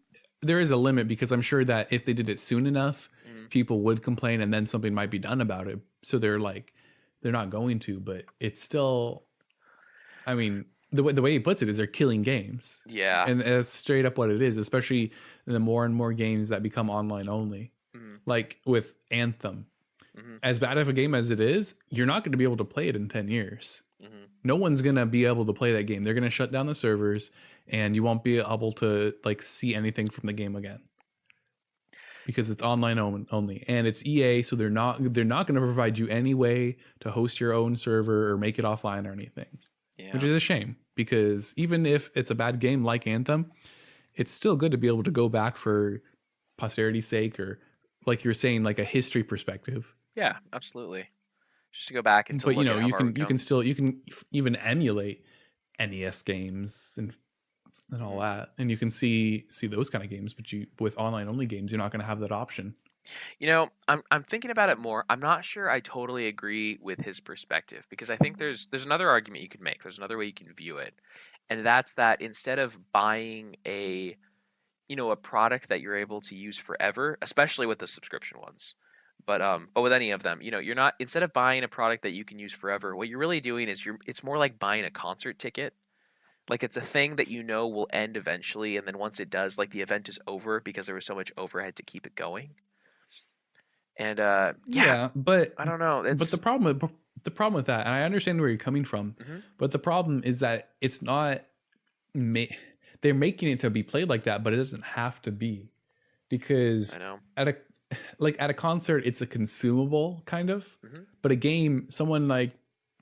there is a limit, because I'm sure that if they did it soon enough, Mhm. people would complain, and then something might be done about it. So they're not going to, but it's still, I mean, the way he puts it is they're killing games, Yeah. and that's straight up what it is. Especially the more and more games that become online only, Mhm. like with Anthem. Mhm. As bad of a game as it is, you're not going to be able to play it in 10 years. Mhm. No one's going to be able to play that game. They're going to shut down the servers, and you won't be able to like see anything from the game again, because it's online only, and it's EA, so they're not going to provide you any way to host your own server or make it offline or anything, which Yeah. is a shame, because even if it's a bad game like Anthem, it's still good to be able to go back for posterity's sake, or like you're saying, like a history perspective. Yeah. Absolutely. Just to go back and to But look at how you far can we've come. even emulate NES games and all Mhm. that, and you can see those kind of games, but you with online only games, you're not going to have that option. I'm thinking about it more. I'm not sure I totally agree with his perspective, because I think there's another argument you could make. There's another way you can view it. and that's that instead of buying a a product that you're able to use forever, especially with the subscription ones. But with any of them, you're not, instead of buying a product that you can use forever, what you're really doing is it's more like buying a concert ticket. Like it's a thing that will end eventually, and then once it does, like the event is over because there was so much overhead to keep it going. And Yeah, but I don't know. the problem with that, and I understand where you're coming from, but the problem is that it's not they're making it to be played like that, but it doesn't have to be, because I know. at a concert it's a consumable kind of, but a game, someone like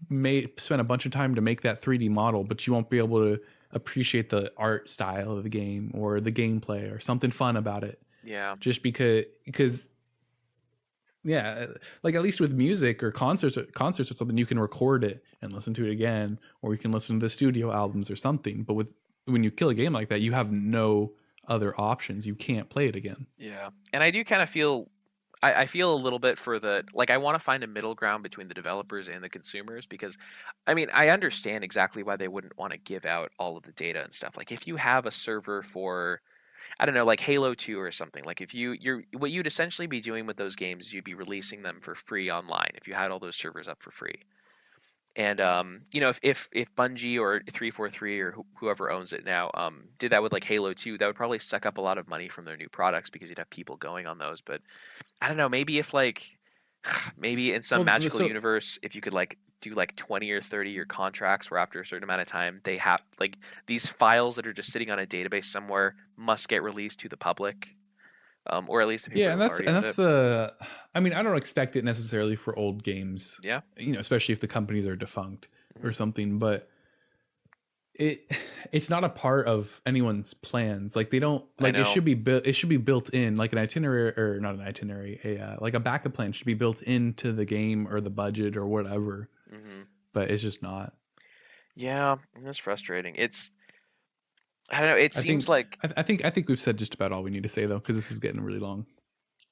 may spend a bunch of time to make that 3D model, but you won't be able to appreciate the art style of the game or the gameplay or something fun about it. Yeah. Just because yeah, like at least with music or concerts or something, you can record it and listen to it again, or you can listen to the studio albums or something. But when you kill a game like that, you have no other options. You can't play it again. Yeah. And I do kind of feel, I feel a little bit for I want to find a middle ground between the developers and the consumers, because I mean, I understand exactly why they wouldn't want to give out all of the data and stuff. Like if you have a server for, I don't know, like Halo 2 or something, like if what you'd essentially be doing with those games is you'd be releasing them for free online if you had all those servers up for free. And if Bungie or 343 or whoever owns it now did that with like Halo 2, that would probably suck up a lot of money from their new products because you'd have people going on those. But I don't know, maybe if maybe in some magical universe, if you could do 20 or 30-year contracts where after a certain amount of time they have these files that are just sitting on a database somewhere must get released to the public. Or at least the people I mean, I don't expect it necessarily for old games. Yeah. Especially if the companies are defunct or something, but it's not a part of anyone's plans. Like they don't it should be built in, like an itinerary, or not an itinerary, like a backup plan should be built into the game or the budget or whatever. But it's just not. Yeah, that's frustrating. I don't know. It seems like I think we've said just about all we need to say though, because this is getting really long.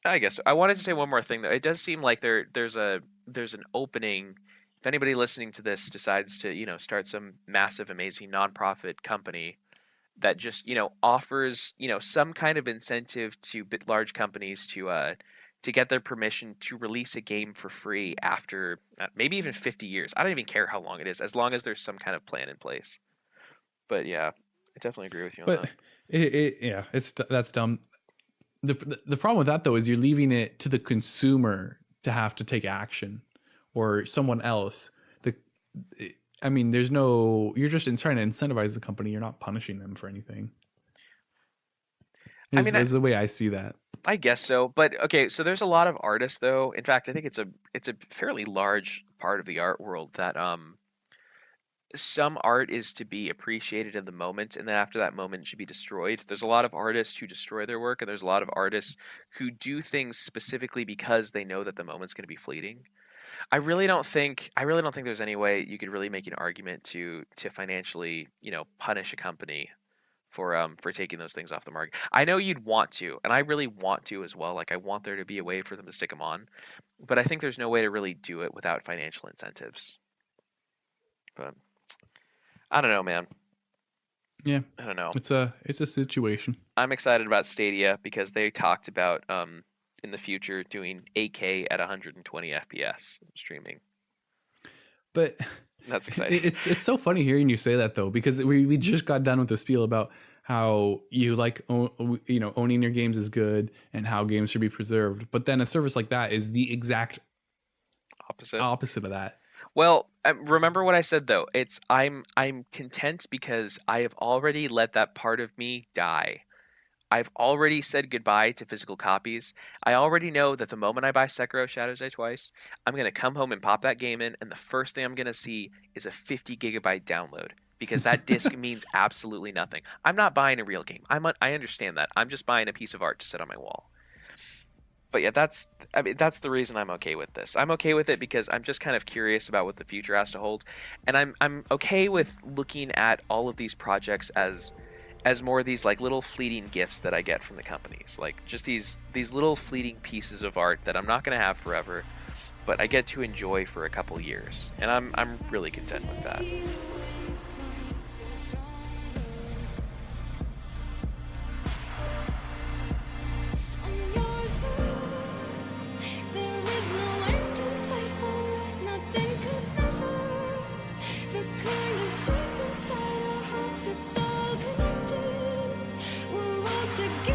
I guess I wanted to say one more thing though. It does seem like there's an opening. If anybody listening to this decides to start some massive, amazing nonprofit company that just offers some kind of incentive to large companies to get their permission to release a game for free after maybe even 50 years. I don't even care how long it is, as long as there's some kind of plan in place. But yeah. I definitely agree with you on that. That's dumb. The problem with that though is you're leaving it to the consumer to have to take action, or someone else. I mean, you're just trying to incentivize the company. You're not punishing them for anything. That's the way I see that. I guess so, but okay. So there's a lot of artists though. In fact, I think it's a fairly large part of the art world that some art is to be appreciated in the moment, and then after that moment it should be destroyed. There's a lot of artists who destroy their work, and there's a lot of artists who do things specifically because they know that the moment's going to be fleeting. I really don't think there's any way you could really make an argument to financially, punish a company for taking those things off the market. I know you'd want to, and I really want to as well. Like I want there to be a way for them to stick them on, but I think there's no way to really do it without financial incentives. But I don't know, man. Yeah, I don't know. It's a situation. I'm excited about Stadia because they talked about in the future doing 8K at 120 FPS streaming. But that's exciting. It's so funny hearing you say that though, because we just got done with the spiel about how you owning your games is good and how games should be preserved. But then a service like that is the exact opposite of that. Well, remember what I said though. I'm content because I have already let that part of me die. I've already said goodbye to physical copies. I already know that the moment I buy Sekiro Shadows Die Twice, I'm going to come home and pop that game in, and the first thing I'm going to see is a 50 gigabyte download, because that disc means absolutely nothing. I'm not buying a real game. I understand that. I'm just buying a piece of art to sit on my wall. But yeah, that's the reason I'm okay with this. I'm okay with it because I'm just kind of curious about what the future has to hold, and I'm okay with looking at all of these projects as more of these like little fleeting gifts that I get from the companies, like just these little fleeting pieces of art that I'm not going to have forever, but I get to enjoy for a couple years, and I'm really content with that. together.